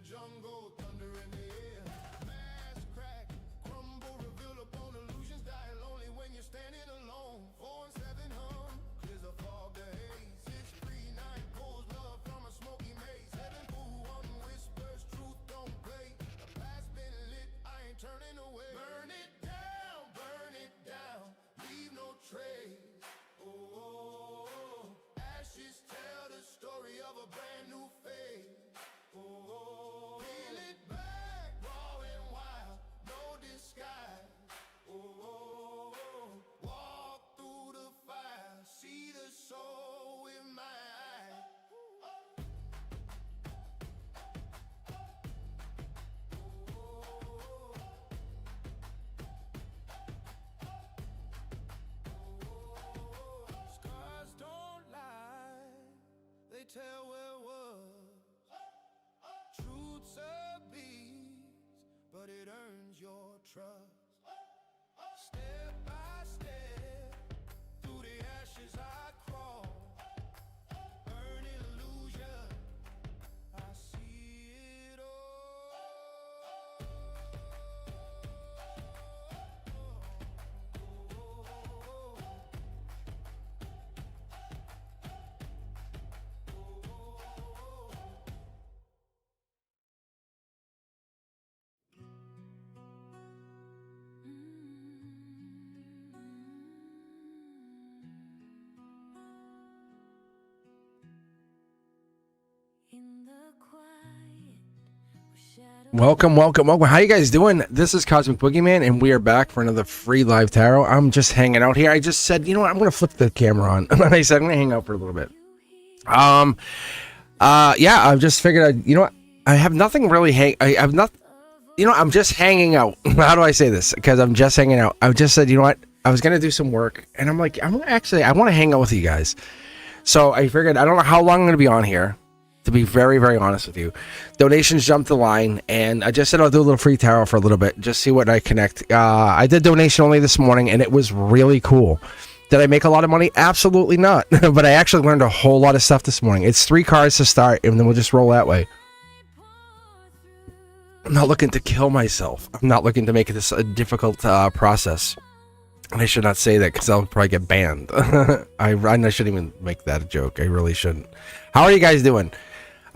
Jungle, thunder in the air, mass crack, crumble, reveal upon illusions, die lonely when you're standing alone. 4 and 7 hum, clears the fog, the haze. 6, 3, 9 pulls love from a smoky maze. 7, 1 whispers, truth don't play. The past been lit, I ain't turning away. Burn it down, leave no trace. Oh, ashes tell the story of a brand new phase. Oh, peel it back, raw and wild, no disguise. Oh, walk through the fire, see the soul in my eye. Scars don't lie, they tell where was. Truth's a beast, but it earns your trust. Step by step, through the ashes I crawl. Burn illusion, I see it Welcome. How you guys doing? This is Cosmic Boogeyman, and we are back for another free live tarot. I'm just hanging out here. I just said, you know what? I'm going to flip the camera on. I said, I'm going to hang out for a little bit. Yeah, I've just figured, you know what? I have nothing really I'm just hanging out. How do I say this? Because I'm just hanging out. I just said, you know what? I was going to do some work, and I'm like, I want to hang out with you guys. So I figured, I don't know how long I'm going to be on here. To be very, very honest with you, donations jumped the line, and I just said I'll do a little free tarot for a little bit, just see what I connect. I did donation only this morning, and it was really cool. Did I make a lot of money? Absolutely not. But I actually learned a whole lot of stuff this morning. It's 3 cards to start, and then we'll just roll that way. I'm not looking to kill myself. I'm not looking to make this a difficult process. And I should not say that because I'll probably get banned. I shouldn't even make that a joke. I really shouldn't. How are you guys doing?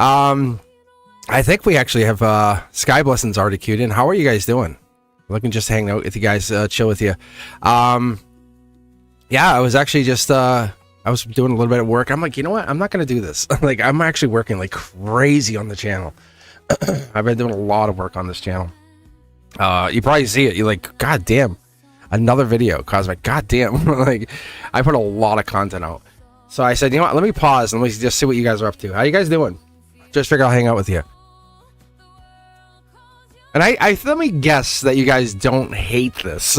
I think we actually have Sky Blessings already queued in. How are you guys doing? Looking just hang out with you guys, chill with you. Yeah, I was actually just I was doing a little bit of work. I'm like, you know what? I'm not gonna do this. Like, I'm actually working like crazy on the channel. I've been doing a lot of work on this channel. You probably see it. You're like, God damn, another video, Cosmic. God damn, like I put a lot of content out. So I said, you know what? Let me pause and let me just see what you guys are up to. How you guys doing? Just figure I'll hang out with you. And I let me guess that you guys don't hate this.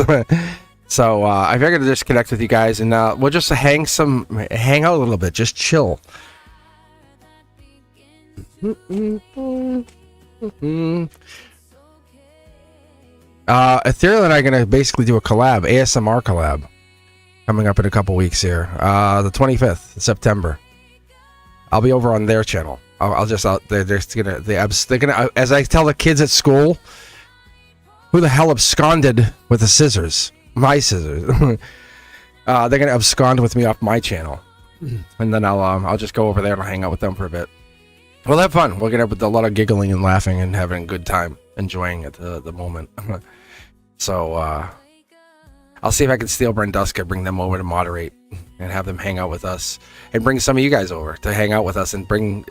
So I figured to just connect with you guys, and we'll just hang out a little bit, just chill. Ethereal and I are gonna basically do a collab, ASMR collab, coming up in a couple weeks here. The 25th of September. I'll be over on their channel. I'll just out there. They're gonna, as I tell the kids at school, who the hell absconded with the scissors? My scissors. They're gonna abscond with me off my channel, and then I'll just go over there and I'll hang out with them for a bit. We'll have fun. We'll get up with a lot of giggling and laughing and having a good time, enjoying it the moment. So I'll see if I can steal Brenduska, bring them over to moderate, and have them hang out with us, and bring some of you guys over to hang out with us, and bring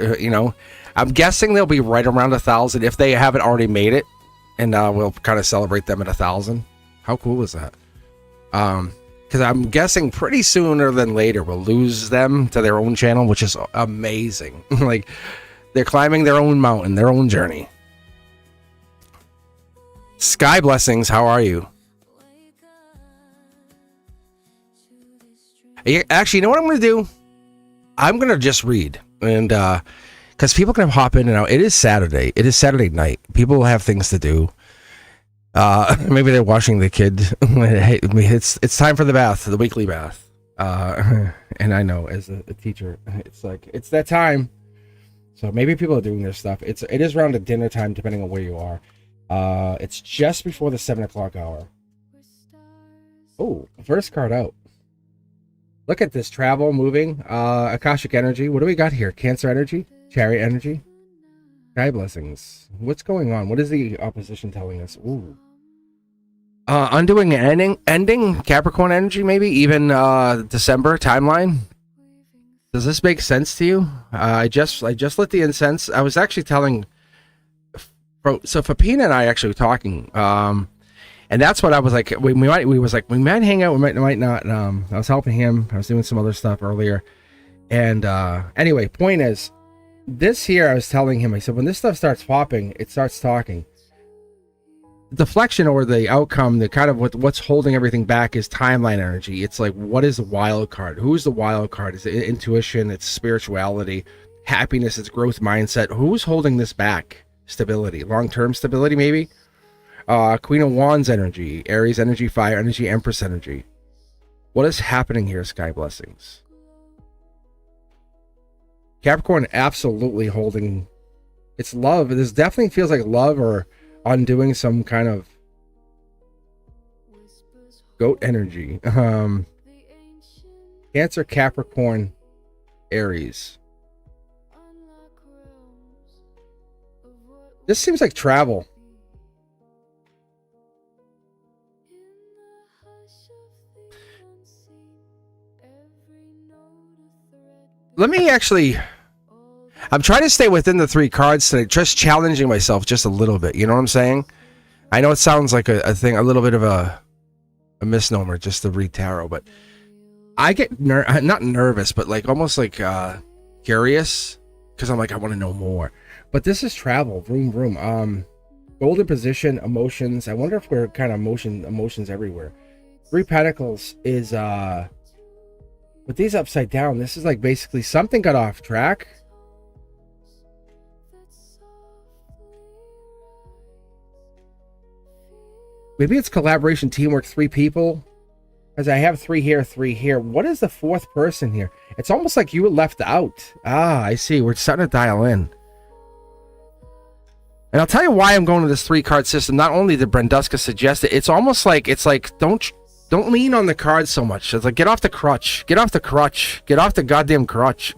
I'm guessing they'll be right around 1,000 if they haven't already made it, and we'll kind of celebrate them at 1,000. How cool is that? Because I'm guessing pretty sooner than later we'll lose them to their own channel, which is amazing. Like, they're climbing their own mountain, their own journey. Sky Blessings, how are you? Actually, you know what I'm going to do? I'm going to just read. And because people can hop in and out. It is Saturday. It is Saturday night. People have things to do. Maybe they're washing the kid. Hey, it's time for the bath, the weekly bath. And I know, as a teacher, it's like, it's that time. So maybe people are doing their stuff. It is around the dinner time, depending on where you are. It's just before the 7 o'clock hour. Oh, first card out. Look at this, travel, moving, Akashic energy. What do we got here? Cancer energy, Chariot energy, Sky Blessings. What's going on? What is the opposition telling us? Ooh. Undoing and ending, Capricorn energy, maybe even December timeline. Does this make sense to you? I just lit the incense. I was actually telling, so Fapina and I actually were talking, and that's what I was like. We might hang out. We might not. I was helping him. I was doing some other stuff earlier, and anyway, point is, this here I was telling him. I said, when this stuff starts popping, it starts talking. Deflection, or the outcome, the kind of what's holding everything back, is timeline energy. It's like, what is the wild card? Who's the wild card? Is it intuition? It's spirituality, happiness, it's growth mindset. Who's holding this back? Stability, long-term stability, maybe. Queen of Wands energy, Aries energy, fire energy, Empress energy. What is happening here, Sky Blessings? Capricorn absolutely holding, it's love. This definitely feels like love, or undoing some kind of goat energy. Cancer, Capricorn, Aries. This seems like travel. Let me actually, I'm trying to stay within the 3 cards today, just challenging myself just a little bit. You know what I'm saying? I know it sounds like a thing, a little bit of a misnomer just to read tarot, but I get not nervous, but like almost like curious, because I'm like, I want to know more. But this is travel, vroom vroom. Golden position, emotions. I wonder if we're kind of emotions everywhere. 3 Pentacles is with these upside down. This is like basically something got off track. Maybe it's collaboration, teamwork, 3 people. As I have 3 here, 3 here. What is the 4th person here? It's almost like you were left out. Ah, I see. We're starting to dial in. And I'll tell you why I'm going to this 3-card system. Not only did Brenduska suggest it, it's almost like, it's like, don't lean on the cards so much. It's like, get off the crutch. Get off the crutch. Get off the goddamn crutch.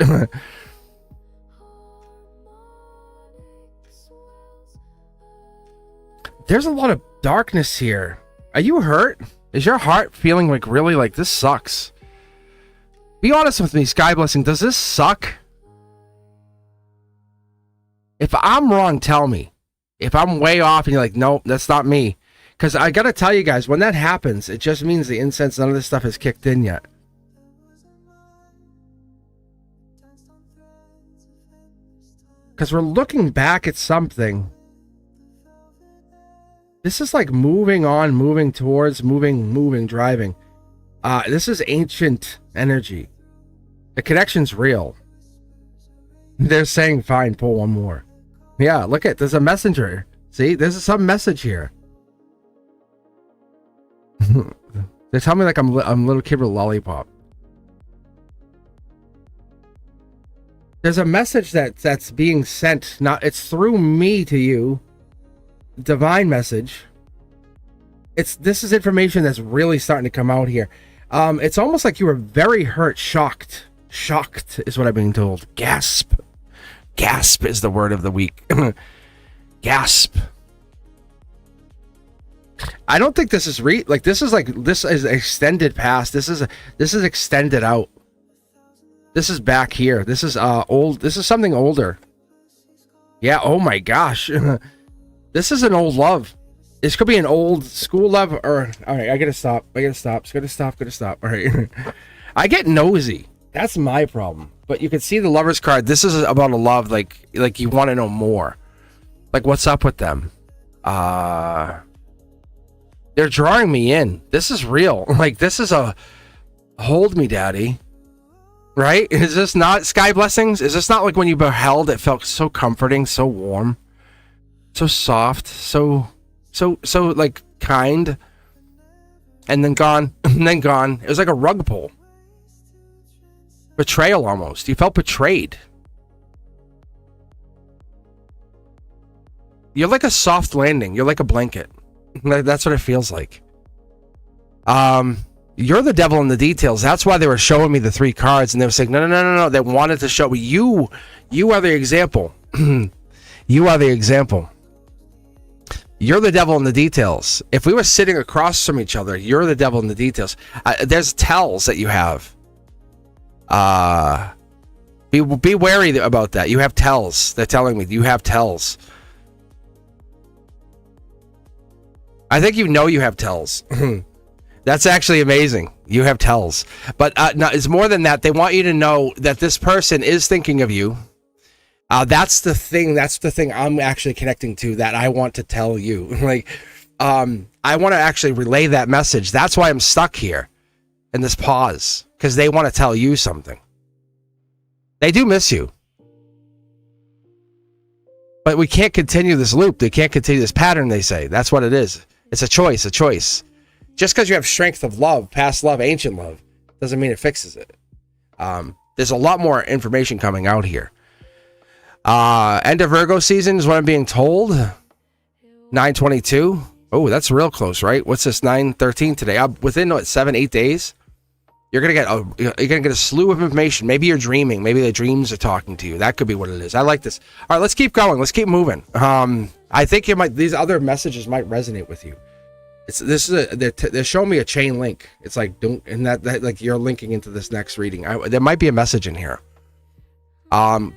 There's a lot of darkness here. Are you hurt? Is your heart feeling like really like this sucks? Be honest with me, Sky Blessing. Does this suck? If I'm wrong, tell me. If I'm way off and you're like, nope, that's not me. Because I got to tell you guys, when that happens, it just means the incense, none of this stuff has kicked in yet. Because we're looking back at something. This is like moving on, moving towards, moving, driving. This is ancient energy. The connection's real. They're saying, fine, pull one more. Yeah, look at, there's a messenger. See, there's some message here. They tell me like I'm a little kid with a lollipop. There's a message that's being sent. It's through me to you. Divine message. This is information that's really starting to come out here. It's almost like you were very hurt, shocked is what I'm being told. Gasp Gasp is the word of the week. Gasp. I don't think this is this is extended past. This is extended out. This is back here. This is old. This is something older. Yeah, oh my gosh. This is an old love. This could be an old school love, or all right, I gotta stop. It's gonna stop. All right. I get nosy. That's my problem. But you can see the Lover's card. This is about a love, like you want to know more. Like, what's up with them? They're drawing me in. This is real. Like, this is a hold me, daddy. Right? Is this not sky blessings? Is this not like when you beheld, it felt so comforting, so warm, so soft, so like kind, and then gone, and then gone. It was like a rug pull. Betrayal almost. You felt betrayed. You're like a soft landing. You're like a blanket. That's what it feels like. You're the devil in the details. That's why they were showing me the 3 cards, and they were saying, no. They wanted to show me you. You are the example. You are the example. You're the devil in the details. If we were sitting across from each other, you're the devil in the details. There's tells that you have. Be wary about that. You have tells. They're telling me you have tells. I think you have tells. That's actually amazing. You have tells. But no, it's more than that. They want you to know that this person is thinking of you. That's the thing. That's the thing I'm actually connecting to, that I want to tell you. Like, I want to actually relay that message. That's why I'm stuck here in this pause, because they want to tell you something. They do miss you. But we can't continue this loop. They can't continue this pattern, they say. That's what it is. It's a choice. Just because you have strength of love, past love, ancient love, doesn't mean it fixes it. There's a lot more information coming out here. End of Virgo season is what I'm being told. 9/22. Oh, that's real close, right? What's this? 9/13 today. Within 7-8 days, you're gonna get a slew of information. Maybe you're dreaming. Maybe the dreams are talking to you. That could be what it is. I like this. All right, let's keep going. Let's keep moving. I think these other messages might resonate with you. They're showing me a chain link. It's like that like you're linking into this next reading. There might be a message in here.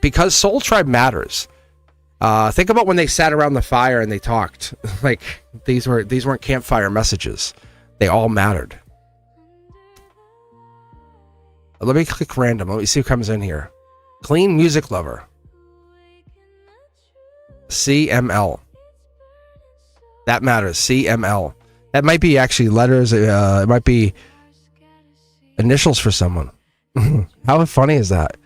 Because Soul Tribe matters. Think about when they sat around the fire and they talked. Like, these weren't campfire messages. They all mattered. Let me click random. Let me see who comes in here. Clean music lover. CML. That matters. CML. That might be actually letters. It might be initials for someone. How funny is that?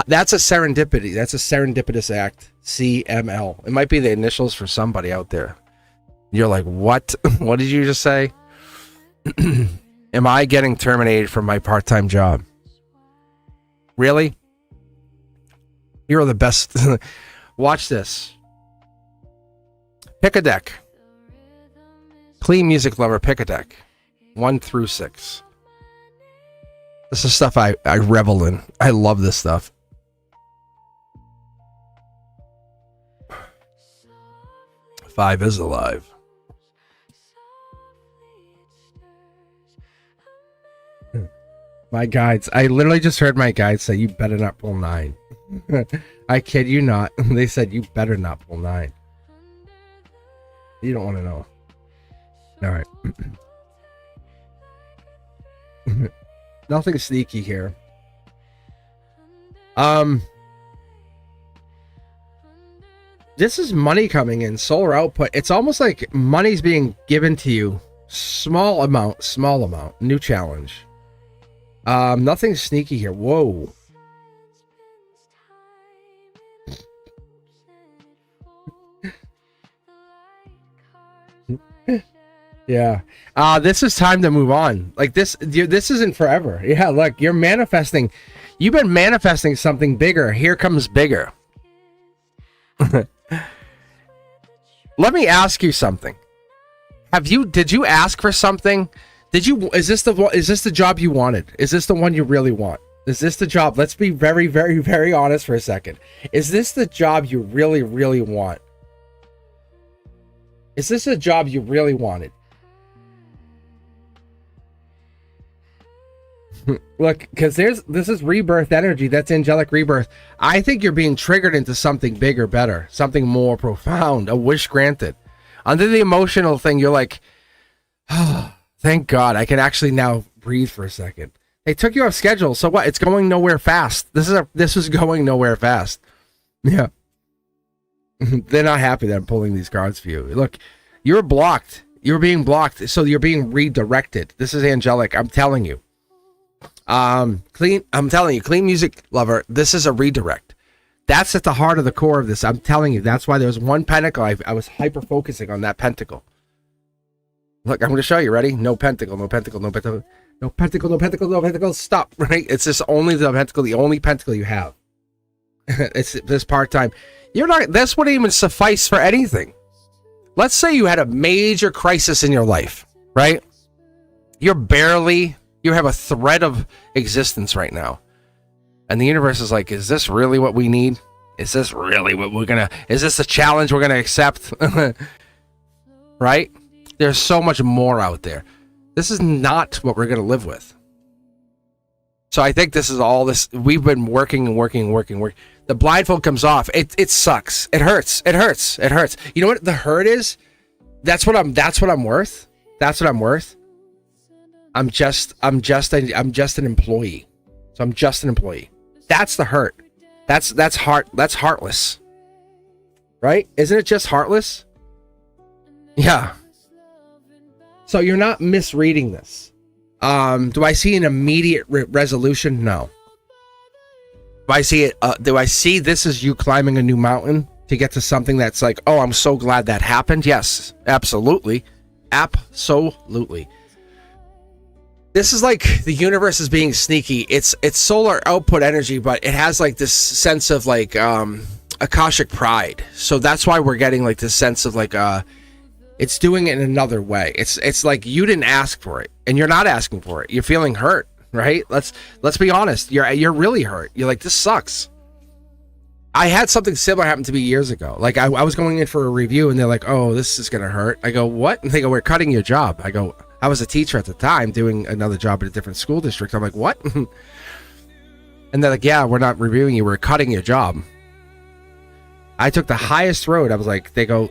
That's a serendipity. That's a serendipitous act. CML. It might be the initials for somebody out there. You're like, what? What did you just say? Am I getting terminated from my part-time job? Really? You're the best. Watch this. Pick a deck. Clean music lover, pick a deck. 1 through 6. This is stuff I revel in. I love this stuff. Five is alive. My guides. I literally just heard my guides say, you better not pull 9. I kid you not. They said, you better not pull 9. You don't want to know. All right. Nothing sneaky here. This is money coming in, solar output. It's almost like money's being given to you. Small amount, new challenge. Nothing sneaky here. Whoa. Yeah. This is time to move on. Like this isn't forever. Yeah, look, you're manifesting. You've been manifesting something bigger. Here comes bigger. Let me ask you something. Did you ask for something? Is this the job you wanted? Is this the one you really want? Is this the job? Let's be very, very, very honest for a second. Is this the job you really, really want? Is this a job you really wanted? Look, because this is rebirth energy. That's angelic rebirth. I think you're being triggered into something bigger, better, something more profound, a wish granted. Under the emotional thing, you're like, oh, thank God, I can actually now breathe for a second. They took you off schedule, so what? It's going nowhere fast. This is going nowhere fast. Yeah. They're not happy that I'm pulling these cards for you. Look, you're blocked. You're being blocked, so you're being redirected. This is angelic. I'm telling you. I'm telling you, clean music lover, this is a redirect. That's at the heart of the core of this. I'm telling you, that's why there was one pentacle. I was hyper focusing on that pentacle. Look, I'm going to show you. Ready? No pentacle, no pentacle, no pentacle, no pentacle, no pentacle, no pentacle. Stop. Right? It's just only the pentacle, the only pentacle you have. It's this part-time. You're not. This wouldn't even suffice for anything. Let's say you had a major crisis in your life, right? You have a thread of existence right now. And the universe is like, is this really what we need? Is this really what is this a challenge we're going to accept? Right? There's so much more out there. This is not what we're going to live with. So I think this is all this. We've been working. The blindfold comes off. It sucks. It hurts. You know what the hurt is? That's what I'm worth. That's what I'm worth. I'm just an employee. So I'm just an employee. That's the hurt. That's heartless. Right? Isn't it just heartless? Yeah. So you're not misreading this. Do I see an immediate resolution? No. Do I see it? Do I see this as you climbing a new mountain to get to something that's like, oh, I'm so glad that happened? Yes, absolutely. Absolutely. This is like the universe is being sneaky. It's solar output energy, but it has like this sense of like Akashic pride. So that's why we're getting like this sense of like it's doing it in another way. It's like you didn't ask for it, and you're not asking for it. You're feeling hurt, right? Let's be honest. You're really hurt. You're like, this sucks. I had something similar happen to me years ago. Like I was going in for a review, and they're like, "Oh, this is gonna hurt." I go, "What?" And they go, "We're cutting your job." I go, I was a teacher at the time doing another job at a different school district. I'm like, what? And they're like, yeah, we're not reviewing you. We're cutting your job. I took the highest road. I was like, they go,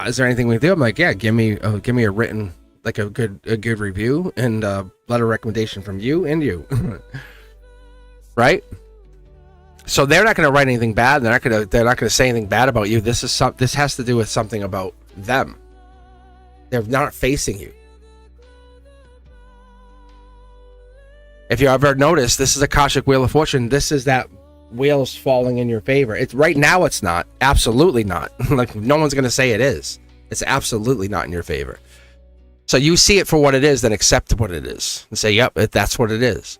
is there anything we can do? I'm like, yeah, give me a written, like a good review and a letter of recommendation from you and you. Right? So they're not going to write anything bad. They're not going to say anything bad about you. This has to do with something about them. They're not facing you. If you ever notice, this is a Akashic Wheel of Fortune. This is that wheel's falling in your favor. It's right now. It's not. Absolutely not. Like no one's going to say it is. It's absolutely not in your favor. So you see it for what it is, then accept what it is and say, yep, that's what it is.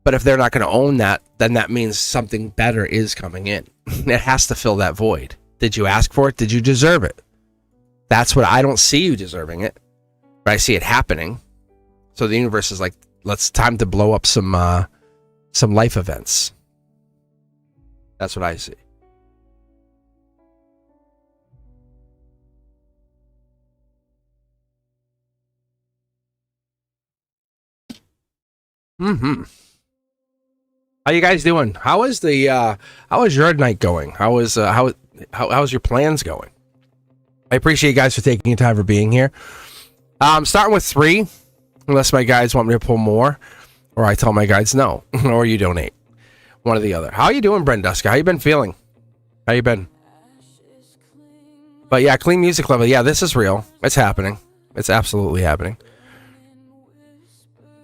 But if they're not going to own that, then that means something better is coming in. It has to fill that void. Did you ask for it? Did you deserve it? That's what I don't see you deserving it, but I see it happening. So the universe is like, time to blow up some life events. That's what I see. How you guys doing? How is your night going? How's your plans going? I appreciate you guys for taking your time for being here. Starting with 3, unless my guys want me to pull more, or I tell my guys no, or you donate. One or the other. How you doing, Brenduska? How you been feeling? How you been? But yeah, clean music level. Yeah, this is real. It's happening. It's absolutely happening.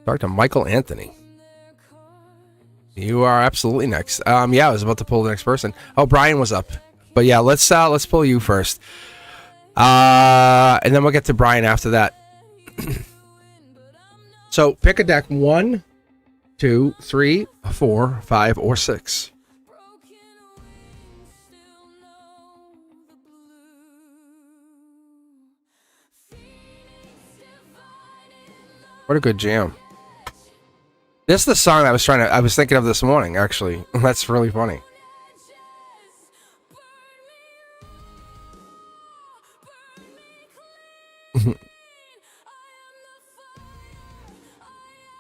Talk to Michael Anthony. You are absolutely next. Yeah, I was about to pull the next person. Oh, Brian was up. But yeah, let's pull you first. And then we'll get to Brian after that. So pick a deck 1, 2, 3, 4, 5, or 6. What a good jam. This is the song I was thinking of this morning, actually. That's really funny.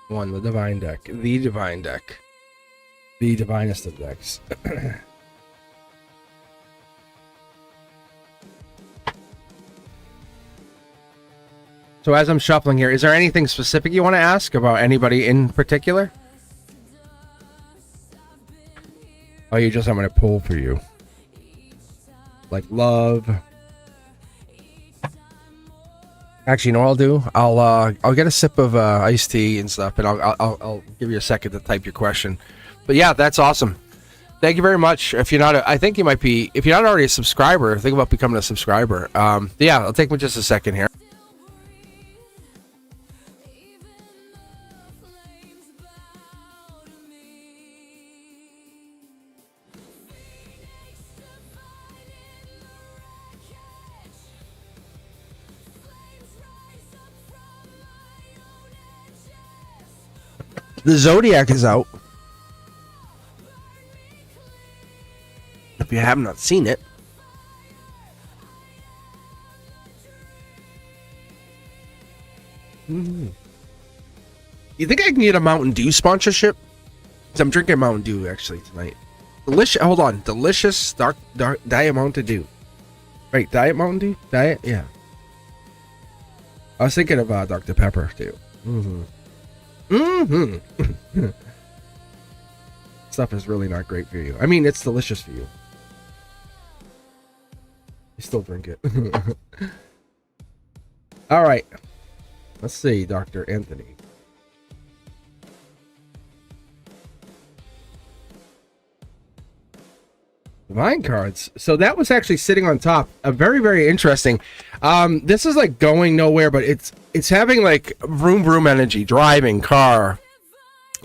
One, the divine deck. The divine deck. The divinest of decks. So as I'm shuffling here, is there anything specific you want to ask about anybody in particular? Oh, you just I'm going to pull for you. Like love. Actually, you know what I'll do? I'll get a sip of iced tea and stuff, and I'll give you a second to type your question. But yeah, that's awesome. Thank you very much. If you're not, I think you might be. If you're not already a subscriber, think about becoming a subscriber. Yeah, it'll take me just a second here. The Zodiac is out. If you have not seen it. You think I can get a Mountain Dew sponsorship? 'Cause I'm drinking Mountain Dew actually tonight. Delicious. Hold on. Delicious dark Diet Mountain Dew. Right, Diet Mountain Dew? Diet? Yeah. I was thinking of Dr. Pepper too. Stuff is really not great for you. I mean, it's delicious for you. You still drink it. All right. Let's see, Dr. Anthony. Divine cards. So that was actually sitting on top. Very, very interesting. This is like going nowhere, but it's having like vroom energy, driving car,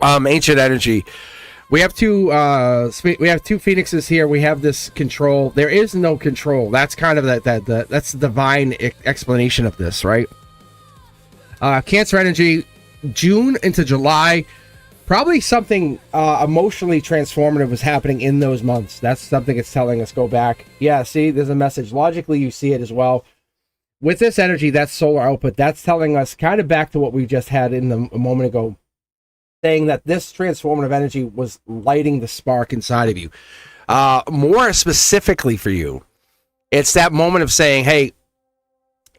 ancient energy. We have two phoenixes here. We have this control. There is no control. That's kind of that's the divine explanation of this, right? Cancer energy, June into July. Probably something emotionally transformative was happening in those months. That's something it's telling us. Go back. Yeah, see, there's a message. Logically, you see it as well. With this energy, that's solar output. That's telling us kind of back to what we just had a moment ago, saying that this transformative energy was lighting the spark inside of you. More specifically for you, it's that moment of saying, hey,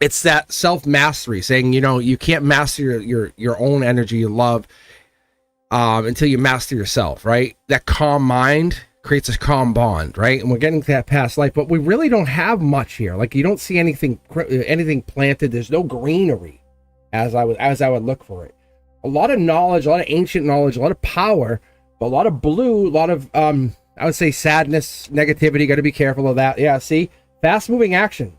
it's that self-mastery, saying, you know, you can't master your own energy, your love, until you master yourself, right? That calm mind creates a calm bond, right? And we're getting to that past life, but we really don't have much here. Like, you don't see anything planted. There's no greenery as I would look for it. A lot of knowledge, a lot of ancient knowledge, a lot of power, but a lot of blue, a lot of I would say sadness, negativity. Got to be careful of that. Yeah, see, fast moving action.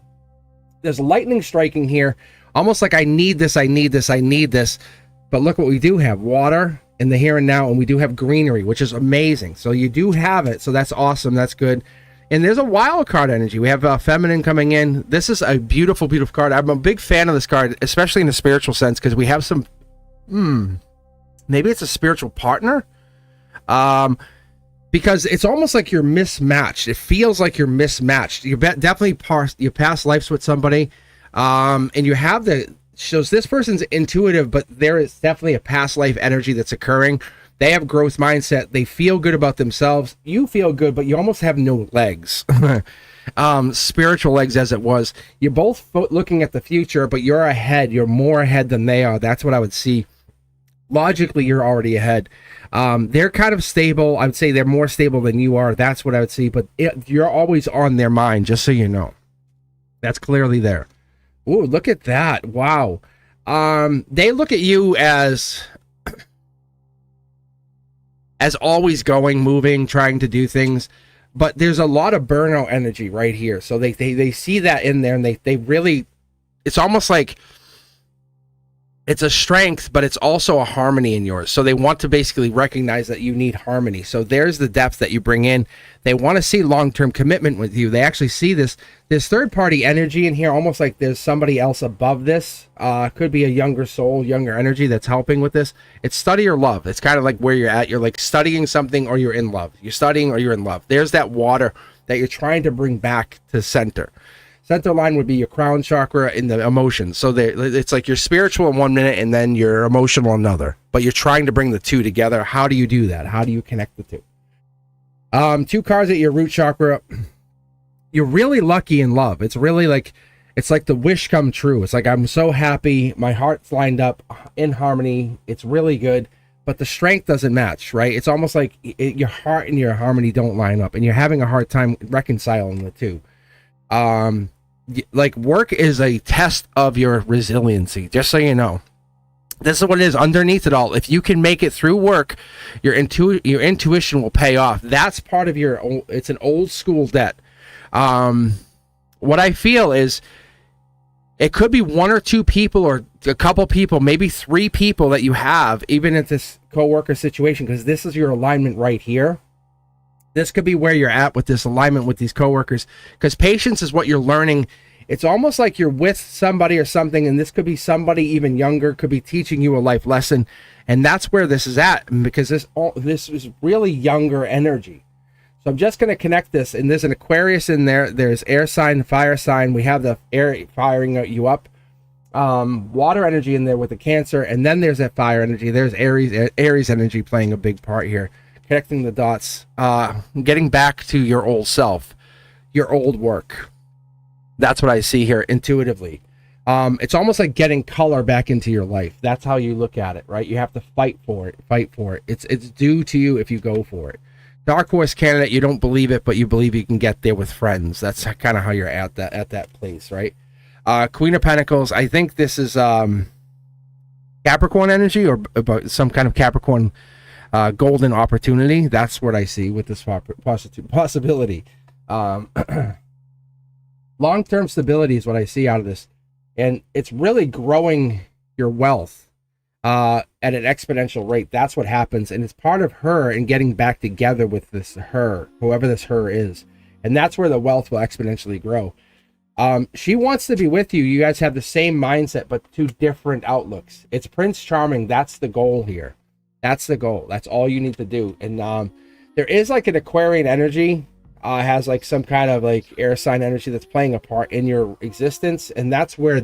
There's lightning striking here, almost like I need this. But look what we do have: water in the here and now, and we do have greenery, which is amazing. So you do have it, so that's awesome. That's good. And there's a wild card energy. We have feminine coming in. This is a beautiful, beautiful card. I'm a big fan of this card, especially in the spiritual sense, because we have some. Maybe it's a spiritual partner. Because it's almost like you're mismatched. It feels like you're mismatched. You definitely your past lives with somebody, and you have shows this person's intuitive, but there is definitely a past life energy that's occurring. They have growth mindset. They feel good about themselves. You feel good, but you almost have no legs. Spiritual legs, as it was. You're both looking at the future, but you're ahead. You're more ahead than they are. That's what I would see. Logically, you're already ahead. They're kind of stable. I would say they're more stable than you are. That's what I would see. But you're always on their mind, just so you know. That's clearly there. Ooh, look at that. Wow. They look at you as always going, moving, trying to do things. But there's a lot of burnout energy right here. So they see that in there, and they really, it's almost like it's a strength, but it's also a harmony in yours. So they want to basically recognize that you need harmony. So there's the depth that you bring in. They want to see long-term commitment with you. They actually see this third-party energy in here, almost like there's somebody else above this. Could be a younger soul, younger energy that's helping with this. It's study or love. It's kind of like where you're at. You're like studying something or you're in love. You're studying or you're in love. There's that water that you're trying to bring back to center. Center line would be your crown chakra in the emotions. So it's like you're spiritual in 1 minute and then you're emotional another. But you're trying to bring the two together. How do you do that? How do you connect the two? 2 cards at your root chakra. You're really lucky in love. It's really like, it's like the wish come true. It's like, I'm so happy. My heart's lined up in harmony. It's really good. But the strength doesn't match, right? It's almost like your heart and your harmony don't line up. And you're having a hard time reconciling the two. Like work is a test of your resiliency, just so you know. This is what it is underneath it all. If you can make it through work, your intuition will pay off. That's part of it's an old school debt. What I feel is it could be 1 or 2 people or a couple people, maybe 3 people that you have, even at this coworker situation, because this is your alignment right here. This could be where you're at with this alignment with these coworkers, because patience is what you're learning. It's almost like you're with somebody or something, and this could be somebody even younger, could be teaching you a life lesson, and that's where this is at, because this is really younger energy. So I'm just going to connect this, and there's an Aquarius in there. There's air sign, fire sign. We have the air firing you up. Water energy in there with the Cancer, and then there's that fire energy. There's Aries energy playing a big part here. Connecting the dots, getting back to your old self, your old work. That's what I see here intuitively. It's almost like getting color back into your life. That's how you look at it, right? You have to fight for it. It's due to you if you go for it. Dark horse candidate, you don't believe it, but you believe you can get there with friends. That's kind of how you're at that place, right? Queen of Pentacles, I think this is Capricorn energy or about some kind of Capricorn golden opportunity. That's what I see with this possibility. Long-term stability is what I see out of this, and it's really growing your wealth at an exponential rate. That's what happens, and it's part of her and getting back together with this her, whoever this her is, and that's where the wealth will exponentially grow. She wants to be with you. You guys have the same mindset, but 2 different outlooks. It's Prince Charming. That's the goal here. That's the goal. That's all you need to do. And there is like an Aquarian energy, has like some kind of like air sign energy that's playing a part in your existence. And that's where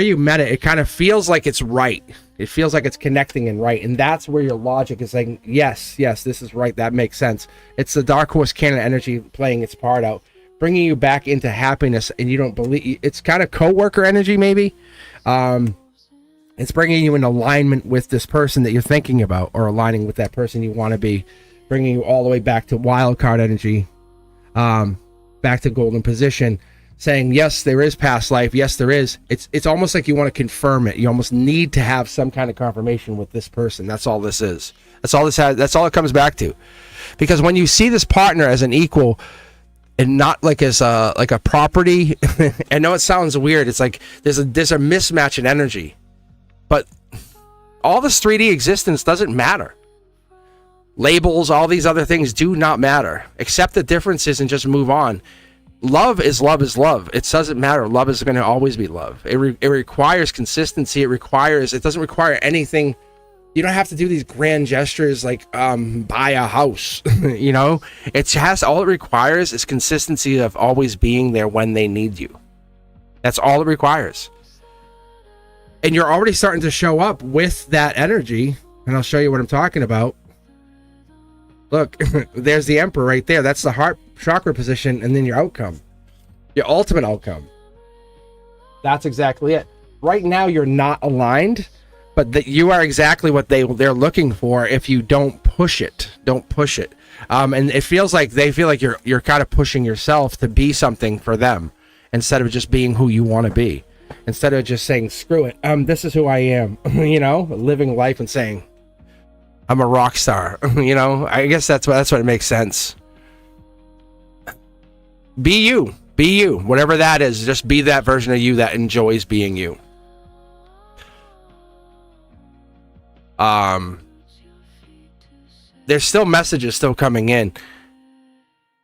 you met it kind of feels like it's right. It feels like it's connecting and right. And that's where your logic is saying, yes, this is right. That makes sense. It's the Dark Horse Canada energy playing its part out, bringing you back into happiness. And you don't believe it's kind of co-worker energy, maybe. It's bringing you in alignment with this person that you're thinking about, or aligning with that person you want to be, bringing you all the way back to wild card energy, back to golden position, saying, yes, there is past life. Yes, there is. It's almost like you want to confirm it. You almost need to have some kind of confirmation with this person. That's all this is. That's all it comes back to. Because when you see this partner as an equal and not like as a property, I know it sounds weird. It's like there's a mismatch in energy. But all this 3D existence doesn't matter. Labels, all these other things do not matter. Accept the differences and just move on. Love is love is love. It doesn't matter. Love is going to always be love. It requires consistency. It doesn't require anything. You don't have to do these grand gestures like buy a house. You know, all it requires is consistency of always being there when they need you. That's all it requires. And you're already starting to show up with that energy. And I'll show you what I'm talking about. Look, there's the Emperor right there. That's the heart chakra position, and then your outcome. Your ultimate outcome. That's exactly it. Right now, you're not aligned, but that you are exactly what they're looking for if you don't push it. Don't push it. And it feels like they feel like you're kind of pushing yourself to be something for them instead of just being who you want to be. Instead of just saying, screw it, this is who I am, you know, living life and saying, I'm a rock star, you know, I guess that's what it makes sense. Be you, whatever that is, just be that version of you that enjoys being you. There's still messages still coming in.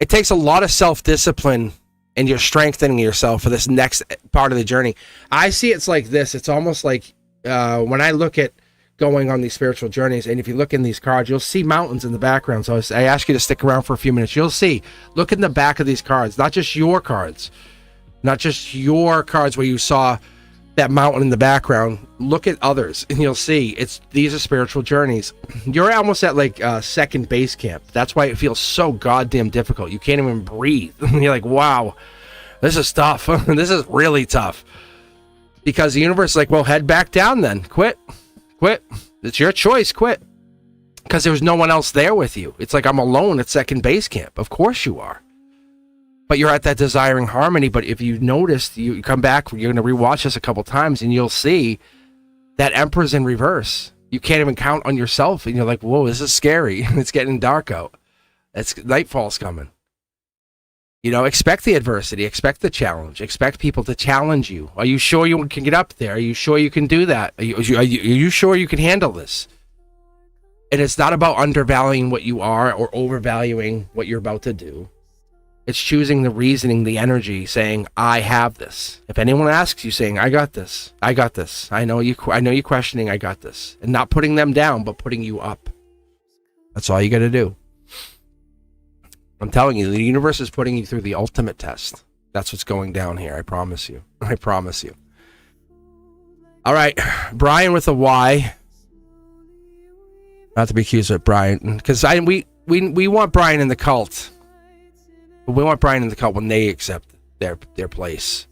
It takes a lot of self-discipline, and you're strengthening yourself for this next part of the journey. I see it's like this. It's almost like when I look at going on these spiritual journeys, and if you look in these cards, you'll see mountains in the background. So I ask you to stick around for a few minutes. You'll see. Look in the back of these cards, not just your cards. Not just your cards where you saw that mountain in the background. Look at others, and you'll see these are spiritual journeys. You're almost at like second base camp. That's why it feels so goddamn difficult. You can't even breathe. You're like, wow, this is tough. This is really tough. Because the universe is like, well, head back down then. Quit. It's your choice. Quit. Because there's no one else there with you. It's like I'm alone at second base camp. Of course you are. But you're at that desiring harmony. But if you noticed, you come back, you're going to rewatch this a couple times, and you'll see that Emperor's in reverse. You can't even count on yourself. And you're like, whoa, this is scary. It's getting dark out. Nightfall's coming. You know, expect the adversity. Expect the challenge. Expect people to challenge you. Are you sure you can get up there? Are you sure you can do that? Are you sure you can handle this? And it's not about undervaluing what you are or overvaluing what you're about to do. It's choosing the reasoning, the energy, saying, I have this. If anyone asks you, saying, I got this. I got this. I know you questioning, I got this. And not putting them down, but putting you up. That's all you got to do. I'm telling you, the universe is putting you through the ultimate test. That's what's going down here. I promise you. I promise you. All right. Brian with a Y. Not to be accused of Brian. Because we want Brian in the cult. We want Brian in the cult when they accept their place,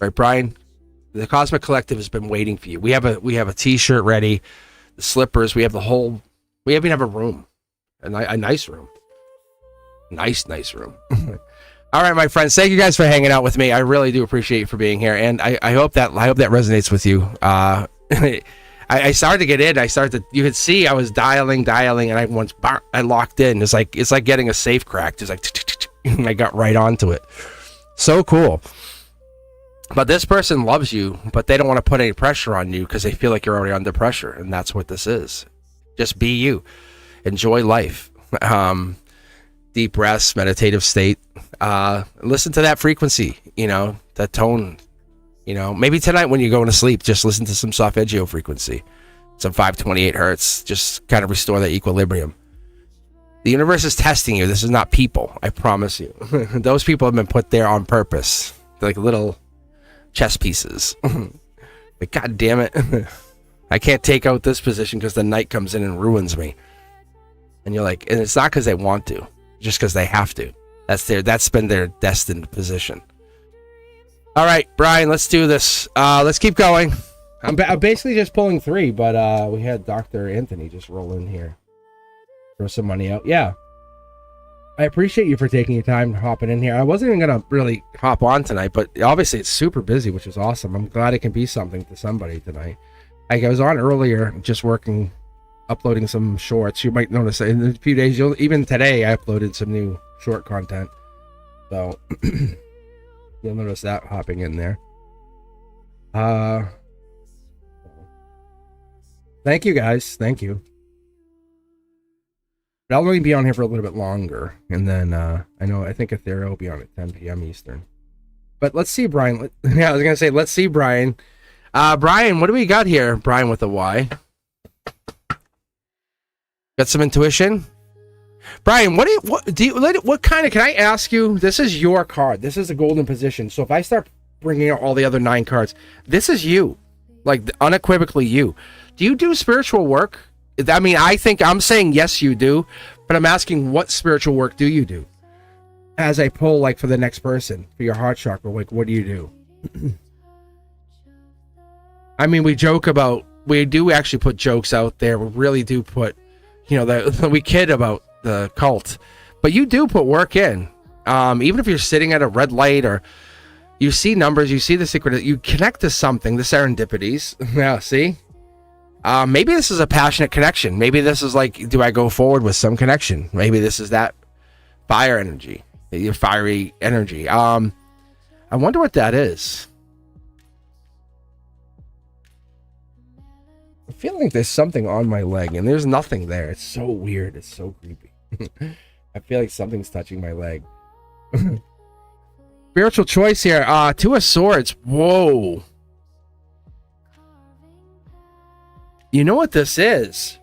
right, Brian? The Cosmic Collective has been waiting for you. We have a T-shirt ready, the slippers. We have the whole. We even have a room, a nice room, nice room. All right, my friends. Thank you guys for hanging out with me. I really do appreciate you for being here, and I hope that resonates with you. I started to get in. You could see I was dialing, and I locked in. It's like getting a safe cracked. It's like. I got right onto it. So cool. But this person loves you, but they don't want to put any pressure on you because they feel like you're already under pressure, and that's what this is. Just be you. Enjoy life. Deep breaths, meditative state. Listen to that frequency, that tone. Maybe tonight when you're going to sleep, just listen to some solfeggio frequency. Some 528 hertz. Just kind of restore that equilibrium. The universe is testing you. This is not people. I promise you. Those people have been put there on purpose. They're like little chess pieces. But God damn it. I can't take out this position because the night comes in and ruins me. And you're like, and it's not because they want to. Just because they have to. That's been their destined position. All right, Brian, let's do this. Let's keep going. I'm basically just pulling 3, but we had Dr. Anthony just roll in here. Throw some money out. Yeah. I appreciate you for taking your time hopping in here. I wasn't even going to really hop on tonight, but obviously it's super busy, which is awesome. I'm glad it can be something to somebody tonight. I was on earlier just working, uploading some shorts. You might notice in a few days, even today, I uploaded some new short content. So you'll notice that hopping in there. Thank you guys. Thank you. But I'll only be on here for a little bit longer, and then I think Ethereal will be on at 10 p.m. Eastern. But let's see, Brian. I was gonna say, let's see, Brian. Brian, what do we got here? Brian with a Y. Got some intuition, Brian. What kind of? Can I ask you? This is your card. This is a golden position. So if I start bringing out all the other 9 cards, this is you, like unequivocally you. Do you do spiritual work? I mean, I think I'm saying yes, you do, but I'm asking what spiritual work do you do? As I pull, like for the next person, for your heart chakra, like what do you do? I mean, we do actually put jokes out there. We really do put, we kid about the cult, but you do put work in. Even if you're sitting at a red light or you see numbers, you see the secret, you connect to something, the serendipities. Yeah, see? Maybe this is a passionate connection. Maybe this is like, do I go forward with some connection? Maybe this is that fire energy, your fiery energy. I wonder what that is. feel like there's something on my leg, and there's nothing there. It's so weird. It's so creepy. I feel like something's touching my leg. Spiritual choice here. Two of Swords. Whoa. You know what this is?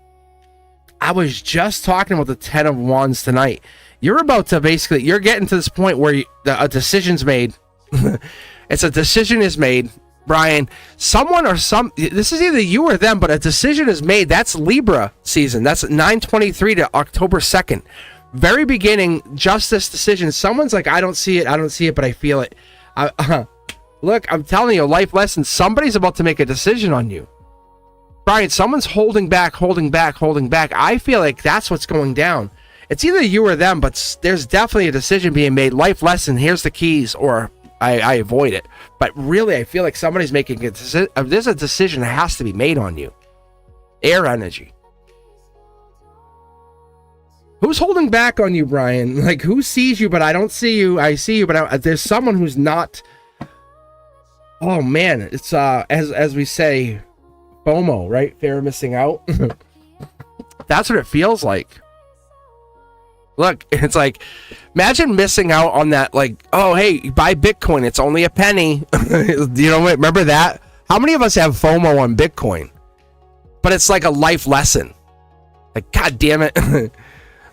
I was just talking about the 10 of Wands tonight. You're about to basically, you're getting to this point where a decision's made. It's a decision is made, Brian. Someone or this is either you or them, but a decision is made. That's Libra season. That's 9/23 to October 2nd. Very beginning, just this decision. Someone's like, I don't see it, but I feel it. Look, I'm telling you, a life lesson. Somebody's about to make a decision on you. Brian, someone's holding back. I feel like that's what's going down. It's either you or them, but there's definitely a decision being made. Life lesson, here's the keys, or I avoid it. But really, I feel like somebody's making a decision. There's a decision that has to be made on you. Air energy. Who's holding back on you, Brian? Like, who sees you, but I don't see you? I see you, but there's someone who's not. Oh, man. It's, as we say, FOMO, right? Fear of missing out. That's what it feels like. Look, it's like, imagine missing out on that, like, oh, hey, buy Bitcoin. It's only a penny. You know what? Remember that? How many of us have FOMO on Bitcoin? But it's like a life lesson. Like, God damn it.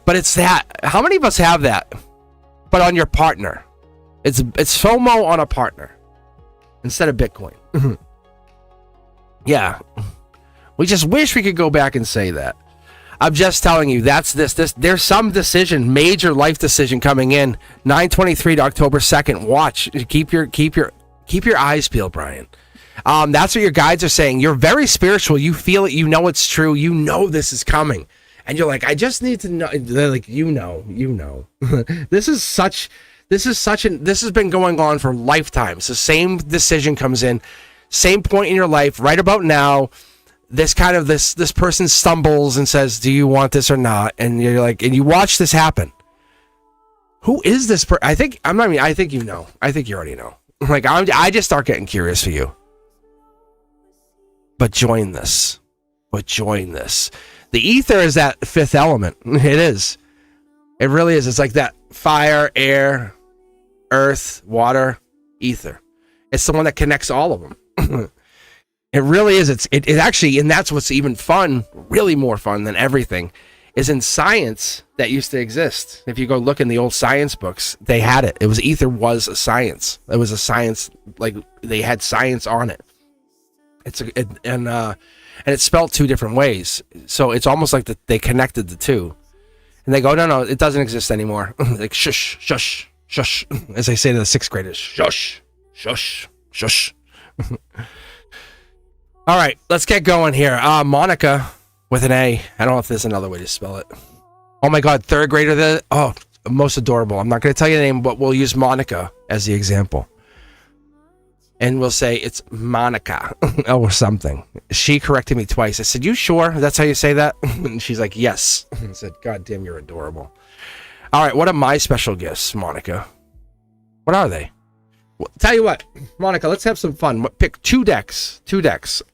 But it's that. How many of us have that? But on your partner. It's FOMO on a partner. Instead of Bitcoin. Yeah. We just wish we could go back and say that. I'm just telling you, that's this. There's some decision, major life decision coming in. 9/23 to October 2nd. Watch. Keep your eyes peeled, Brian. That's what your guides are saying. You're very spiritual. You feel it. You know it's true. You know this is coming. And you're like, I just need to know. They're like, you know. This has been going on for lifetimes. The same decision comes in, same point in your life, right about now. This person stumbles and says, do you want this or not? And you're like, and you watch this happen. Who is this person? I think you know. I think you already know. Like, I just start getting curious for you. But join this. The ether is that fifth element. It is. It really is. It's like that fire, air, earth, water, ether. It's the one that connects all of them. It really is. It actually, and that's what's even fun, really more fun than everything, is in science that used to exist. If you go look in the old science books, they had it. It was ether was a science. It was a science, like they had science on it. And it's spelled two different ways. So it's almost like they connected the two. And they go, no, it doesn't exist anymore. Like, shush. As I say to the sixth graders, shush. All right, let's get going here. Monica with an A. I don't know if there's another way to spell it. Oh my God, third grader. Most adorable. I'm not going to tell you the name, but we'll use Monica as the example. And we'll say it's Monica or something. She corrected me twice. I said, you sure that's how you say that? And she's like, yes. I said, God damn, you're adorable. All right, what are my special gifts, Monica? What are they? Well, tell you what, Monica, let's have some fun. Pick two decks.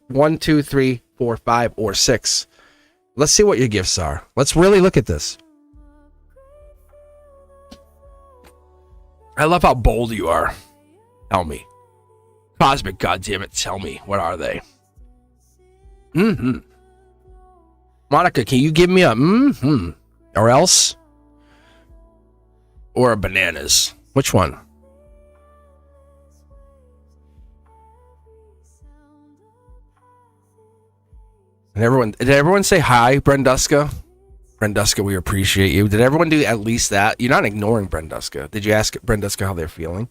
1, 2, 3, 4, 5, or 6. Let's see what your gifts are. Let's really look at this. I love how bold you are. Tell me. Cosmic, goddammit, tell me, what are they? Monica, can you give me a or else? Or a bananas? Which one? And did everyone say hi, Brenduska? Brenduska, we appreciate you. Did everyone do at least that? You're not ignoring Brenduska. Did you ask Brenduska how they're feeling?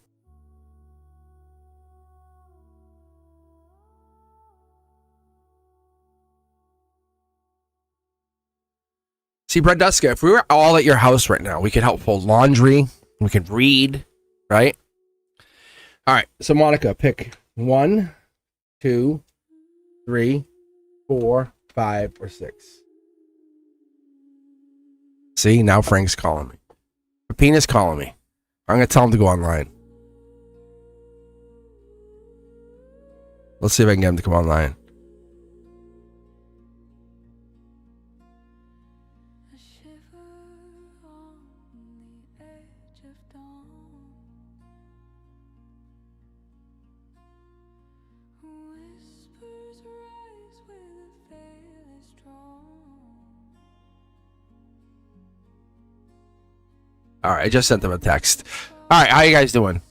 See, Brenduska, if we were all at your house right now, we could help fold laundry. We could read, right? All right. So, Monica, pick 1, 2, 3, 4, 5, or 6. See, now Frank's calling me. Pepina's calling me. I'm going to tell him to go online. Let's see if I can get him to come online. All right, I just sent them a text. All right, how you guys doing?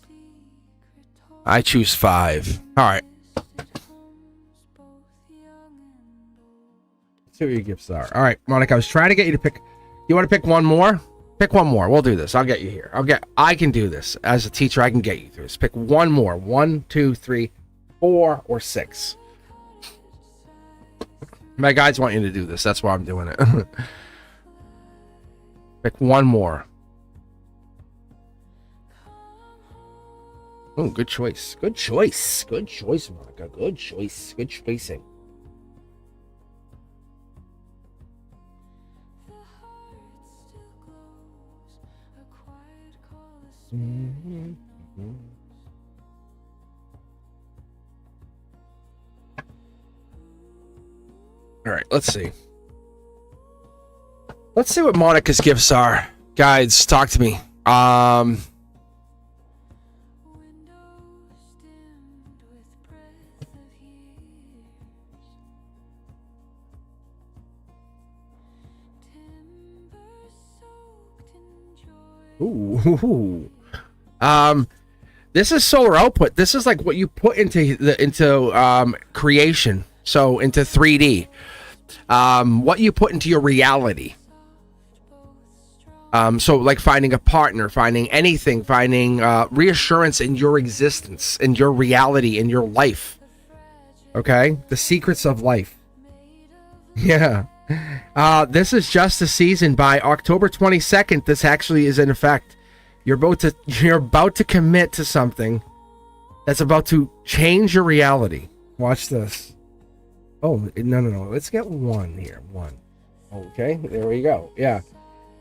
I choose 5. All right. Let's see what your gifts are. All right, Monica, I was trying to get you to pick. You want to pick one more? Pick one more. We'll do this. I'll get you here. I can do this. As a teacher, I can get you through this. Pick one more. 1, 2, 3, 4, or 6. My guides want you to do this. That's why I'm doing it. Pick one more. Oh, good choice. Good choice. Good choice, Monica. Good choice. Good choicing. All right, let's see. Let's see what Monica's gifts are. Guides, talk to me. Ooh. This is solar output. This is like what you put into creation. So into 3D. What you put into your reality. So like finding a partner, finding anything, finding reassurance in your existence, in your reality, in your life. Okay? The secrets of life. Yeah. This is just a season. By October 22nd, this actually is in effect. You're about to commit to something that's about to change your reality. Watch this. Oh, no. Let's get 1 here. 1. Okay, there we go. Yeah.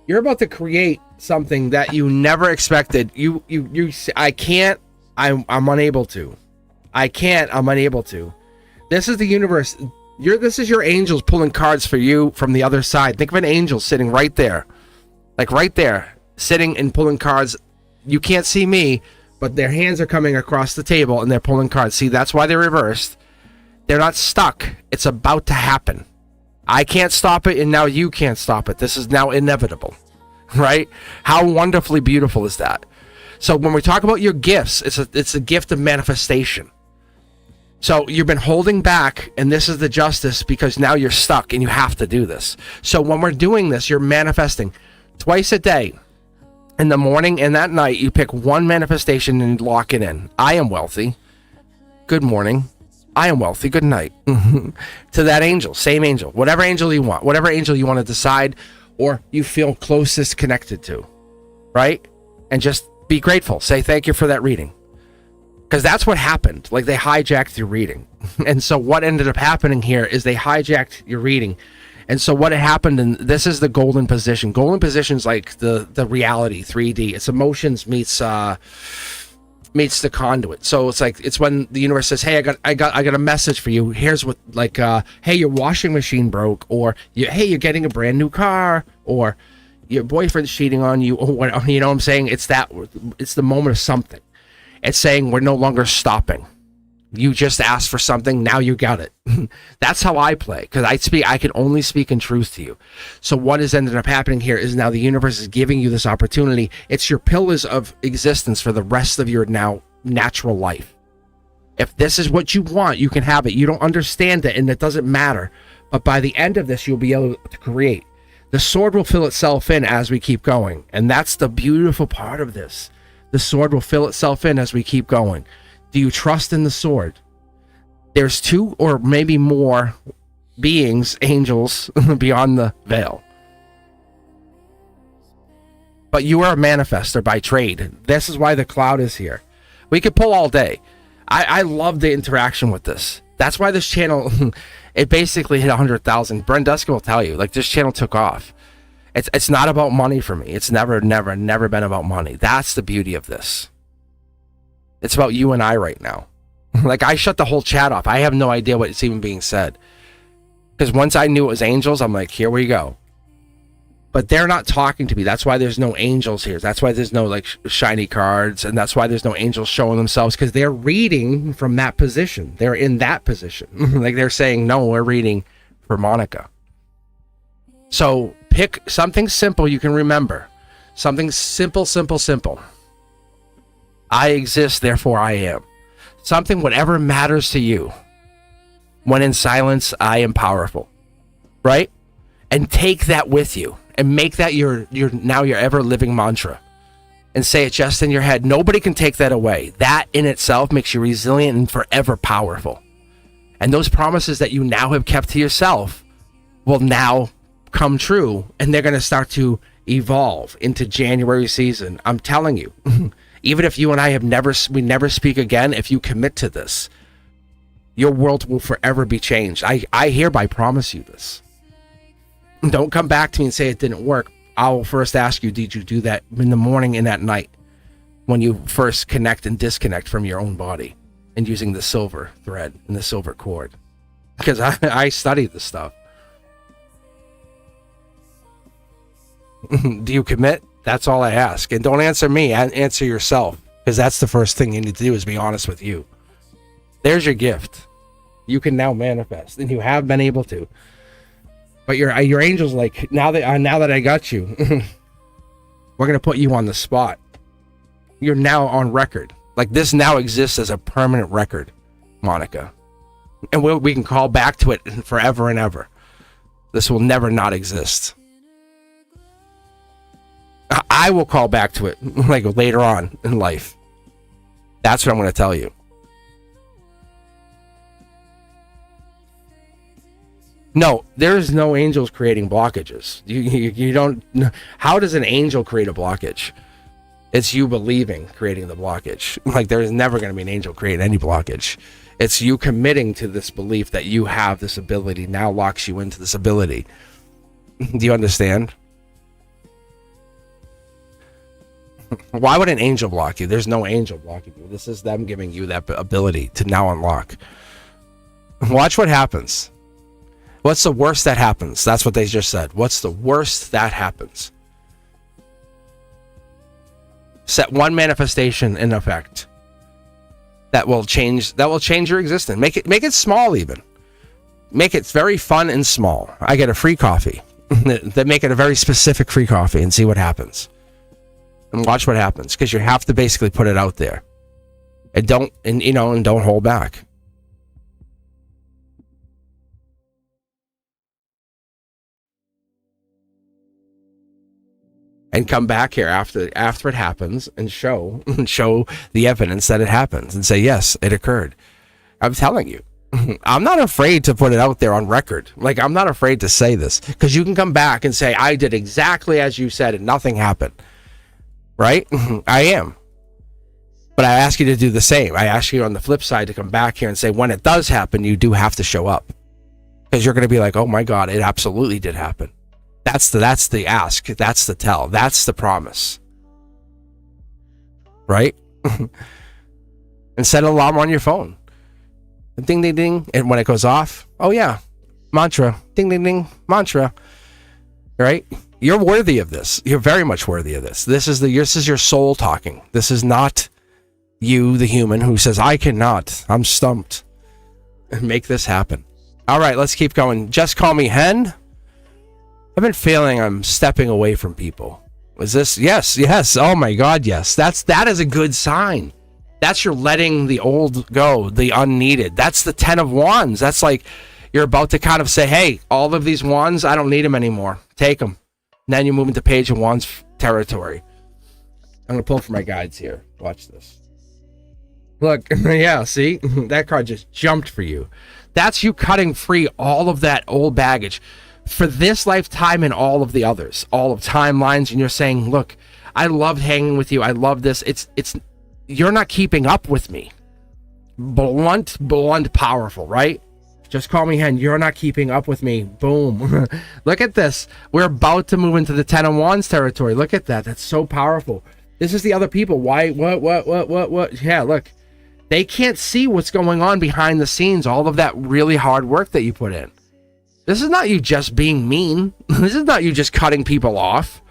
You're about to create something that you never expected. I'm unable to. I'm unable to. This is the universe. This is your angels pulling cards for you from the other side. Think of an angel sitting right there. Like right there. Sitting and pulling cards. You can't see me, but their hands are coming across the table and they're pulling cards. See, that's why they're reversed. They're not stuck. It's about to happen. I can't stop it, and now you can't stop it. This is now inevitable. Right? How wonderfully beautiful is that? So when we talk about your gifts, it's a gift of manifestation. So you've been holding back, and this is the justice because now you're stuck and you have to do this. So when we're doing this, you're manifesting twice a day. In the morning and at night, you pick one manifestation and lock it in. I am wealthy. Good morning. I am wealthy. Good night. To that angel, same angel, whatever angel you want to decide or you feel closest connected to, right? And just be grateful. Say thank you for that reading. Because that's what happened. Like they hijacked your reading. And so what ended up happening here is they hijacked your reading. And so what had happened, and this is the golden position. Golden position is like the reality, 3D. It's emotions meets the conduit. So it's when the universe says, "Hey, I got a message for you. Here's what hey, your washing machine broke, or hey, you're getting a brand new car, or your boyfriend's cheating on you, or what, you know what I'm saying? It's the moment of something. It's saying we're no longer stopping. You just asked for something, now you got it." That's how I play, because I can only speak in truth to you. So what has ended up happening here is now the universe is giving you this opportunity. It's your pillars of existence for the rest of your now natural life. If this is what you want, you can have it. You don't understand it, and it doesn't matter. But by the end of this, you'll be able to create. The sword will fill itself in as we keep going. And that's the beautiful part of this. The sword will fill itself in as we keep going. Do you trust in the sword? There's 2 or maybe more beings, angels, beyond the veil. But you are a manifester by trade. This is why the cloud is here. We could pull all day. I love the interaction with this. That's why this channel, it basically hit 100,000. Brenduska will tell you, like this channel took off. It's not about money for me. It's never been about money. That's the beauty of this. It's about you and I right now. Like I shut the whole chat off. I have no idea what's even being said. Because once I knew it was angels, I'm like, here we go. but they're not talking to me. That's why there's no angels here. That's why there's no like shiny cards, and that's why there's no angels showing themselves, because they're reading from that position. They're in that position. Like they're saying, no, we're reading for Monica. So pick something simple you can remember. Something simple, simple, simple. I exist, therefore I am. Something, whatever matters to you. When in silence, I am powerful. Right? And take that with you. And make that your ever living mantra. And say it just in your head. Nobody can take that away. That in itself makes you resilient and forever powerful. And those promises that you now have kept to yourself will now come true. And they're going to start to evolve into January season. I'm telling you. Even if you and I we never speak again, if you commit to this, your world will forever be changed. I hereby promise you this. Don't come back to me and say it didn't work. I'll first ask you, did you do that in the morning and at night when you first connect and disconnect from your own body and using the silver thread and the silver cord? Because I studied this stuff. Do you commit? That's all I ask. And don't answer me, answer yourself, because that's the first thing you need to do, is be honest with you. There's your gift. You can now manifest, and you have been able to. But your angel's like, now that I got you, we're going to put you on the spot. You're now on record. Like, this now exists as a permanent record, Monica. And we can call back to it forever and ever. This will never not exist. I will call back to it like later on in life. That's what I'm going to tell you. No, there's no angels creating blockages. You don't. How does an angel create a blockage? It's you believing creating the blockage. Like, there's never going to be an angel creating any blockage. It's you committing to this belief that you have this ability now locks you into this ability. Do you understand? Why would an angel block you? There's no angel blocking you. This is them giving you that ability to now unlock. Watch what happens. What's the worst that happens? That's what they just said. What's the worst that happens? Set one manifestation in effect that will change your existence. Make it small even. Make it very fun and small. I get a free coffee. Then make it a very specific free coffee and see what happens. And watch what happens, because you have to basically put it out there. And don't hold back. And come back here after it happens and show the evidence that it happens and say, yes, it occurred. I'm telling you. I'm not afraid to put it out there on record. Like, I'm not afraid to say this, because you can come back and say, I did exactly as you said and nothing happened. Right? I am. But I ask you to do the same. I ask you on the flip side to come back here and say, when it does happen, you do have to show up. Because you're going to be like, oh my God, it absolutely did happen. That's the ask. That's the tell. That's the promise. Right? And set an alarm on your phone. Ding, ding, ding. And when it goes off, oh yeah, mantra. Ding, ding, ding. Mantra. Right? You're worthy of this. You're very much worthy of this. This is your soul talking. This is not you, the human, who says, I cannot. I'm stumped. And make this happen. All right, let's keep going. Just call me Hen. I've been feeling I'm stepping away from people. Was this? Yes. Oh my God, yes. That is a good sign. That's you're letting the old go, the unneeded. That's the 10 of Wands. That's like you're about to kind of say, hey, all of these wands, I don't need them anymore. Take them. And then you move into Page of Wands territory. I'm going to pull for my guides here. Watch this. Look, yeah, see? That card just jumped for you. That's you cutting free all of that old baggage for this lifetime and all of the others, all of timelines. And you're saying, look, I loved hanging with you. I love this. It's you're not keeping up with me. Blunt, powerful, right? Just call me Hen. You're not keeping up with me. Boom. Look at this. We're about to move into the 10 of Wands territory. Look at that. That's so powerful. This is the other people. Why? What? Yeah, look. They can't see what's going on behind the scenes. All of that really hard work that you put in. This is not you just being mean. This is not you just cutting people off.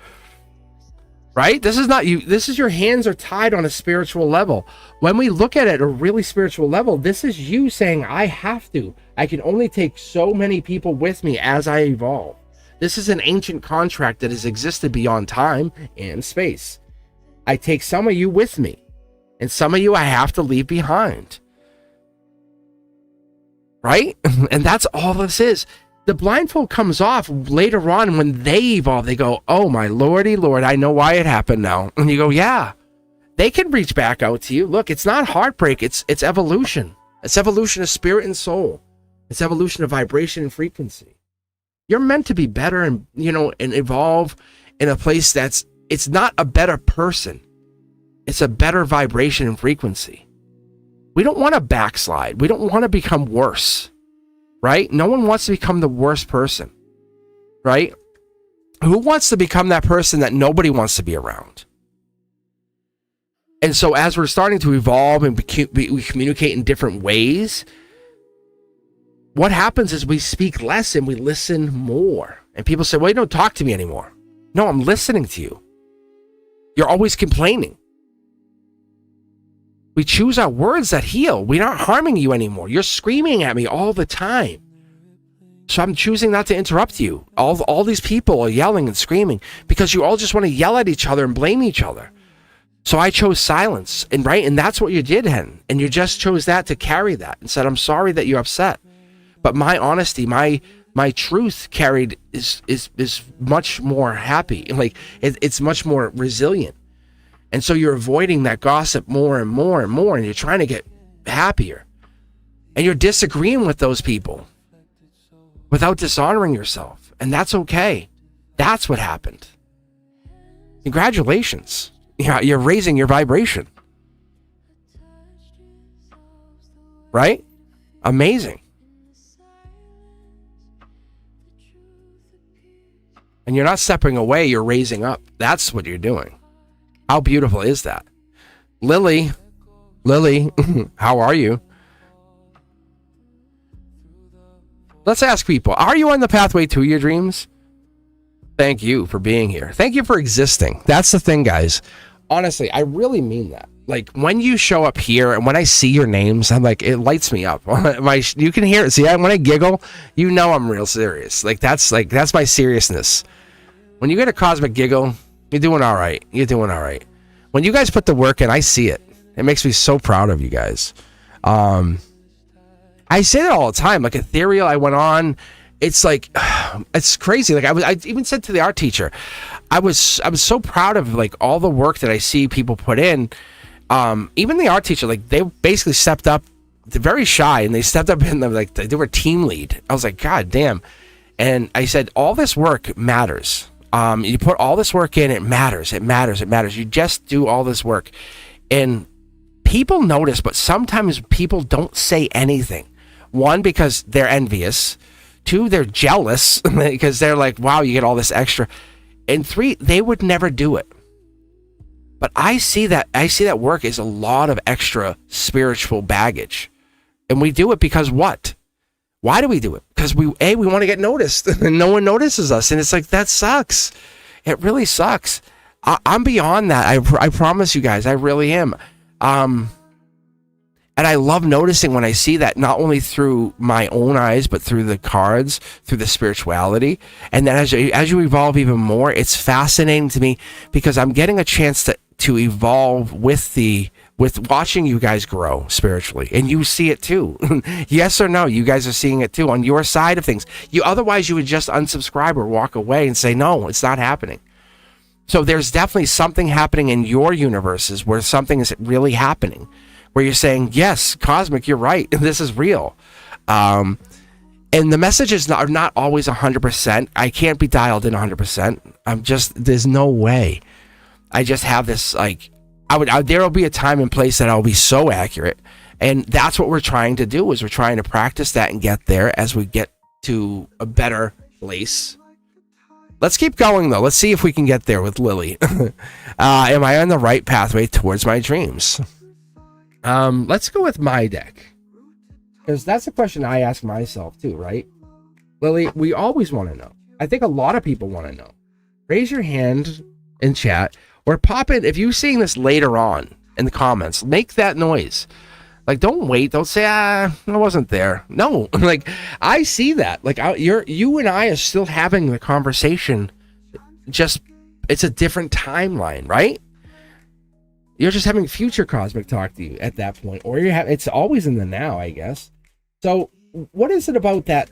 Right? This is not you. This is your hands are tied on a spiritual level. When we look at it at a really spiritual level, this is you saying, I have to. I can only take so many people with me as I evolve. This is an ancient contract that has existed beyond time and space. I take some of you with me, and some of you I have to leave behind. Right? And that's all this is. The blindfold comes off later on when they evolve. They go, oh my lordy lord, I know why it happened now. And you go, yeah, they can reach back out to you. Look, it's not heartbreak. It's evolution. It's evolution of spirit and soul. It's evolution of vibration and frequency. You're meant to be better and, and evolve in a place it's not a better person. It's a better vibration and frequency. We don't want to backslide. We don't want to become worse. Right? No one wants to become the worst person, right? Who wants to become that person that nobody wants to be around? And so as we're starting to evolve and we communicate in different ways, what happens is we speak less and we listen more. And people say, well, you don't talk to me anymore. No, I'm listening to you. You're always complaining. We choose our words that heal. We're not harming you anymore. You're screaming at me all the time. So I'm choosing not to interrupt you. All these people are yelling and screaming because you all just want to yell at each other and blame each other. So I chose silence, and that's what you did, Hen. And you just chose that to carry that and said, I'm sorry that you're upset. But my honesty, my truth carried is much more happy. Like it's much more resilient. And so you're avoiding that gossip more and more and more, and you're trying to get happier. And you're disagreeing with those people without dishonoring yourself. And that's okay. That's what happened. Congratulations. You're raising your vibration. Right? Amazing. And you're not stepping away, you're raising up. That's what you're doing. How beautiful is that? Lily, how are you? Let's ask people, are you on the pathway to your dreams? Thank you for being here. Thank you for existing. That's the thing, guys. Honestly, I really mean that. Like when you show up here and when I see your names, I'm like, it lights me up. You can hear it. See, when I giggle, I'm real serious. That's my seriousness. When you get a cosmic giggle, you're doing all right. You're doing all right. When you guys put the work in, I see it. It makes me so proud of you guys. I say that all the time. Like Ethereal, I went on. It's like, it's crazy. Like I even said to the art teacher, I was so proud of like all the work that I see people put in. Even the art teacher, like they basically stepped up. They're very shy, and they stepped up in them like they were team lead. I was like, God damn. And I said, all this work matters. You put all this work in, it matters. It matters. It matters. You just do all this work. And people notice, but sometimes people don't say anything. One, because they're envious. Two, they're jealous because they're like, wow, you get all this extra. And three, they would never do it. But I see that work is a lot of extra spiritual baggage. And we do it because what? Why do we do it? Because we want to get noticed and no one notices us. And it's like, that sucks. It really sucks. I'm beyond that. I promise you guys, I really am. And I love noticing when I see that, not only through my own eyes, but through the cards, through the spirituality. And then as you evolve even more, it's fascinating to me because I'm getting a chance to evolve with watching you guys grow spiritually. And you see it too. Yes or no, you guys are seeing it too on your side of things. Otherwise you would just unsubscribe or walk away and say, no, it's not happening. So there's definitely something happening in your universes where something is really happening, where you're saying, yes, Cosmic, you're right. This is real. And the messages are not always 100%. I can't be dialed in 100%. There's no way. I just have this, like, there will be a time and place that I'll be so accurate. And that's what we're trying to do, is we're trying to practice that and get there as we get to a better place. Let's keep going, though. Let's see if we can get there with Lily. Am I on the right pathway towards my dreams? Let's go with my deck, because that's a question I ask myself too, right? Lily, we always want to know. I think a lot of people want to know. Raise your hand in chat or pop in. If you're seeing this later on in the comments, make that noise. Like, don't wait. Don't say, I wasn't there. No, like, I see that. Like, you and I are still having the conversation. Just, it's a different timeline, right? You're just having future cosmic talk to you at that point. Or it's always in the now, I guess. So, what is it about that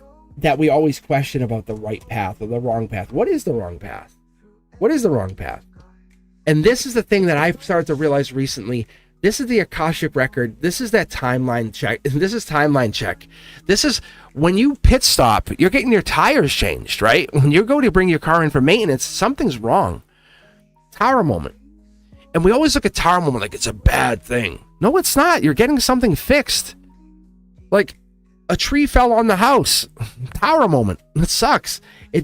we always question about the right path or the wrong path? What is the wrong path? What is the wrong path? And this is the thing that I've started to realize recently. This is the Akashic record. This is that timeline check. This is timeline check. This is when you pit stop, you're getting your tires changed, right? When you go to bring your car in for maintenance, something's wrong. Tower moment. And we always look at tower moment like it's a bad thing. No, it's not. You're getting something fixed. Like a tree fell on the house. Tower moment. It sucks.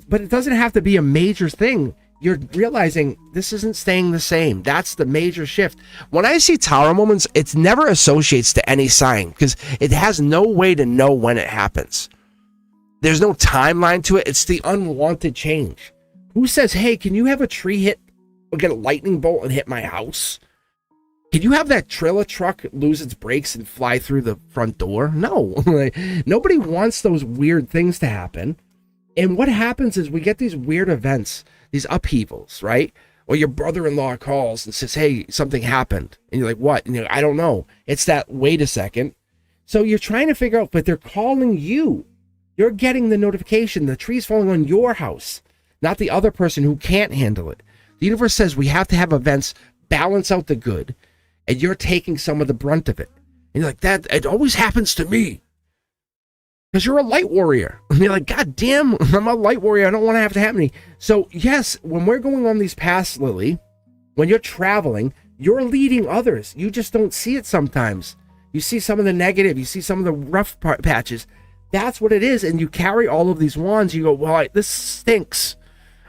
But it doesn't have to be a major thing. You're realizing this isn't staying the same. That's the major shift. When I see tower moments, it never associates to any sign because it has no way to know when it happens. There's no timeline to it. It's the unwanted change. Who says, hey, can you have a tree hit or get a lightning bolt and hit my house? Can you have that trailer truck lose its brakes and fly through the front door? No. Nobody wants those weird things to happen. And what happens is we get these weird events, these upheavals, right? Or your brother-in-law calls and says, hey, something happened. And you're like, what? And you're like, I don't know. It's that, wait a second. So you're trying to figure out, but they're calling you. You're getting the notification. The tree's falling on your house, not the other person who can't handle it. The universe says we have to have events balance out the good, and you're taking some of the brunt of it. And you're like, that, it always happens to me. Because you're a light warrior. And you're like, God damn, I'm a light warrior. I don't want to have to happen to me. So yes, when we're going on these paths, Lily, when you're traveling, you're leading others. You just don't see it sometimes. You see some of the negative. You see some of the rough patches. That's what it is. And you carry all of these wands. You go, well, this stinks.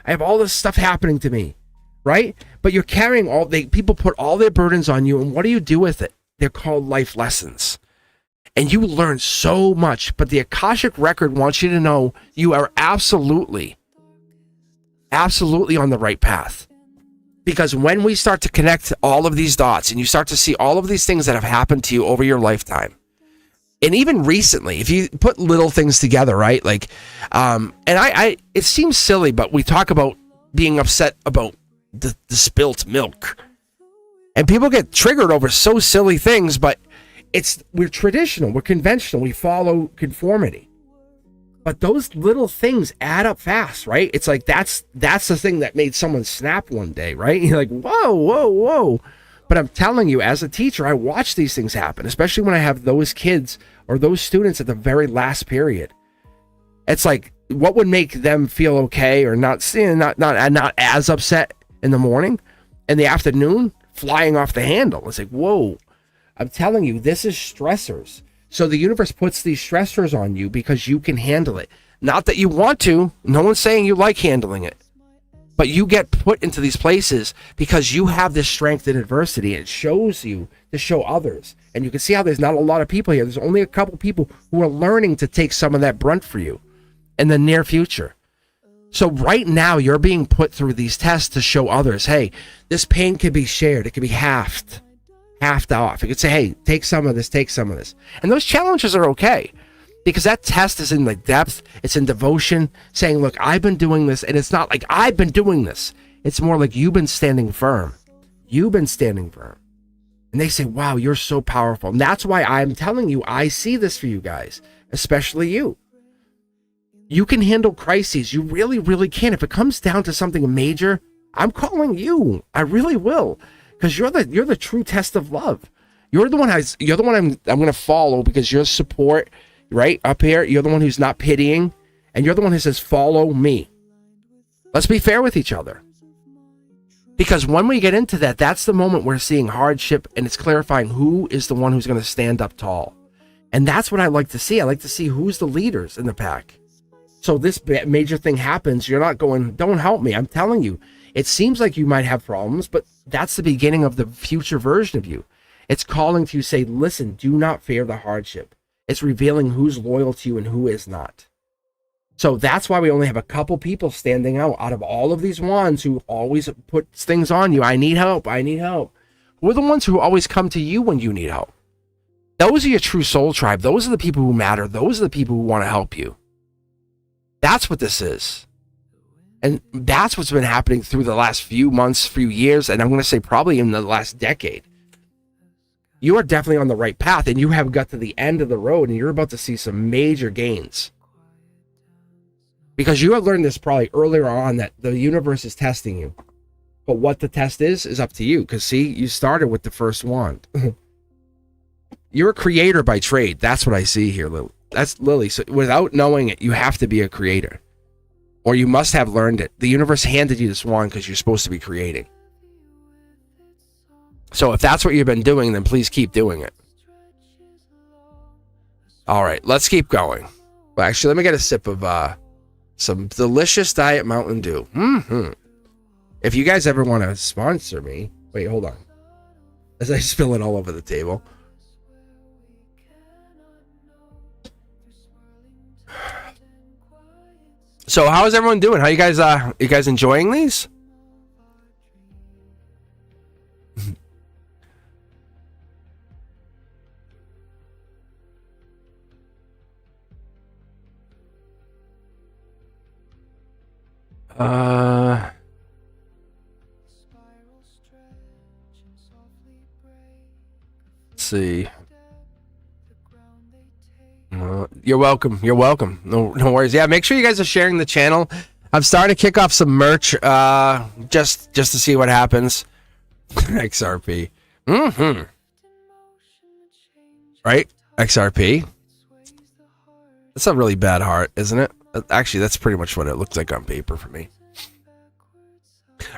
I have all this stuff happening to me. Right? But you're carrying people put all their burdens on you. And what do you do with it? They're called life lessons. And you learn so much, but the Akashic record wants you to know you are absolutely on the right path. Because when we start to connect all of these dots and you start to see all of these things that have happened to you over your lifetime, and even recently, if you put little things together, right? Like, and it seems silly, but we talk about being upset about the spilt milk. And people get triggered over so silly things, but we're traditional, we're conventional, we follow conformity. But those little things add up fast, right? It's like that's the thing that made someone snap one day, right? You're like, whoa. But I'm telling you, as a teacher, I watch these things happen, especially when I have those kids or those students at the very last period. It's like, what would make them feel okay or not as upset in the morning, in the afternoon, flying off the handle? It's like, whoa. I'm telling you, this is stressors. So the universe puts these stressors on you because you can handle it. Not that you want to. No one's saying you like handling it. But you get put into these places because you have this strength in adversity. And it shows you to show others. And you can see how there's not a lot of people here. There's only a couple people who are learning to take some of that brunt for you in the near future. So right now, you're being put through these tests to show others, hey, this pain can be shared. It can be halved off. You could say, hey, take some of this. And those challenges are okay because that test is in the depth. It's in devotion, saying, look, I've been doing this. And it's not like I've been doing this. It's more like you've been standing firm. And they say, wow, you're so powerful. And that's why I'm telling you, I see this for you guys, especially you. You can handle crises. You really, really can. If it comes down to something major, I'm calling you. I really will. Because you're the true test of love. You're the one I'm going to follow because your support, right up here. You're the one who's not pitying, and you're the one who says, "Follow me." Let's be fair with each other. Because when we get into that, that's the moment we're seeing hardship, and it's clarifying who is the one who's going to stand up tall, and that's what I like to see. I like to see who's the leaders in the pack. So this major thing happens, you're not going, "Don't help me." I'm telling you. It seems like you might have problems, but that's the beginning of the future version of you. It's calling to you, say, listen, do not fear the hardship. It's revealing who's loyal to you and who is not. So that's why we only have a couple people standing out of all of these ones who always put things on you. I need help. I need help. We're the ones who always come to you when you need help. Those are your true soul tribe. Those are the people who matter. Those are the people who want to help you. That's what this is. And that's what's been happening through the last few months, few years, and I'm going to say probably in the last decade. You are definitely on the right path, and you have got to the end of the road, and you're about to see some major gains. Because you have learned this probably earlier on, that the universe is testing you. But what the test is up to you. Because see, you started with the first wand. You're a creator by trade. That's what I see here, Lily. That's Lily. So without knowing it, you have to be a creator. Or you must have learned it. The universe handed you this wand because you're supposed to be creating. So if that's what you've been doing, then please keep doing it. All right, let's keep going. Well, actually, let me get a sip of some delicious Diet Mountain Dew. If you guys ever want to sponsor me, wait, hold on. As I spill it all over the table. So how is everyone doing? How you guys enjoying these? Let's see. You're welcome. You're welcome. No worries. Yeah, make sure you guys are sharing the channel. I'm starting to kick off some merch, just to see what happens. XRP. Right? XRP. That's a really bad heart, isn't it? Actually, that's pretty much what it looks like on paper for me.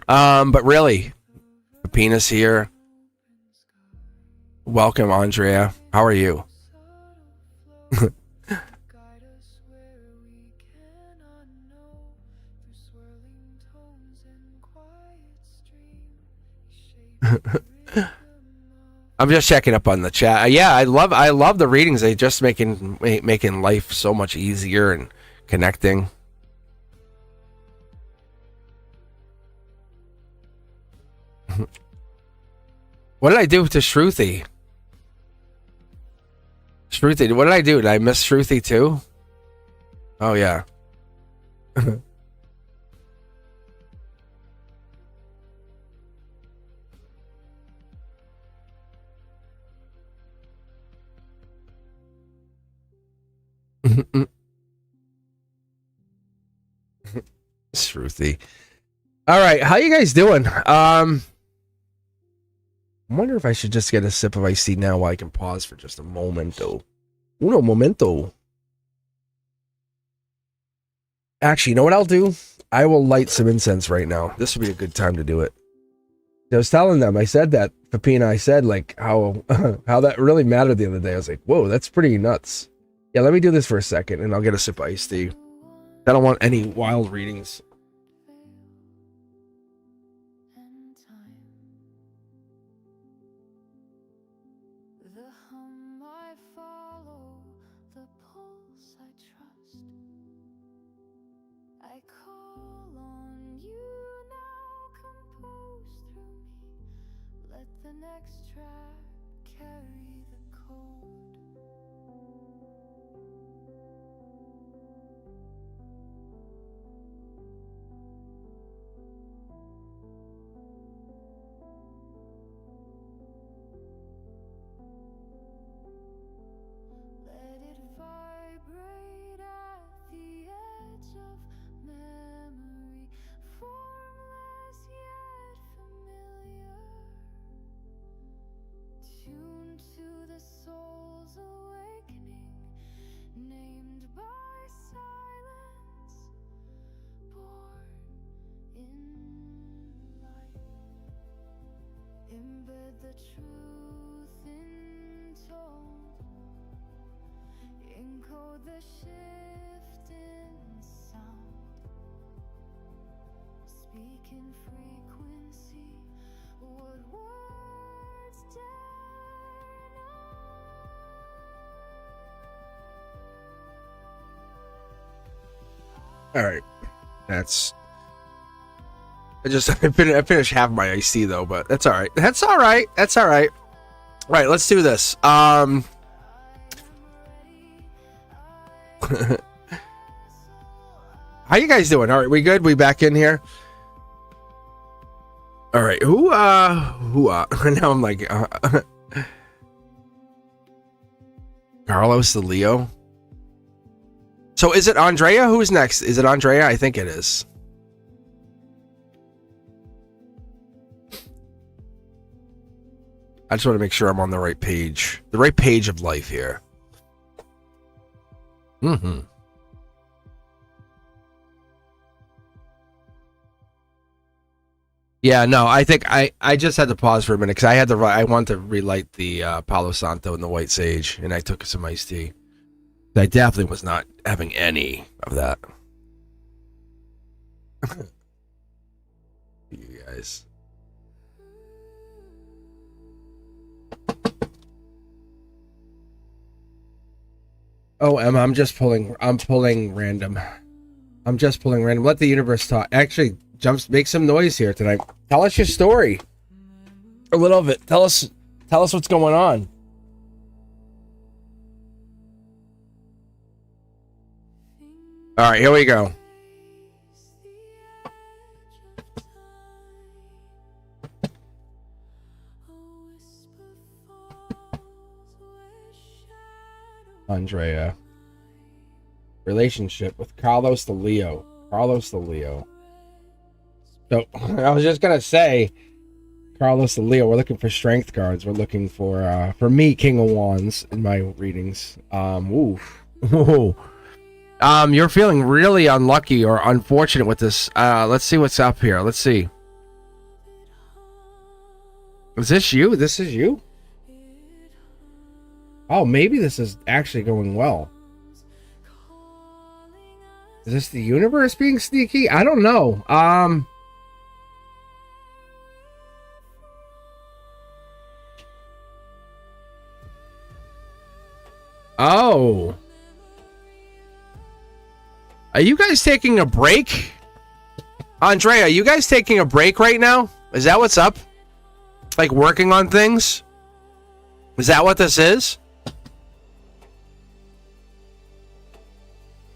But really, the penis here. Welcome, Andrea. How are you? I'm just checking up on the chat. Yeah, I love the readings. They just making life so much easier and connecting. What did I do to Shruti? Shruti, what did I do? Did I miss Shruti too? Oh yeah. Shruti. All right, how you guys doing? I wonder if I should just get a sip of iced tea now while I can pause for just a momento. Uno momento. Actually, you know what I'll do? I will light some incense right now. This would be a good time to do it. I was telling them, I said that, Pepina, I said like how that really mattered the other day. I was like, whoa, that's pretty nuts. Yeah, let me do this for a second and I'll get a sip of iced tea. I don't want any wild readings. All right. That's. I finished half my iced tea though, but that's all right. That's all right. That's all right. All right, let's do this. How you guys doing? All right, we good? We back in here? All right. Who now I'm like Carlos the Leo. So is it Andrea? Who's next? Is it Andrea? I think it is. I just want to make sure I'm on the right page. The right page of life here. Mm-hmm. Yeah, no, I think I just had to pause for a minute because I wanted to relight the Palo Santo and the White Sage, and I took some iced tea. I definitely was not having any of that. You guys. Oh, Emma, I'm pulling random. I'm just pulling random. Let the universe talk. Actually, make some noise here tonight. Tell us your story. A little of it. Tell us what's going on. All right, here we go. Andrea. Relationship with Carlos the Leo. Carlos the Leo. So, I was just going to say, Carlos the Leo, we're looking for strength cards. We're looking for me, King of Wands in my readings. Oof. You're feeling really unlucky or unfortunate with this. Let's see what's up here. Let's see. Is this you? This is you? Oh, maybe this is actually going well. Is this the universe being sneaky? I don't know. Oh. Are you guys taking a break? Andrea, are you guys taking a break right now? Is that what's up? Like working on things? Is that what this is?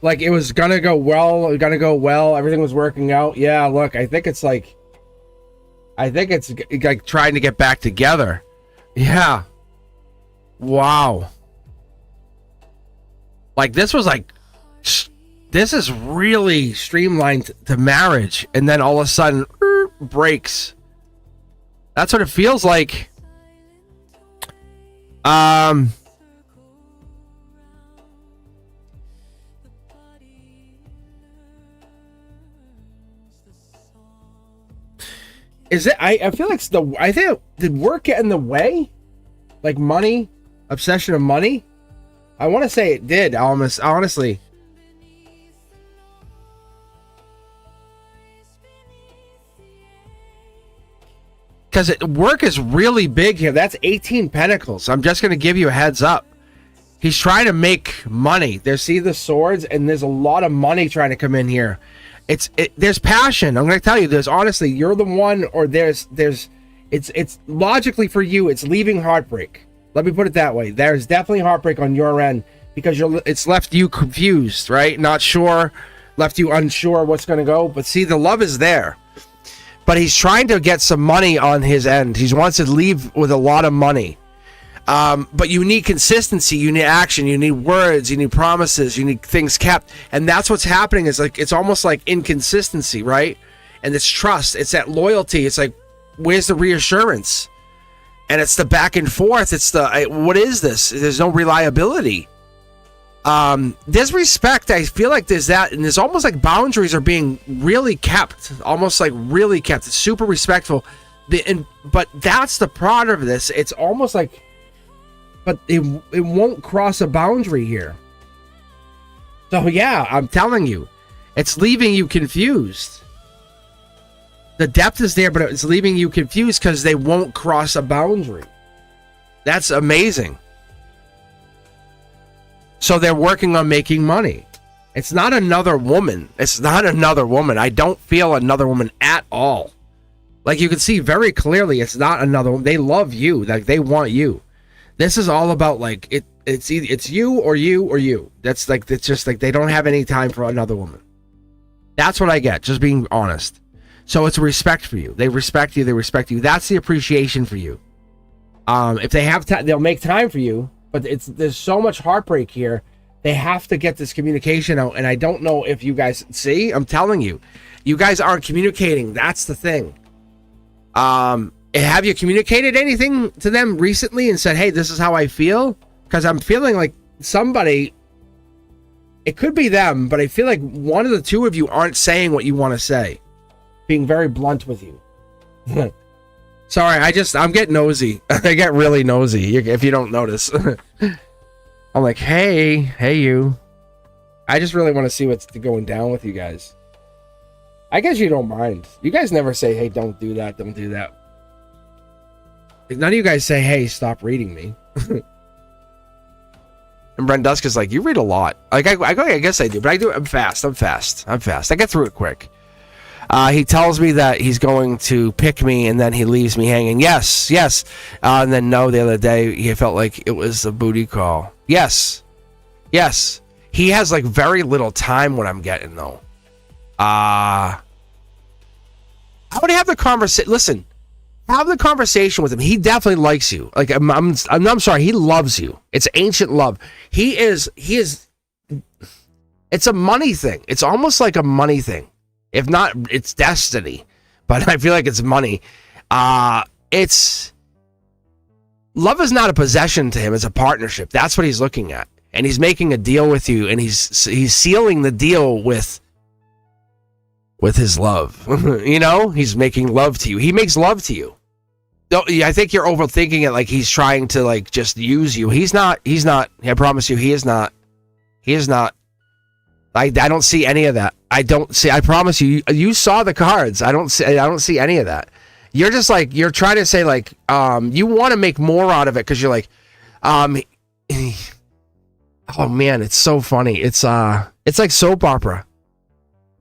Like it was gonna go well, everything was working out. Yeah, look, I think it's like trying to get back together. Yeah. Wow. Like this is really streamlined to marriage, and then all of a sudden breaks. That's what it feels like. Is it? I feel like did work get in the way? Like money, obsession of money. I want to say it did. Honestly. Because work is really big here. That's 18 pentacles. I'm just going to give you a heads up. He's trying to make money. There's the swords, and there's a lot of money trying to come in here. There's passion. I'm going to tell you. There's honestly, you're the one, or it's logically for you. It's leaving heartbreak. Let me put it that way. There's definitely heartbreak on your end because it's left you confused, right? Not sure, left you unsure what's going to go. But see, the love is there. But he's trying to get some money on his end. He wants to leave with a lot of money. But you need consistency, you need action, you need words, you need promises, you need things kept. And that's what's happening. It's almost like inconsistency, right? And it's trust. It's that loyalty. It's like, where's the reassurance? And it's the back and forth. It's what is this? There's no reliability. There's respect. I feel like there's that, and there's almost like boundaries are being really kept, almost like really kept. It's super respectful. But that's the product of this. It's almost like, but it won't cross a boundary here. So yeah, I'm telling you, it's leaving you confused. The depth is there, but it's leaving you confused because they won't cross a boundary. That's amazing. So they're working on making money. It's not another woman. It's not another woman. I don't feel another woman at all. Like, you can see very clearly it's not another woman. They love you. Like, they want you. This is all about, like, it's either it's you or you or you. That's like, it's just like they don't have any time for another woman. That's what I get, just being honest. So it's respect for you. They respect you. They respect you. That's the appreciation for you. If they have time, they'll make time for you. But there's so much heartbreak here. They have to get this communication out. And I don't know if you guys see. I'm telling you, you guys aren't communicating. That's the thing. Have you communicated anything to them recently and said, hey, this is how I feel? Because I'm feeling like somebody, it could be them, but I feel like one of the two of you aren't saying what you want to say. Being very blunt with you. Sorry, I'm getting nosy. I get really nosy if you don't notice. I'm like, hey you. I just really want to see what's going down with you guys. I guess you don't mind. You guys never say, hey, don't do that, don't do that. None of you guys say, hey, stop reading me. And Brent Dusk is like, you read a lot. Like, I guess I do, but I'm fast. I get through it quick. He tells me that he's going to pick me, and then he leaves me hanging. Yes. And then no, the other day, he felt like it was a booty call. Yes. He has, like, very little time when I'm getting, though. I would have the conversation. Listen, have the conversation with him. He definitely likes you. Like, I'm sorry, he loves you. It's ancient love. He is. It's a money thing. It's almost like a money thing. If not, it's destiny. But I feel like it's money. It's love is not a possession to him. It's a partnership. That's what he's looking at. And he's making a deal with you, and he's sealing the deal with his love. You know, he's making love to you. He makes love to you. I think you're overthinking it, like he's trying to, like, just use you. He's not. I promise you, he is not. I don't see any of that. I promise you, you saw the cards. I don't see any of that. You're just like, you're trying to say, like, you want to make more out of it because you're like, oh man, it's so funny. It's like soap opera.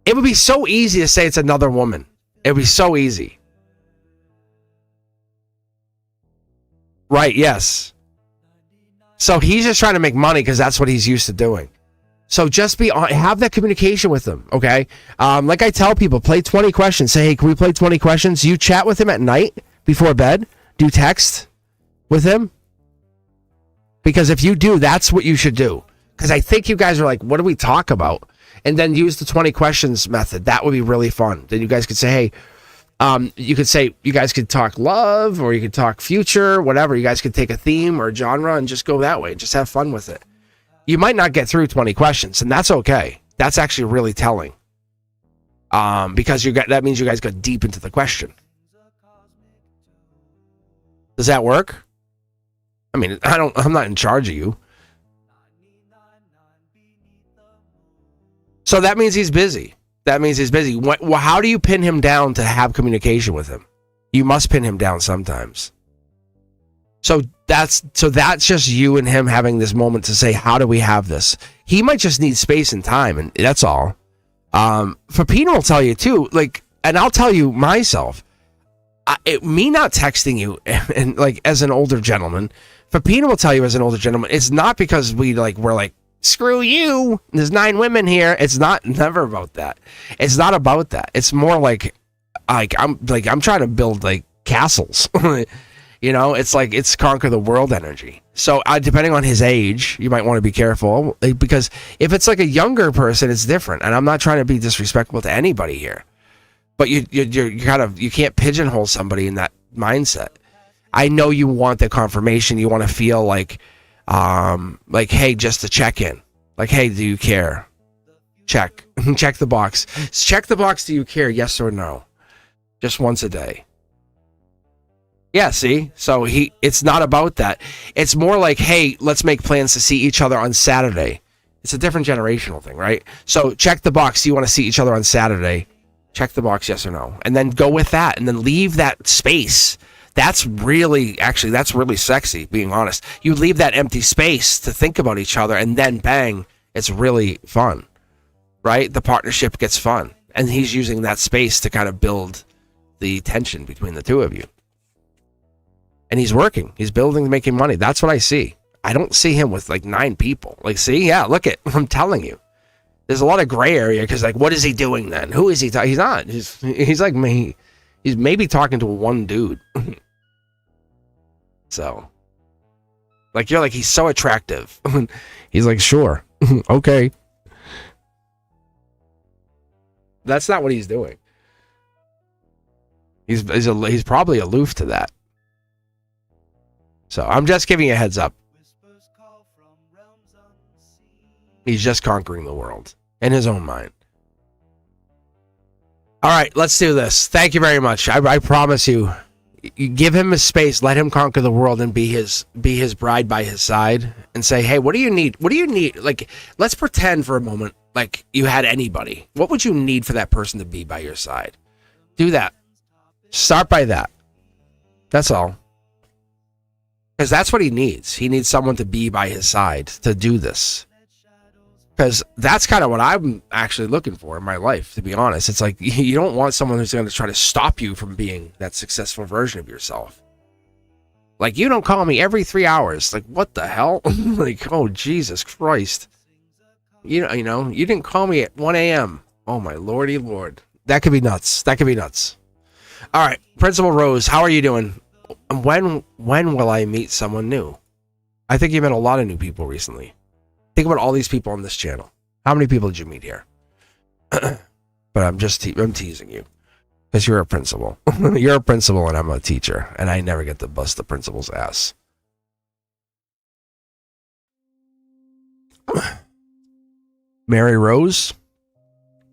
It would be so easy to say it's another woman. It would be so easy. Right, yes. So he's just trying to make money because that's what he's used to doing. So just have that communication with him, okay? Like I tell people, play 20 questions. Say, hey, can we play 20 questions? You chat with him at night before bed? Do you text with him? Because if you do, that's what you should do. Because I think you guys are like, what do we talk about? And then use the 20 questions method. That would be really fun. Then you guys could say, hey, you could say, you guys could talk love, or you could talk future, whatever. You guys could take a theme or a genre and just go that way. Just have fun with it. You might not get through 20 questions, and that's okay. That's actually really telling. Because that means you guys got deep into the question. Does that work? I mean, I'm not in charge of you. So that means he's busy. How do you pin him down to have communication with him? You must pin him down sometimes. So that's just you and him having this moment to say, how do we have this? He might just need space and time, and that's all. Fapina will tell you too, like, and I'll tell you myself, me not texting you and like as an older gentleman, Fapina will tell you as an older gentleman, it's not because we're like, screw you, there's 9 women here. It's never about that. It's not about that. It's more like I'm trying to build like castles. You know, it's like, it's conquer the world energy. So depending on his age, you might want to be careful, because if it's like a younger person, it's different. And I'm not trying to be disrespectful to anybody here, but you can't pigeonhole somebody in that mindset. I know you want the confirmation. You want to feel like, hey, just to check in. Like, hey, do you care? Check the box. Check the box. Do you care? Yes or no? Just once a day. Yeah, see? So it's not about that. It's more like, hey, let's make plans to see each other on Saturday. It's a different generational thing, right? So check the box. Do you want to see each other on Saturday? Check the box, yes or no. And then go with that, and then leave that space. That's really sexy, being honest. You leave that empty space to think about each other, and then bang, it's really fun. right? The partnership gets fun. And he's using that space to kind of build the tension between the two of you. And he's working. He's building, making money. That's what I see. I don't see him with like 9 people. Like, see? Yeah, look at, I'm telling you. There's a lot of gray area because, like, what is he doing then? Who is he? He's not. He's like me. He's maybe talking to one dude. So, like, you're like, he's so attractive. He's like, sure. Okay. That's not what he's doing. He's probably aloof to that. So I'm just giving you a heads up. He's just conquering the world in his own mind. All right, let's do this. Thank you very much. I promise you, you give him his space, let him conquer the world, and be his bride by his side, and say, hey, what do you need? What do you need? Like, let's pretend for a moment like you had anybody. What would you need for that person to be by your side? Do that. Start by that. That's all. Because that's what he needs. He needs someone to be by his side to do this. Because that's kind of what I'm actually looking for in my life, to be honest. It's like, you don't want someone who's going to try to stop you from being that successful version of yourself. Like, you don't call me every 3 hours. Like, what the hell? Like, oh, Jesus Christ. You know, you didn't call me at 1 a.m. Oh, my lordy lord. That could be nuts. That could be nuts. All right, Principal Rose, how are you doing? When will I meet someone new? I think you met a lot of new people recently. Think about all these people on this channel. How many people did you meet here? But I'm teasing you. Because you're a principal. You're a principal and I'm a teacher. And I never get to bust the principal's ass. Mary Rose?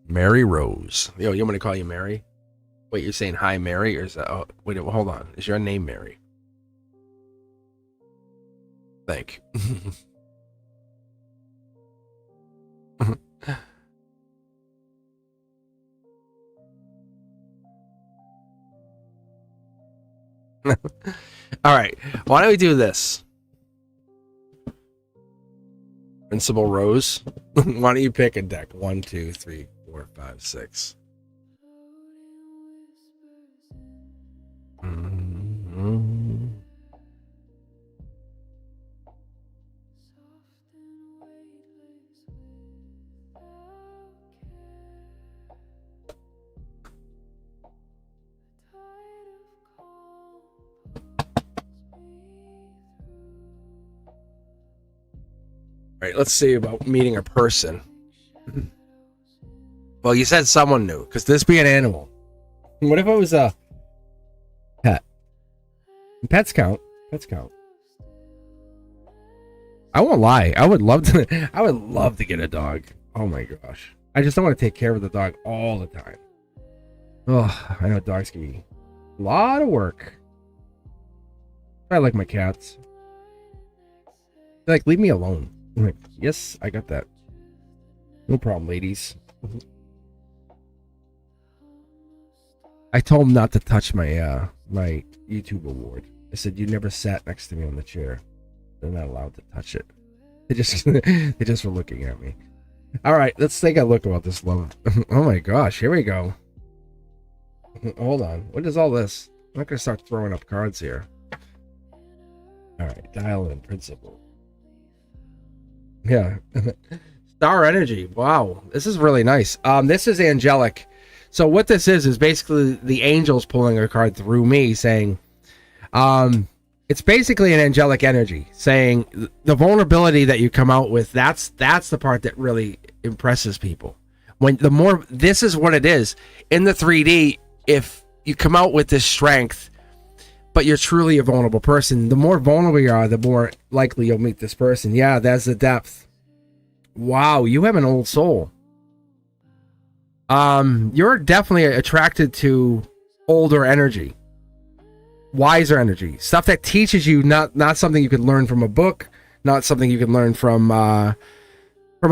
Mary Rose. Yo, you want me to call you Mary? Wait, you're saying hi, Mary? Or is that... Oh, wait, hold on. Is your name Mary? Thank you. All right, why don't we do this? Principal Rose, why don't you pick a deck? 1, 2, 3, 4, 5, 6. All right, let's see about meeting a person. Well, you said someone new. Could this be an animal? What if it was a pet? Pets count. Pets count. I won't lie. I would love to. I would love to get a dog. Oh my gosh. I just don't want to take care of the dog all the time. Oh, I know dogs can be a lot of work. I like my cats. They're like, leave me alone. I'm like, yes, I got that. No problem, ladies. I told him not to touch my my YouTube award. I said, you never sat next to me on the chair. They're not allowed to touch it. They just were looking at me. All right, let's take a look about this love. Oh my gosh, here we go. Hold on. What is all this? I'm not gonna start throwing up cards here. All right, dial in principle. Yeah. Star energy. Wow, this is really nice. This is angelic. So what this is basically the angels pulling a card through me, saying, it's basically an angelic energy, saying the vulnerability that you come out with. That's the part that really impresses people. This is what it is in the 3D. If you come out with this strength, but you're truly a vulnerable person, the more vulnerable you are, the more likely you'll meet this person. Yeah, that's the depth. Wow, you have an old soul. You're definitely attracted to older energy, wiser energy, stuff that teaches you, not something you can learn from a book, not something you can learn from a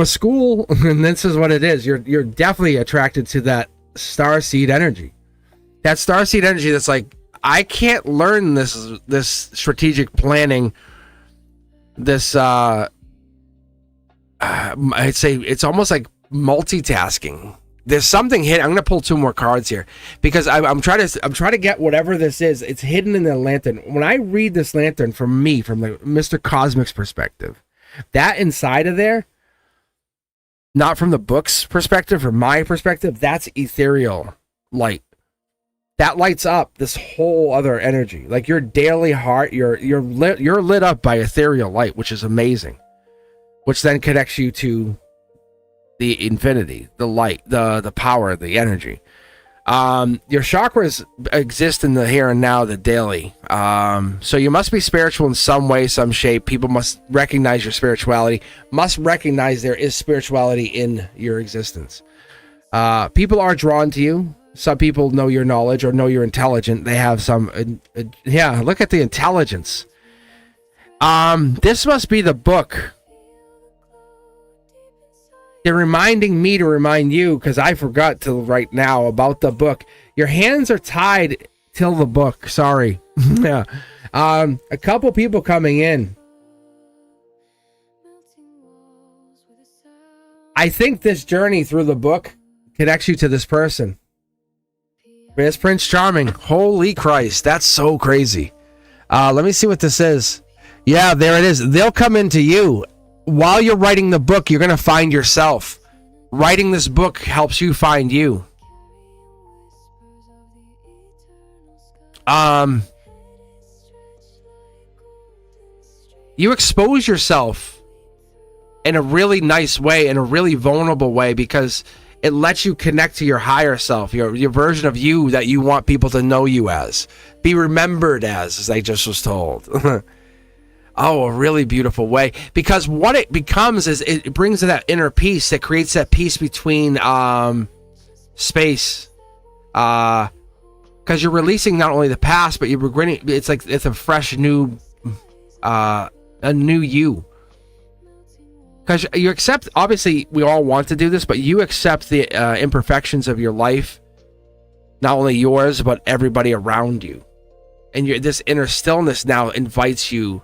school. And this is what it is. You're definitely attracted to that starseed energy. That starseed energy that's like, I can't learn this strategic planning, this I'd say it's almost like multitasking. There's something hidden. I'm gonna pull 2 more cards here because I'm trying to get whatever this is. It's hidden in the lantern. When I read this lantern, from the Mr. Cosmic's perspective, that inside of there, not from the book's perspective, from my perspective, that's ethereal light. That lights up this whole other energy. Like your daily heart, you're lit up by ethereal light, which is amazing. Which then connects you to the infinity, the light, the power, the energy. Your chakras exist in the here and now, the daily. So you must be spiritual in some way, some shape. People must recognize your spirituality, must recognize there is spirituality in your existence. People are drawn to you. Some people know your knowledge or know you're intelligent. They have some, yeah, look at the intelligence. This must be the book. They're reminding me to remind you, because I forgot till right now about the book. Your hands are tied till the book. Sorry. Yeah. A couple people coming in. I think this journey through the book connects you to this person. It's Prince Charming. Holy Christ. That's so crazy. Let me see what this is. Yeah, there it is. They'll come into you. While you're writing the book, you're going to find yourself. Writing this book helps you find you. You expose yourself in a really nice way, in a really vulnerable way, because it lets you connect to your higher self, your version of you that you want people to know you as. Be remembered as I just was told. Oh, a really beautiful way. Because what it becomes is it brings that inner peace. It creates that peace between space. Because you're releasing not only the past, but you're regretting. It's like it's a fresh new, a new you. Because you accept, obviously, we all want to do this, but you accept the imperfections of your life, not only yours, but everybody around you. And this inner stillness now invites you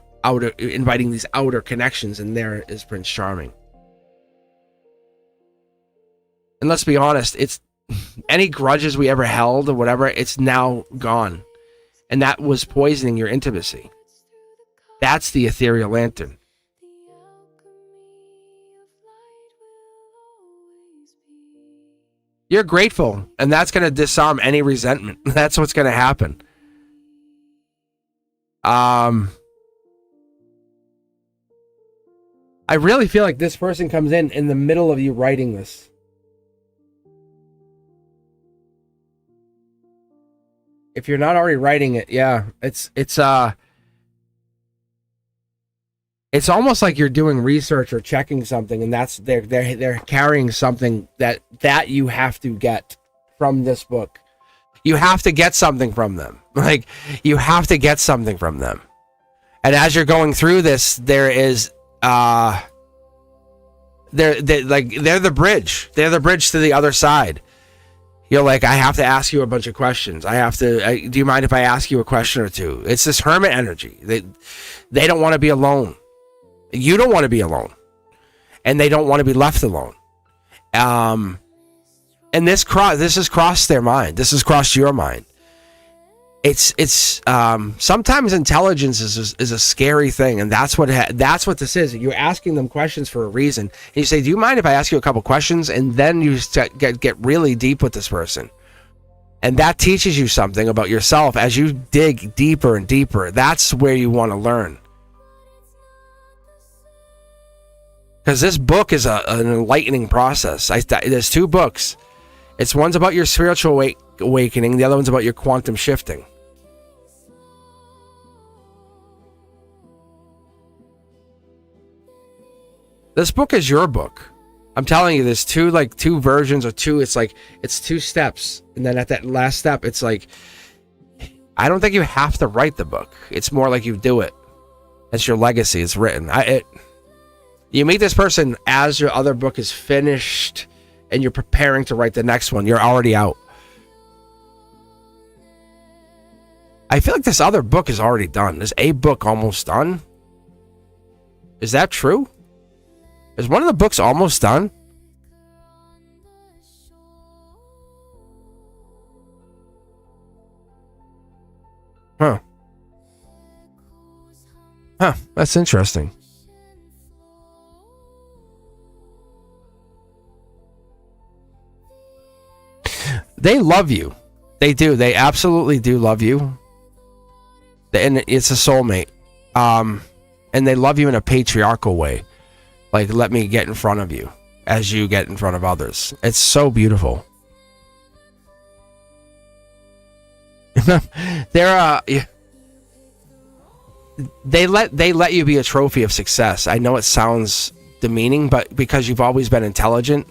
inviting these outer connections, and there is Prince Charming. And let's be honest, it's any grudges we ever held or whatever, it's now gone. And that was poisoning your intimacy. That's the ethereal lantern. You're grateful, and that's going to disarm any resentment. That's what's going to happen. I really feel like this person comes in the middle of you writing this. If you're not already writing it, yeah, it's almost like you're doing research or checking something, and that's they're carrying something that you have to get from this book. You have to get something from them. Like, you have to get something from them. And as you're going through this, there is they're the bridge. They're the bridge to the other side. You're like, I have to ask you a bunch of questions. Do you mind if I ask you a question or two? It's this hermit energy. They don't want to be alone. You don't want to be alone, and they don't want to be left alone. And this has crossed their mind. This has crossed your mind. It's sometimes intelligence is a scary thing, and that's what this is. You're asking them questions for a reason. And you say, "Do you mind if I ask you a couple questions?" And then you get really deep with this person, and that teaches you something about yourself as you dig deeper and deeper. That's where you want to learn. Because this book is an enlightening process. There's 2 books. One's about your spiritual awakening. The other one's about your quantum shifting. This book is your book. I'm telling you, there's two versions or two. It's 2 steps. And then at that last step, it's like, I don't think you have to write the book. It's more like you do it. It's your legacy. It's written. You meet this person as your other book is finished and you're preparing to write the next one. You're already out. I feel like this other book is already done. Is a book almost done? Is that true? Is one of the books almost done? Huh. Huh. That's interesting. They love you. They do. They absolutely do love you. And it's a soulmate. And they love you in a patriarchal way. Like, let me get in front of you as you get in front of others. It's so beautiful. They're they let you be a trophy of success. I know it sounds demeaning, but because you've always been intelligent,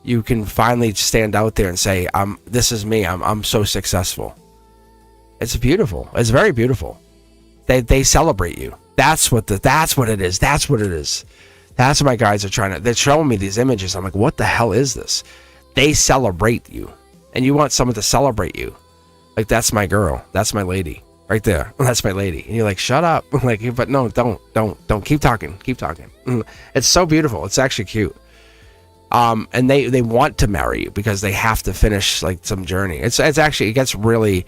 you can finally stand out there and say, this is me. I'm so successful. It's beautiful. It's very beautiful. They celebrate you. That's what it is. That's what it is. That's what my guys are they're showing me these images. I'm like, what the hell is this? They celebrate you. And you want someone to celebrate you. Like, that's my girl. That's my lady. Right there. That's my lady. And you're like, shut up. Like, but no, don't. Keep talking. Keep talking. It's so beautiful. It's actually cute. And they want to marry you because they have to finish like some journey. It's actually, it gets really,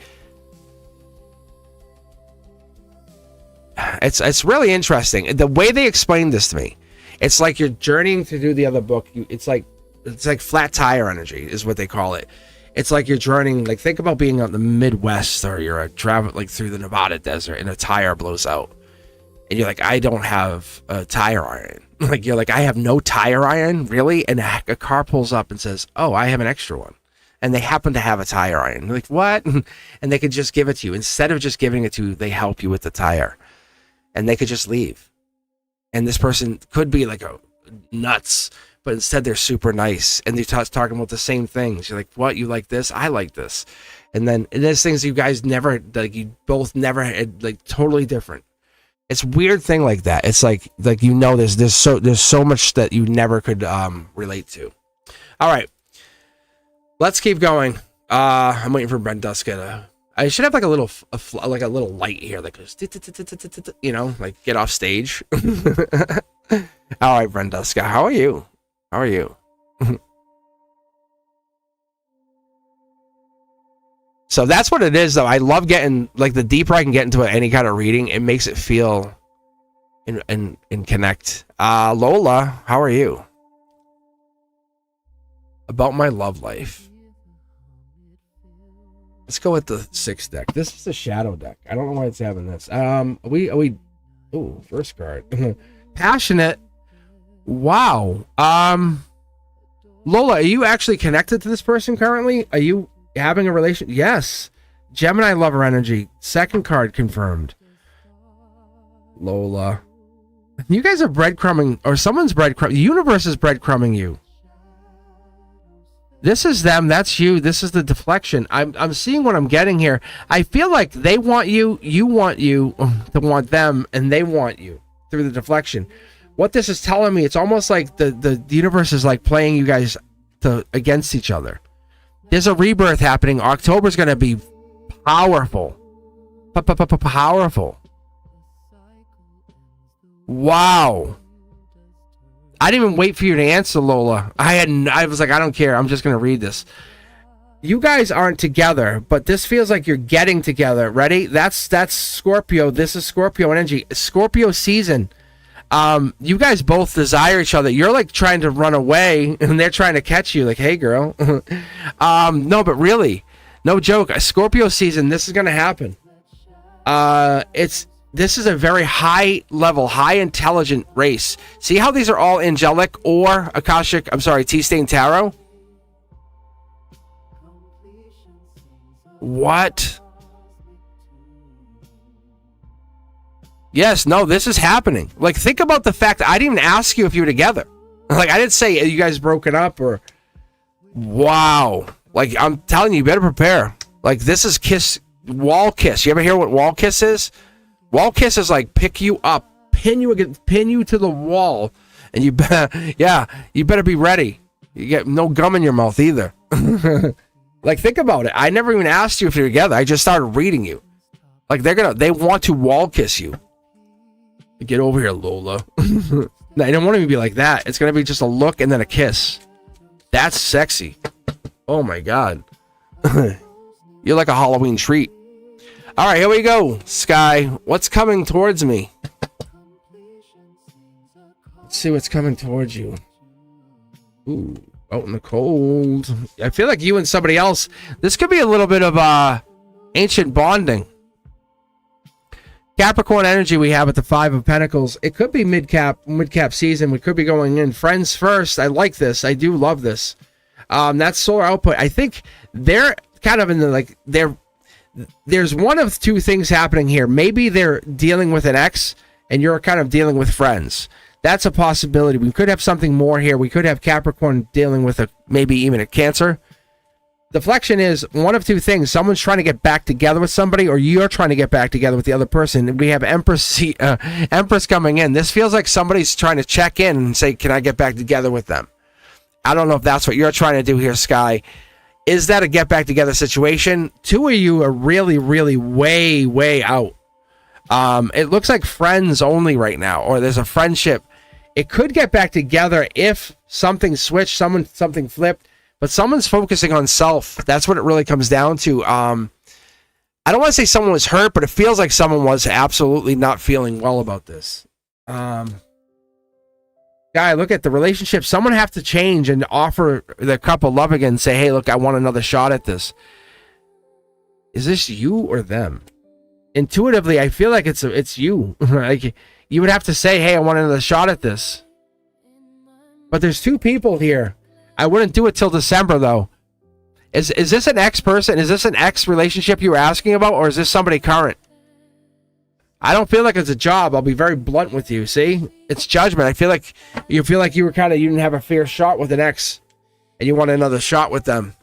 it's really interesting. The way they explained this to me, it's like you're journeying to do the other book. It's like flat tire energy is what they call it. It's like you're journeying, like think about being out in the Midwest, or you're traveling like through the Nevada desert and a tire blows out. And you're like, I don't have a tire iron. Like, you're like, I have no tire iron? Really? And a car pulls up and says, oh, I have an extra one. And they happen to have a tire iron. You're like, what? And they could just give it to you. Instead of just giving it to you, they help you with the tire. And they could just leave. And this person could be like nuts, but instead they're super nice. And they're talking about the same things. You're like, what? You like this? I like this. And then there's things you guys never, like you both never had, like totally different. It's a weird thing like that. It's like there's so much that you never could relate to. All right, let's keep going. I'm waiting for Brenduska to. I should have like a little light here that goes, you know, like get off stage. All right, Brenduska, how are you? How are you? So that's what it is, though. I love getting, like, the deeper I can get into any kind of reading, it makes it feel and connect. Lola, how are you? About my love life. Let's go with the 6th deck. This is the shadow deck. I don't know why it's having this. Ooh, first card. Passionate. Wow. Lola, are you actually connected to this person currently? Are you having a relation? Yes. Gemini lover energy. Second card confirmed. Lola. You guys are breadcrumbing, or someone's breadcrumbing. The universe is breadcrumbing you. This is them. That's you. This is the deflection. I'm seeing what I'm getting here. I feel like they want you. You want you to want them, and they want you through the deflection. What this is telling me, it's almost like the universe is like playing you guys against each other. There's a rebirth happening. October's going to be powerful. Powerful. Wow. I didn't even wait for you to answer, Lola. I was like, I don't care. I'm just going to read this. You guys aren't together, but this feels like you're getting together. Ready? That's Scorpio. This is Scorpio energy. Scorpio season. You guys both desire each other. You're like trying to run away and they're trying to catch you like, hey girl. No, but really, no joke. Scorpio season, this is going to happen. This is a very high level, high intelligent race. See how these are all angelic or Akashic, T-Stain Tarot? What? Yes, no, this is happening. Like, think about the fact that I didn't even ask you if you were together. Like, I didn't say you guys broken up or... Wow. Like, I'm telling you, you better prepare. Like, this is wall kiss. You ever hear what wall kiss is? Wall kiss is like pick you up, pin you to the wall, and you better be ready. You get no gum in your mouth either. Like, think about it. I never even asked you if you're together. I just started reading you. Like, they want to wall kiss you. Get over here, Lola. No, I don't want to be like that. It's gonna be just a look and then a kiss. That's sexy. Oh my god. You're like a Halloween treat. All right, here we go. Sky, what's coming towards me? Let's see what's coming towards you. Ooh, out in the cold. I feel like you and somebody else. This could be a little bit of ancient bonding. Capricorn energy we have at the Five of Pentacles. It could be mid-cap season. We could be going in. Friends first. I like this. I do love this. That's solar output. I think they're kind of in the, like, there's one of two things happening here. Maybe they're dealing with an ex and you're kind of dealing with friends. That's a possibility. We could have something more here. We could have Capricorn dealing with maybe even a Cancer. The flexion is one of two things. Someone's trying to get back together with somebody, or you're trying to get back together with the other person. We have Empress coming in. This feels like somebody's trying to check in and say, can I get back together with them? I don't know if that's what you're trying to do here, Sky. Is that a get back together situation? Two of you are really, really way out. It looks like friends only right now, or there's a friendship. It could get back together if something switched, something flipped. But someone's focusing on self. That's what it really comes down to. I don't want to say someone was hurt, but it feels like someone was absolutely not feeling well about this. Guy, look at the relationship. Someone have to change and offer the couple love again and say, hey, look, I want another shot at this. Is this you or them? Intuitively, I feel like it's you. Like, you would have to say, hey, I want another shot at this. But there's two people here. I wouldn't do it till December, though. Is this an ex person? Is this an ex relationship you were asking about, or is this somebody current? I don't feel like it's a job. I'll be very blunt with you. See, it's judgment. I feel like you were you didn't have a fair shot with an ex, and you want another shot with them.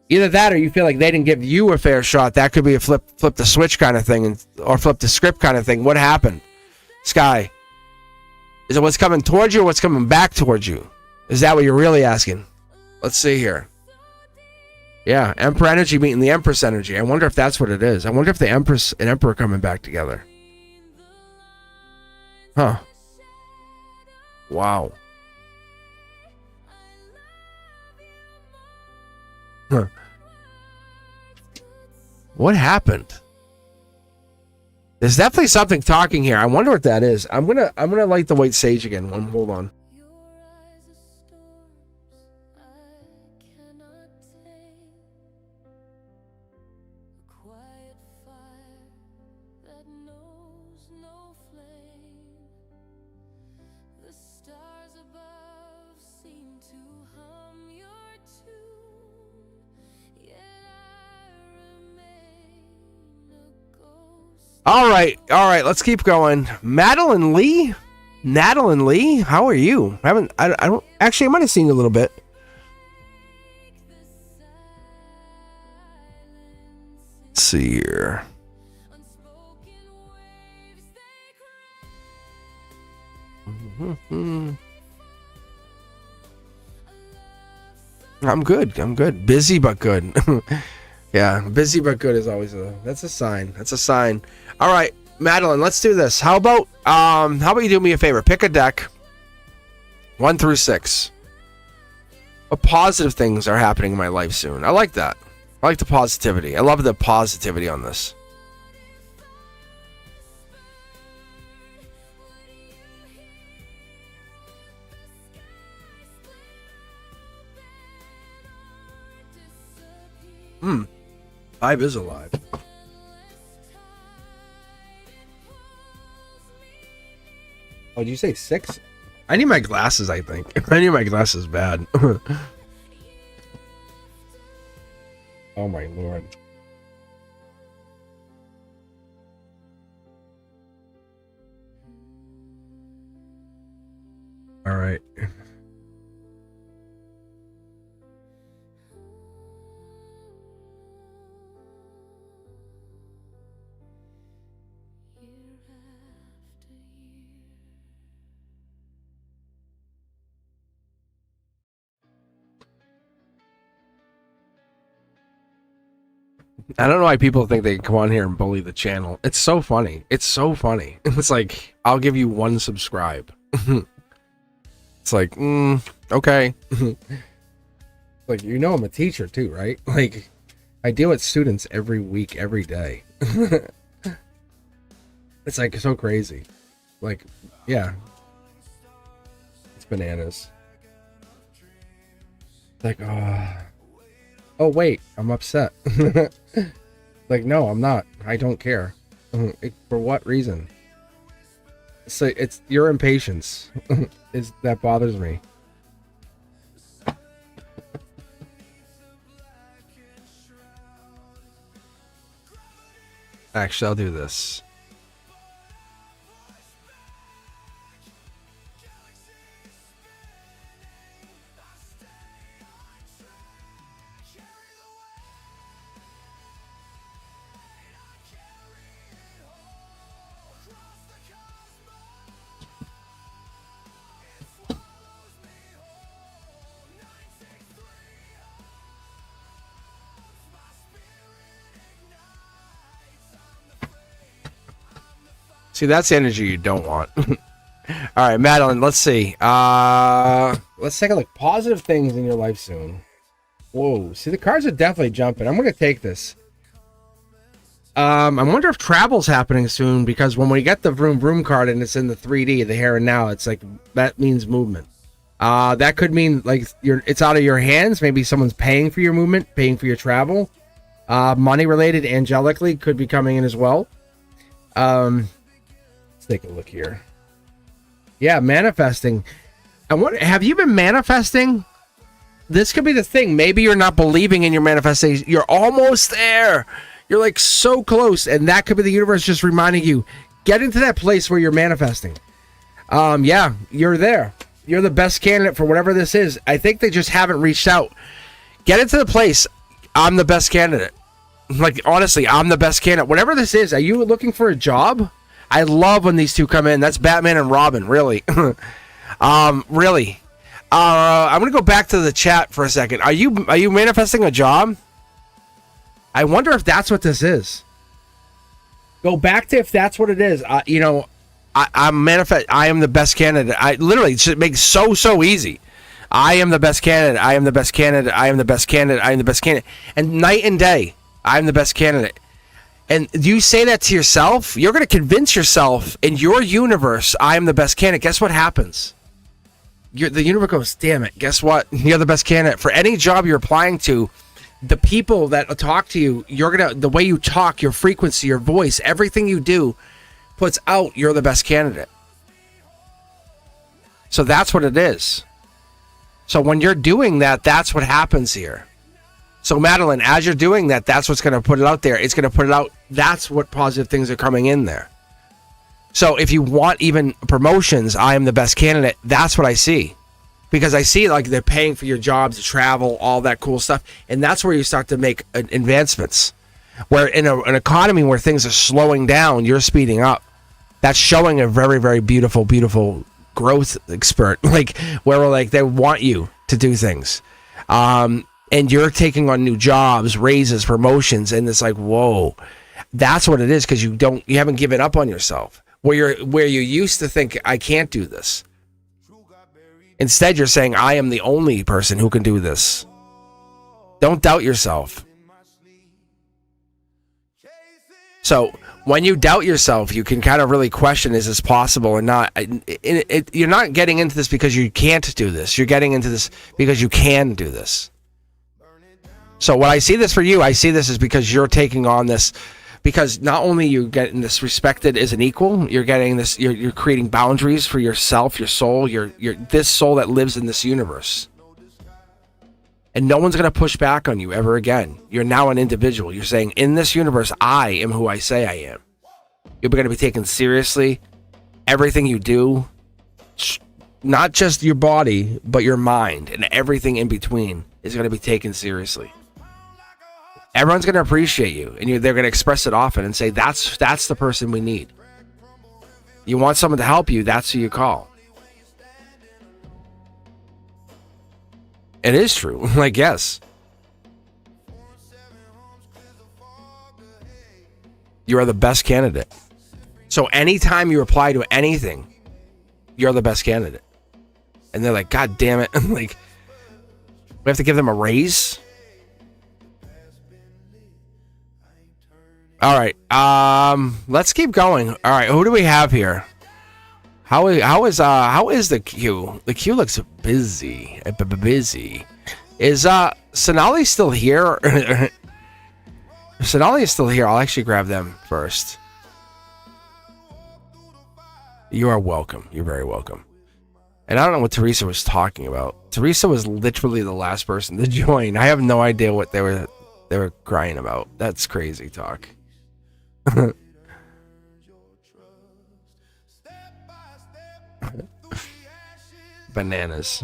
Either that, or you feel like they didn't give you a fair shot. That could be a flip the switch kind of thing, or flip the script kind of thing. What happened, Sky? Is it what's coming towards you, or what's coming back towards you? Is that what you're really asking? Let's see here. Yeah, Emperor energy meeting the Empress energy. I wonder if that's what it is. I wonder if the Empress and Emperor are coming back together. Huh. Wow. Huh. What happened? There's definitely something talking here. I wonder what that is. I'm gonna light the white sage again. Hold on. All right, let's keep going. Natalie Lee, how are you? I don't actually, I might have seen you a little bit. Let's see here. I'm good. Busy but good. Yeah, busy but good is always that's a sign. All right, Madeline, let's do this. How about you do me a favor? Pick a deck, 1 through 6. What positive things are happening in my life soon? I like that. I like the positivity. I love the positivity on this. Five is alive. Oh, did you say 6? I need my glasses, I think. I need my glasses bad. Oh my lord. All right. I don't know why people think they can come on here and bully the channel. It's so funny. It's like, I'll give you 1 subscribe. It's like, okay. Like, I'm a teacher too, right? Like, I deal with students every week, every day. It's like so crazy. Like, yeah. It's bananas. Like, oh wait, I'm upset. Like, no, I'm not. I don't care. For what reason? So it's your impatience is that bothers me. Actually, I'll do this. See, that's the energy you don't want. All right, Madeline, let's see. Let's take a look. Positive things in your life soon. Whoa, see, the cards are definitely jumping. I'm going to take this. I wonder if travel's happening soon, because when we get the vroom vroom card and it's in the 3D, the here and now, it's like, that means movement. That could mean like it's out of your hands. Maybe someone's paying for your movement, paying for your travel. Money related, angelically, could be coming in as well. Let's take a look here. Yeah, manifesting. I wonder, have you been manifesting? This could be the thing. Maybe you're not believing in your manifestation. You're almost there. You're like so close, and that could be the universe just reminding you, get into that place where you're manifesting. Yeah, you're there. You're the best candidate for whatever this is. I think they just haven't reached out. Get into the place. I'm the best candidate. Like, honestly, I'm the best candidate. Whatever this is, are you looking for a job? I love when these two come in. That's Batman and Robin, really. Really. I'm going to go back to the chat for a second. Are you manifesting a job? I wonder if that's what this is. Go back to if that's what it is. I'm manifest. I am the best candidate. I literally, it makes so easy. I am the best candidate. I am the best candidate. I am the best candidate. I am the best candidate. And night and day, I'm the best candidate. And you say that to yourself, you're going to convince yourself in your universe, I am the best candidate. Guess what happens? The universe goes, damn it. Guess what? You're the best candidate. For any job you're applying to, the people that talk to you, the way you talk, your frequency, your voice, everything you do puts out you're the best candidate. So that's what it is. So when you're doing that, that's what happens here. So Madeline, as you're doing that, that's what's going to put it out there. It's going to put it out. That's what positive things are coming in there. So if you want even promotions, I am the best candidate. That's what I see. Because I see like they're paying for your jobs, travel, all that cool stuff. And that's where you start to make advancements. Where in an economy where things are slowing down, you're speeding up. That's showing a very, very beautiful, beautiful growth expert. Like where like they want you to do things. And you're taking on new jobs, raises, promotions, and it's like, whoa, that's what it is, because you haven't given up on yourself. Where you used to think, I can't do this. Instead, you're saying, I am the only person who can do this. Don't doubt yourself. So when you doubt yourself, you can kind of really question, is this possible or not? You're not getting into this because you can't do this. You're getting into this because you can do this. So what I see this for you, I see this is because you're taking on this, because not only you're getting this respected as an equal, you're getting this, you're creating boundaries for yourself, your soul, your this soul that lives in this universe. And no one's going to push back on you ever again. You're now an individual. You're saying, in this universe, I am who I say I am. You're going to be taken seriously. Everything you do, not just your body, but your mind and everything in between is going to be taken seriously. Everyone's going to appreciate you, and they're going to express it often and say, that's the person we need. You want someone to help you, that's who you call. It is true. Like, yes. You are the best candidate. So anytime you apply to anything, you're the best candidate. And they're like, God damn it. Like, we have to give them a raise? All right. Let's keep going. All right. Who do we have here? How is the queue? The queue looks busy. Busy. Is Sonali still here? If Sonali is still here, I'll actually grab them first. You are welcome. You're very welcome. And I don't know what Teresa was talking about. Teresa was literally the last person to join. I have no idea what they were crying about. That's crazy talk. Bananas.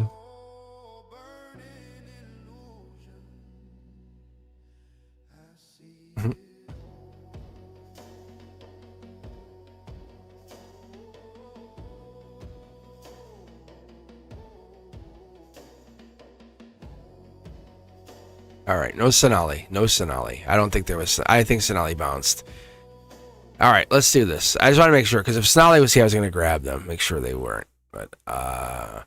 All right, no Sonali. No Sonali. I don't think there was... I think Sonali bounced. All right, let's do this. I just want to make sure, because if Sonali was here, I was going to grab them. Make sure they weren't. But, all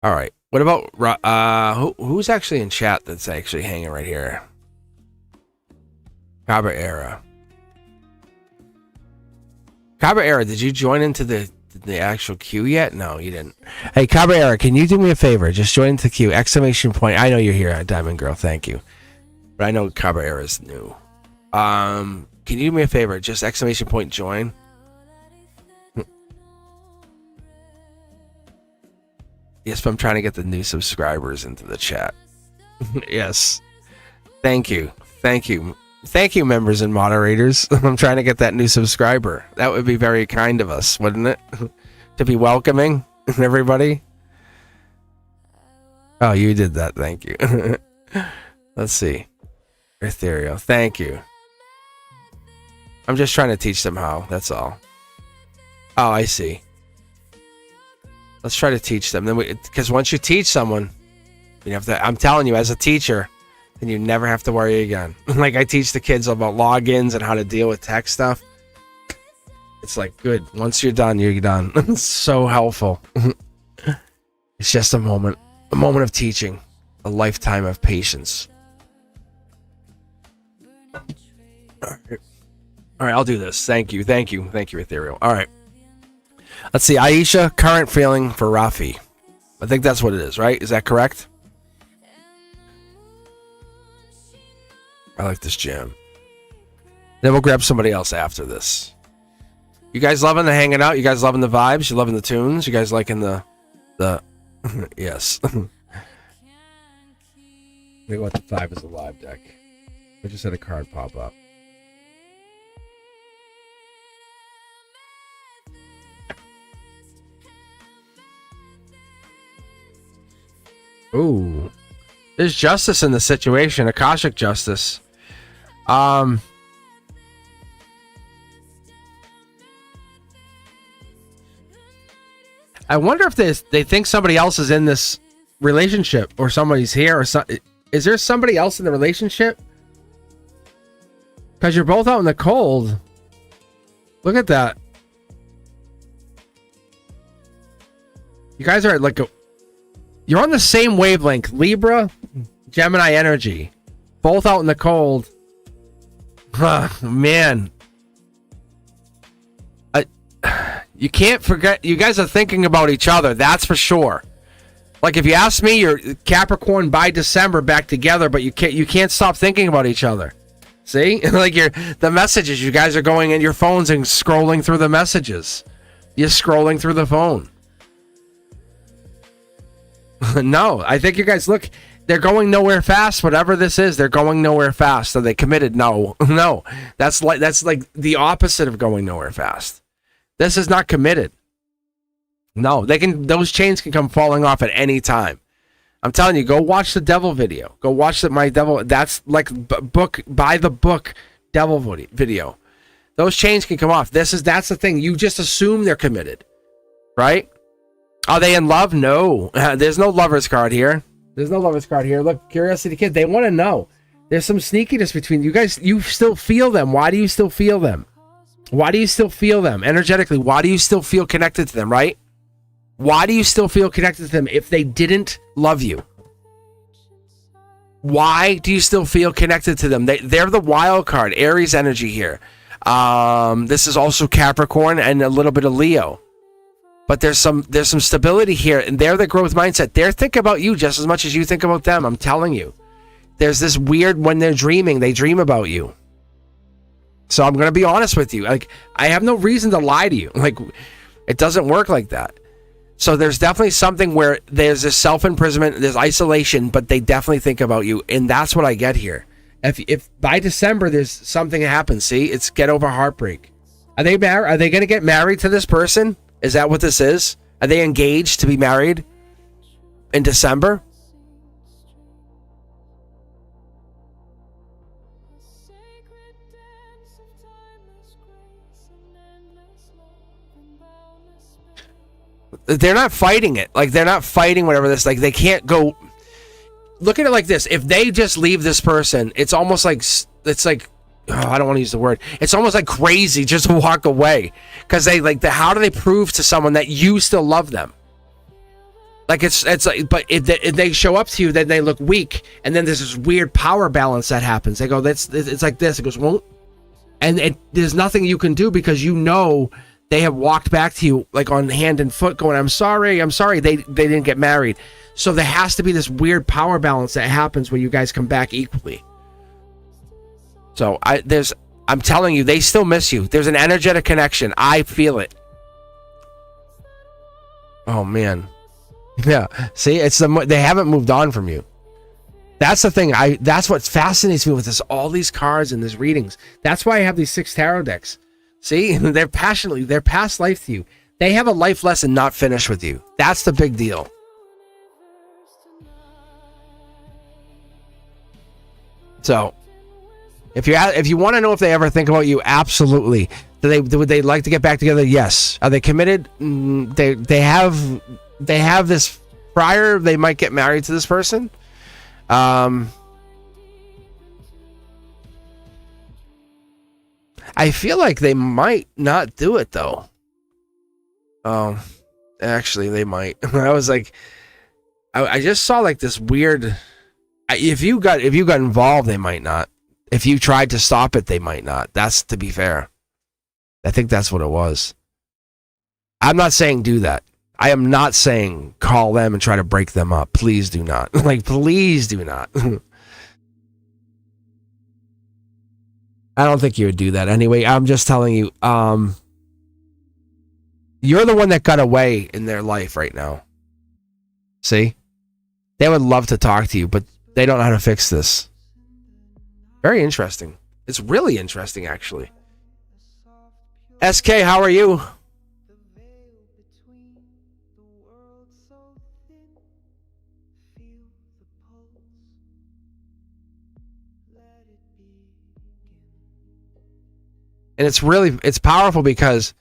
right. What about... who's actually in chat that's actually hanging right here? Cabra Era. Cabra Era, did you join into the actual queue yet? No, you didn't. Hey, Cabra Era, can you do me a favor? Just join into the queue. Exclamation point. I know you're here, Diamond Girl. Thank you. But I know Cabra Era is new. Can you do me a favor? Just exclamation point join. Yes, but I'm trying to get the new subscribers into the chat. Yes. Thank you. Thank you. Thank you, members and moderators. I'm trying to get that new subscriber. That would be very kind of us, wouldn't it? To be welcoming everybody. Oh, you did that. Thank you. Let's see. Ethereal. Thank you. I'm just trying to teach them how. That's all. Oh, I see. Let's try to teach them. Then, because once you teach someone, you have to. I'm telling you, as a teacher, then you never have to worry again. Like I teach the kids about logins and how to deal with tech stuff. It's like good. Once you're done, you're done. It's so helpful. It's just a moment of teaching, a lifetime of patience. All right, I'll do this. Thank you, Ethereal. All right. Let's see, Aisha, current feeling for Rafi. I think that's what it is, right? Is that correct? I like this jam. Then we'll grab somebody else after this. You guys loving the hanging out? You guys loving the vibes? You loving the tunes? You guys liking the yes. We want the 5 as a live deck. We just had a card pop up. Ooh. There's justice in the situation, Akashic justice. I wonder if they think somebody else is in this relationship or somebody's here or is there somebody else in the relationship? Because you're both out in the cold. Look at that. You guys are like you're on the same wavelength. Libra, Gemini energy. Both out in the cold. Man. You can't forget. You guys are thinking about each other. That's for sure. Like if you ask me, you're Capricorn by December back together, but you can't stop thinking about each other. See? Like the messages. You guys are going in your phones and scrolling through the messages. You're scrolling through the phone. No, I think you guys look. They're going nowhere fast. Whatever this is, they're going nowhere fast. Are they committed? No, no. That's like the opposite of going nowhere fast. This is not committed. No, those chains can come falling off at any time. I'm telling you, go watch the devil video. Go watch my devil. That's like by the book devil video. Those chains can come off. That's the thing. You just assume they're committed, right? Are they in love? No. There's no lover's card here. Look, Curiosity Kid, they want to know. There's some sneakiness between you guys. You still feel them. Why do you still feel them? Why do you still feel them? Energetically, why do you still feel connected to them, right? Why do you still feel connected to them if they didn't love you? Why do you still feel connected to them? They're the wild card, Aries energy here. This is also Capricorn and a little bit of Leo. But there's some stability here, and they're the growth mindset. They're thinking about you just as much as you think about them. I'm telling you. There's this weird, when they're dreaming, they dream about you. So I'm going to be honest with you. Like, I have no reason to lie to you. Like, it doesn't work like that. So there's definitely something where there's this self-imprisonment, there's isolation, but they definitely think about you. And that's what I get here. If by December there's something that happens, see, it's get over heartbreak. Are they married? Are they going to get married to this person? Is that what this is? Are they engaged to be married in December? They're not fighting it. Like, they're not fighting whatever this, like, they can't go. Look at it like this. If they just leave this person, it's almost like, I don't want to use the word. It's almost like crazy just to walk away. Because they, like, how do they prove to someone that you still love them? Like, it's like, but if they show up to you, then they look weak. And then there's this weird power balance that happens. They go, it's like this. It goes, won't. And there's nothing you can do because you know they have walked back to you like on hand and foot going, I'm sorry. They didn't get married. So there has to be this weird power balance that happens when you guys come back equally. So I'm telling you, they still miss you. There's an energetic connection. I feel it. Oh man. Yeah. See, they haven't moved on from you. That's the thing. That's what fascinates me with this, all these cards and these readings. That's why I have these 6 tarot decks. See, they're past life to you. They have a life lesson not finished with you. That's the big deal. So, if you want to know if they ever think about you, absolutely. Would they like to get back together? Yes. Are they committed? They have this prior. They might get married to this person. I feel like they might not do it though. Actually, they might. I was like, I just saw like this weird. If you got involved, they might not. If you tried to stop it, they might not. That's, to be fair. I think that's what it was. I'm not saying do that. I am not saying call them and try to break them up. Please do not. Like, please do not. I don't think you would do that anyway. I'm just telling you, you're the one that got away in their life right now. See? They would love to talk to you, but they don't know how to fix this. Very interesting. It's really interesting, actually. SK, how are you? And it's powerful because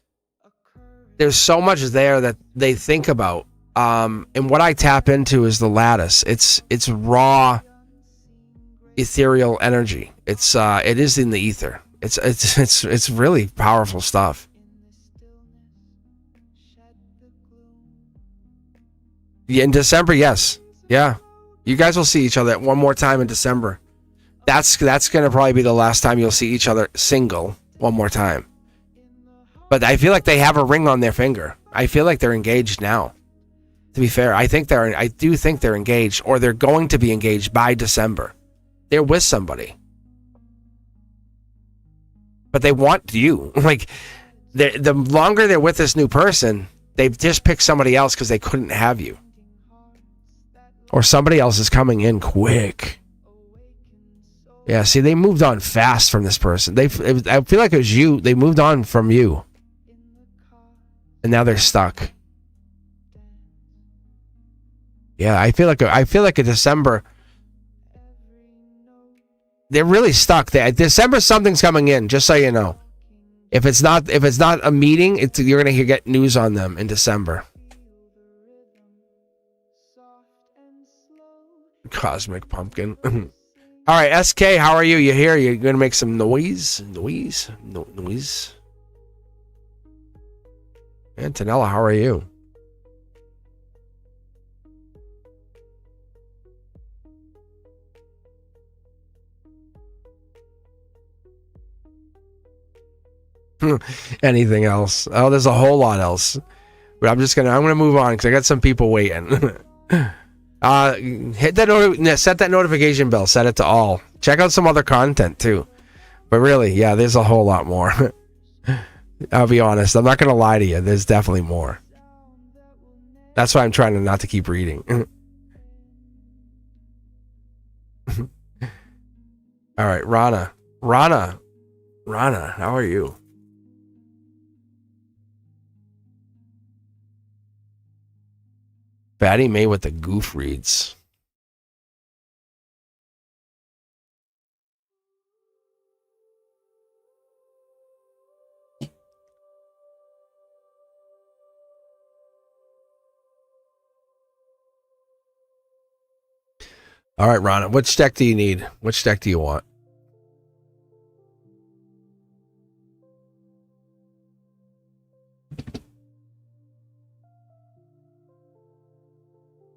there's so much there that they think about. And what I tap into is the lattice. It's raw ethereal energy. It is in the ether. It's really powerful stuff. Yeah, in December, yes. Yeah. You guys will see each other one more time in December. That's gonna probably be the last time you'll see each other single one more time. But I feel like they have a ring on their finger. I feel like they're engaged now. To be fair, I do think they're engaged, or they're going to be engaged by December. They're with somebody. But they want you. Like, the longer they're with this new person, they've just picked somebody else because they couldn't have you. Or somebody else is coming in quick. Yeah, see, they moved on fast from this person. I feel like it was you. They moved on from you. And now they're stuck. Yeah, I feel like a December. They're really stuck. December, something's coming in, just so you know. If it's not a meeting, you're gonna get news on them in December. Cosmic Pumpkin. All right, SK, how are you? You here? You're gonna make some noise? Noise. Antonella, how are you? anything else. Oh, there's a whole lot else. But I'm gonna move on because I got some people waiting. Hit that set that notification bell, set it to all. Check out some other content too. But really, yeah, there's a whole lot more. I'll be honest, I'm not gonna lie to you. There's definitely more. That's why I'm trying to not to keep reading. All right, Rana, how are you? Batty May with the goof reads. All right, Rana, which deck do you need? Which deck do you want?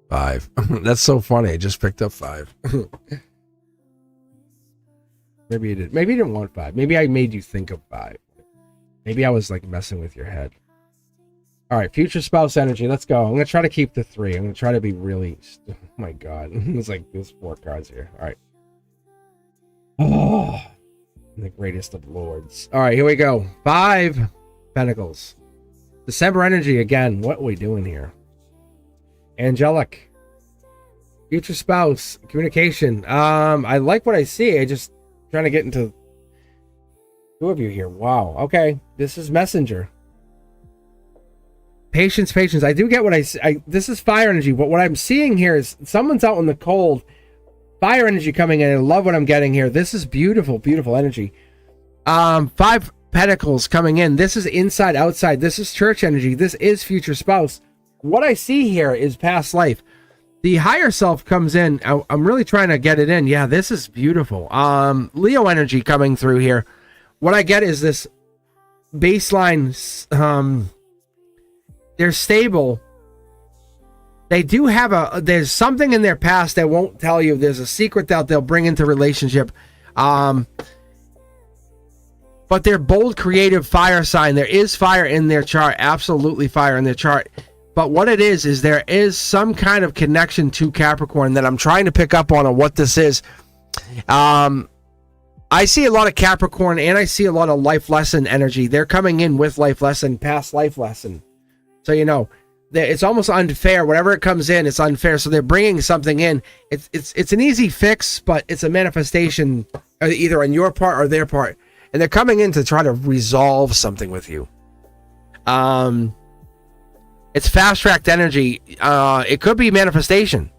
Five. That's so funny. I just picked up 5. Maybe you did. Maybe you didn't want 5. Maybe I made you think of 5. Maybe I was like messing with your head. All right, future spouse energy. Let's go. I'm gonna try to keep the 3. I'm gonna try to be really. Oh my god, it's like there's 4 cards here. All right. Oh, the greatest of lords. All right, here we go. 5 Pentacles. December energy again. What are we doing here? Angelic. Future spouse. Communication. I like what I see. I just trying to get into 2 of you here. Wow. Okay. This is messenger. Patience. I do get what I see. This is fire energy, but what I'm seeing here is someone's out in the cold. Fire energy coming in. I love what I'm getting here. This is beautiful energy. 5 Pentacles coming in. This is inside, outside. This is church energy. This is future spouse. What I see here is past life. The higher self comes in. I'm really trying to get it in. Yeah, this is beautiful. Leo energy coming through here. What I get is this baseline. They're stable. They do have there's something in their past that won't tell you. There's a secret that they'll bring into relationship. But they're bold, creative fire sign. There is fire in their chart. Absolutely fire in their chart. But what it is there is some kind of connection to Capricorn that I'm trying to pick up on what this is. I see a lot of Capricorn and I see a lot of life lesson energy. They're coming in with life lesson, past life lesson. So, you know, it's almost unfair. Whatever it comes in, it's unfair. So they're bringing something in. It's an easy fix, but it's a manifestation either on your part or their part. And they're coming in to try to resolve something with you. It's fast-tracked energy. It could be manifestation.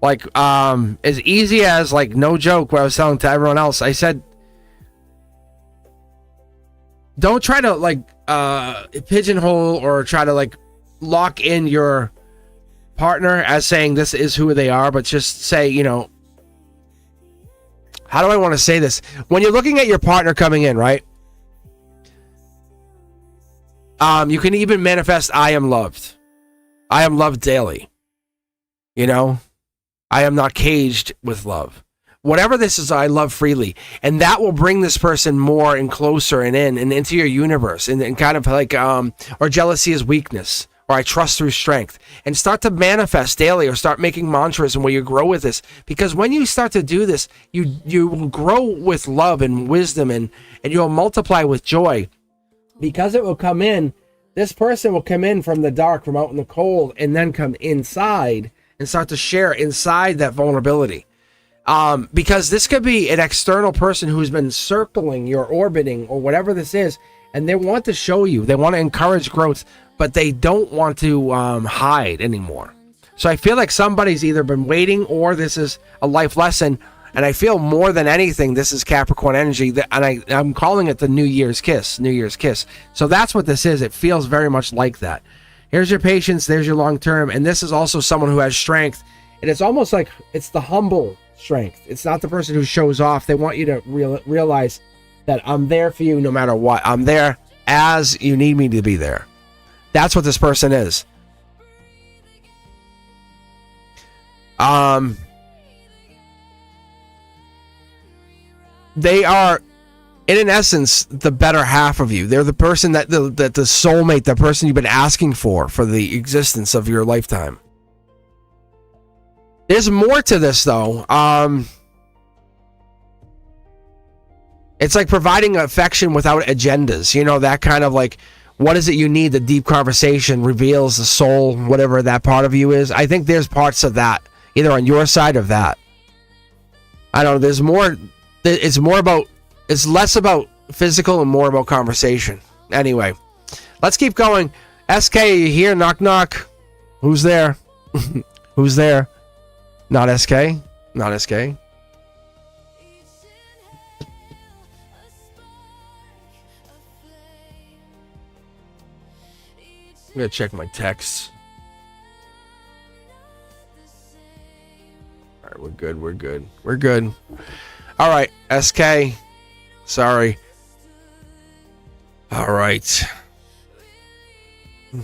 Like, as easy as, like, no joke, what I was telling to everyone else. I said, don't try to, like, pigeonhole or try to, like, lock in your partner as saying this is who they are, but just say, you know, how do I want to say this? When you're looking at your partner coming in, right? You can even manifest, I am loved. I am loved daily. You know? I am not caged with love. Whatever this is, I love freely. And that will bring this person more and closer and in and into your universe. And kind of like, or jealousy is weakness. Or I trust through strength. And start to manifest daily or start making mantras and where you grow with this. Because when you start to do this, you will grow with love and wisdom and you'll multiply with joy. Because it will come in, this person will come in from the dark, from out in the cold, and then come inside and start to share inside that vulnerability. Because this could be an external person who's been circling your orbiting or whatever this is, and they want to show you, they want to encourage growth, but they don't want to hide anymore. So I feel like somebody's either been waiting or this is a life lesson. And I feel more than anything, this is Capricorn energy, and I'm calling it the New Year's Kiss. So that's what this is. It feels very much like that. Here's your patience, there's your long term, and this is also someone who has strength. And it's almost like it's the humble strength. It's not the person who shows off. They want you to realize that I'm there for you no matter what. I'm there as you need me to be there. That's what this person is. They are in essence, the better half of you. They're the person that the soulmate, the person you've been asking for the existence of your lifetime. There's more to this, though. It's like providing affection without agendas. You know, that kind of like, what is it you need? The deep conversation reveals the soul, whatever that part of you is. I think there's parts of that, either on your side or that. I don't know. There's more. It's less about physical and more about conversation. Anyway, let's keep going. SK, you here? Knock, knock. Who's there? Who's there? Not SK. Not SK. I'm going to check my texts. All right, we're good. We're good. We're good. All right, SK. Sorry. All right. What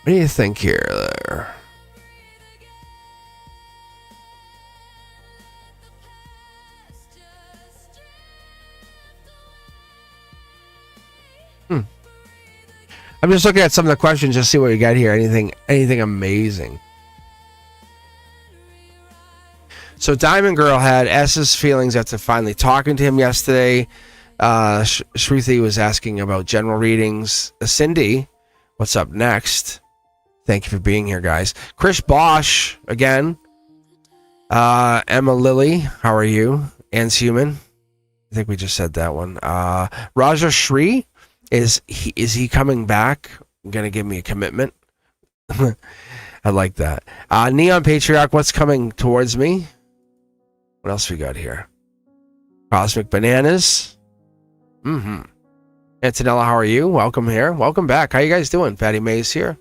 do you think here there? I'm just looking at some of the questions, just see what we got here. Anything amazing. So Diamond Girl had S's feelings after finally talking to him yesterday. Shruti was asking about general readings. Cindy, what's up next? Thank you for being here, guys. Chris Bosch, again. Emma Lilly, how are you? Anne's Human. I think we just said that one. Raja Shri. Is he coming back? Gonna give me a commitment? I like that. Neon Patriarch, what's coming towards me? What else we got here? Cosmic Bananas. Antonella, how are you? Welcome here. Welcome back. How you guys doing? Fatty Mays here.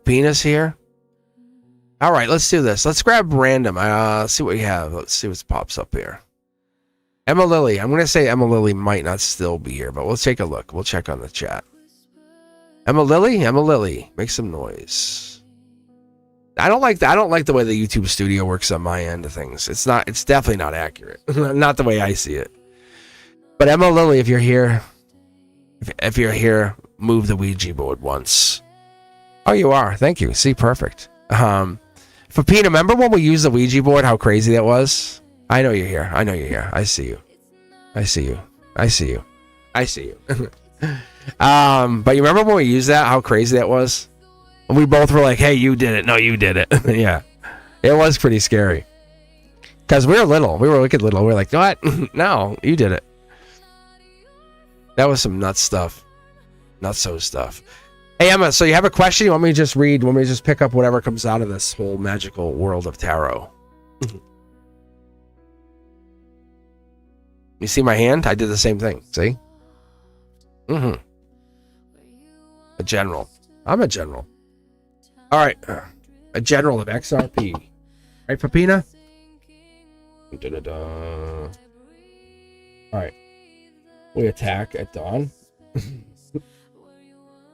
Penis here. All right, let's do this. Let's grab random. See what we have. Let's see what pops up here. Emma Lilly. I'm going to say Emma Lilly might not still be here, but we'll take a look. We'll check on the chat. Emma Lilly? Emma Lilly. Make some noise. I don't like the way the YouTube studio works on my end of things. It's definitely not accurate. Not the way I see it. But Emma Lilly, if you're here, move the Ouija board once. Oh, you are. Thank you. See, perfect. Fapina, remember when we used the Ouija board, how crazy that was? I know you're here. I see you. But you remember when we used that, how crazy that was? And we both were like, hey, you did it. No, you did it. Yeah. It was pretty scary. Because we were little. We were wicked little. We were like, what? No, you did it. That was some nuts stuff. Nutso stuff. Hey, Emma, so you have a question? You want me to just read? Want me to just pick up whatever comes out of this whole magical world of tarot? You see my hand? I did the same thing. See? A general. I'm a general. All right. A general of XRP. Right, Papina? All right. We attack at dawn.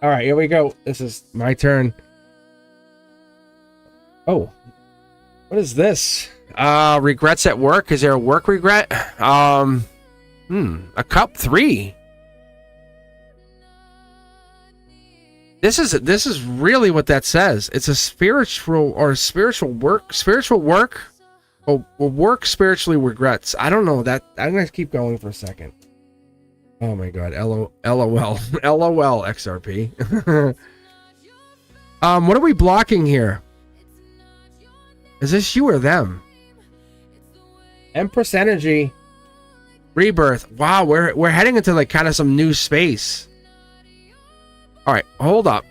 All right, here we go. This is my turn. Oh, what is this? Regrets at work. Is there a work regret? A cup 3. This is really what that says. It's a spiritual work. Or work spiritually regrets. I don't know that. I'm gonna keep going for a second. Oh my god, LOL, XRP. What are we blocking here? Is this you or them? Empress Energy. Rebirth. Wow, we're heading into like kind of some new space. Alright, hold up.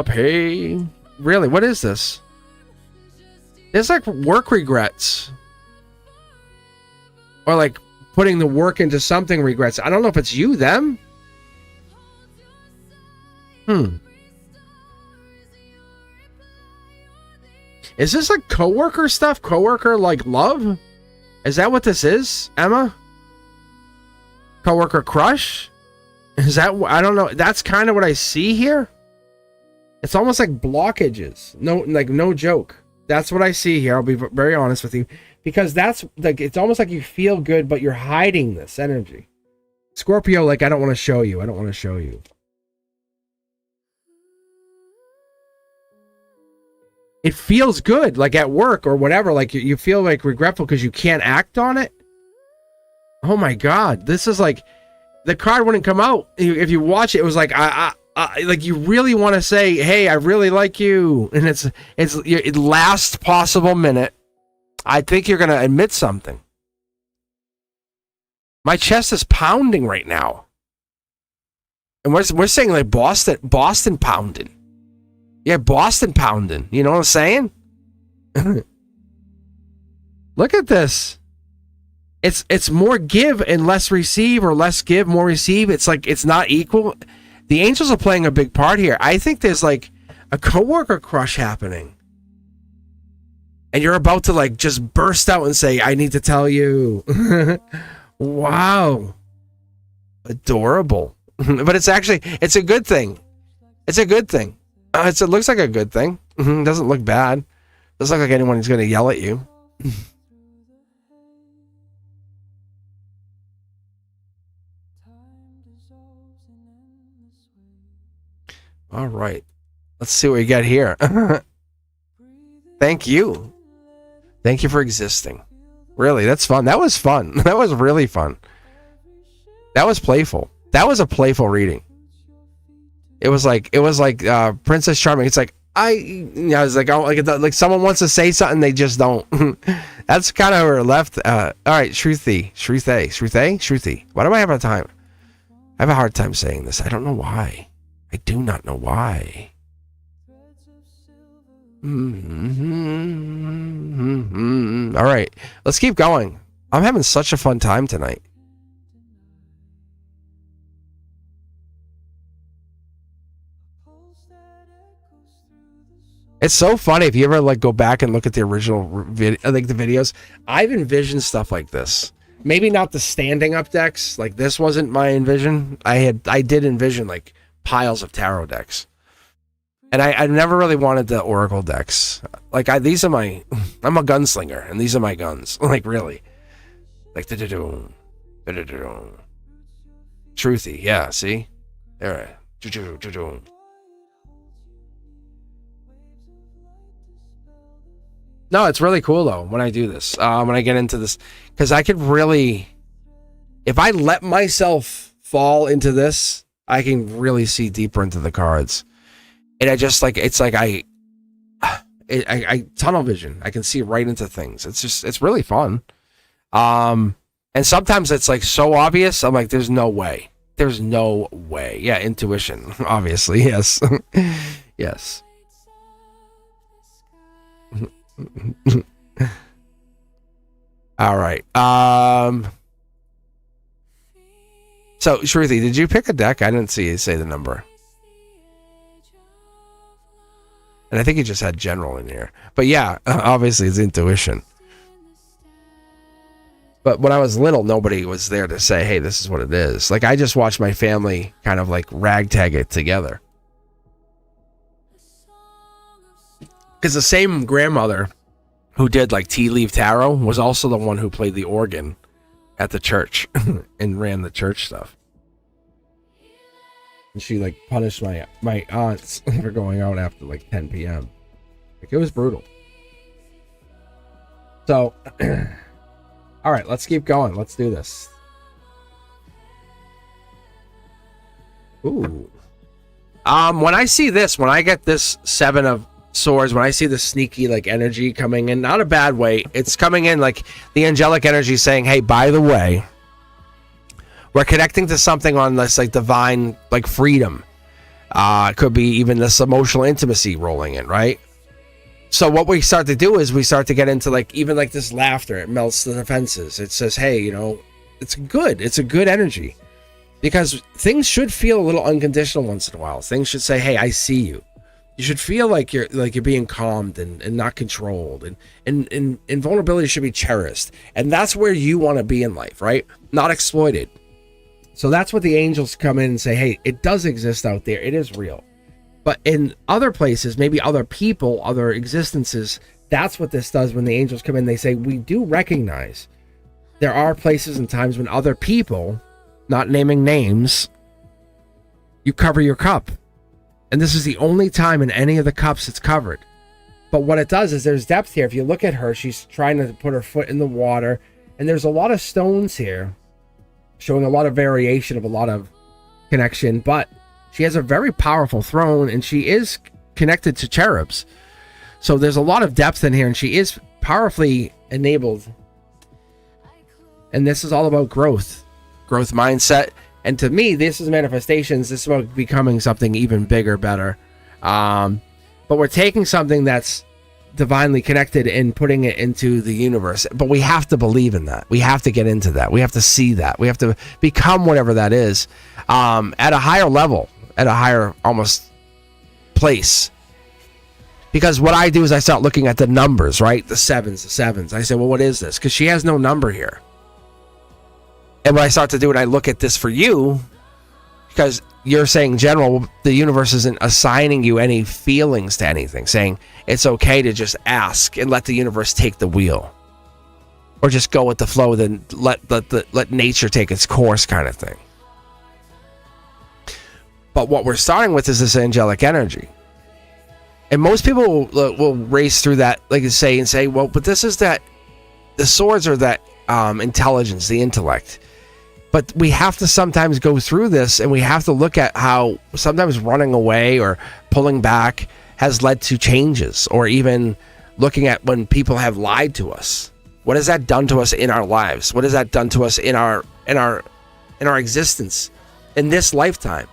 Hey. Really, what is this? It's like work regrets. Or like putting the work into something regrets. I don't know if it's you, them. Is this like coworker stuff? Coworker like love? Is that what this is, Emma? Coworker crush? Is that, I don't know. That's kind of what I see here. It's almost like blockages. No, like no joke. That's what I see here. I'll be very honest with you, because that's like, it's almost like you feel good, but you're hiding this energy. Scorpio, like, I don't want to show you. I don't want to show you. It feels good, like at work or whatever. Like you feel like regretful because you can't act on it. Oh my God. This is like, the card wouldn't come out. If you watch it, it was like, like you really want to say, hey, I really like you. And it's last possible minute. I think you're going to admit something. My chest is pounding right now. And we're saying like Boston pounding. Yeah, Boston pounding. You know what I'm saying? Look at this. It's more give and less receive, or less give, more receive. It's like it's not equal. The angels are playing a big part here. I think there's like a coworker crush happening. And you're about to like just burst out and say, I need to tell you. Wow. Adorable. But it's actually, it's a good thing. It's a good thing. It looks like a good thing. Doesn't look bad. Doesn't look like anyone's going to yell at you. All right. Let's see what we get here. Thank you. Thank you for existing. Really, that's fun. That was fun. That was really fun. That was playful. That was a playful reading. It was like Princess Charming. It's like it's like, oh, like someone wants to say something, they just don't. That's kind of where it left. All right, Shruthi. Why do I have a time? I have a hard time saying this. I don't know why. I do not know why. All right, let's keep going. I'm having such a fun time tonight. It's so funny if you ever like go back and look at the original like the videos. I've envisioned stuff like this. Maybe not the standing up decks. Like this wasn't my envision. I did envision like piles of tarot decks. And I never really wanted the oracle decks. Like these are my, I'm a gunslinger, and these are my guns. Like really, like Truthy, yeah. See, there. No, it's really cool though when I do this. When I get into this, because I could really, if I let myself fall into this, I can really see deeper into the cards. And I just like, it's like I tunnel vision. I can see right into things. It's really fun. And sometimes it's like so obvious. I'm like, there's no way. There's no way. Yeah, intuition, obviously. Yes. Yes. All right. So, Shruthi, did you pick a deck? I didn't see you say the number. And I think you just had general in here. But yeah, obviously it's intuition. But when I was little, nobody was there to say, hey, this is what it is. Like, I just watched my family kind of like ragtag it together. Because the same grandmother who did like tea leaf tarot was also the one who played the organ at the church and ran the church stuff. And she like punished my aunts for going out after like 10 p.m. Like, it was brutal. So, all right, let's keep going. Let's do this. Ooh. When I see this, when I get this 7 of Swords, when I see the sneaky like energy coming in, not a bad way, it's coming in like the angelic energy saying, hey, by the way, we're connecting to something on this like divine like freedom. Could be even this emotional intimacy rolling in, right? So what we start to do is we start to get into like even like this laughter. It melts the defenses. It says, hey, you know, it's good. It's a good energy, because things should feel a little unconditional once in a while. Things should say, hey, I see you. You should feel like you're being calmed and not controlled, and vulnerability should be cherished. And that's where you want to be in life, right? Not exploited. So that's what the angels come in and say, hey, it does exist out there. It is real. But in other places, maybe other people, other existences, that's what this does when the angels come in. They say, we do recognize there are places and times when other people, not naming names, you cover your cup. And this is the only time in any of the cups it's covered. But what it does is there's depth here. If you look at her, she's trying to put her foot in the water. And there's a lot of stones here, showing a lot of variation of a lot of connection. But she has a very powerful throne, and she is connected to cherubs. So there's a lot of depth in here, and she is powerfully enabled. And this is all about growth mindset. And to me, this is manifestations. This is about becoming something even bigger, better. But we're taking something that's divinely connected and putting it into the universe. But we have to believe in that. We have to get into that. We have to see that. We have to become whatever that is at a higher level, at a higher almost place. Because what I do is I start looking at the numbers, right? The sevens. I say, well, what is this? Because she has no number here. And what I start to do, and I look at this for you, because you're saying, general, the universe isn't assigning you any feelings to anything, saying it's okay to just ask and let the universe take the wheel, or just go with the flow, then let nature take its course, kind of thing. But what we're starting with is this angelic energy, and most people will race through that, like I say, well, but this is that the swords are that intelligence, the intellect. But we have to sometimes go through this, and we have to look at how sometimes running away or pulling back has led to changes, or even looking at when people have lied to us. What has that done to us in our lives? What has that done to us in our existence in this lifetime?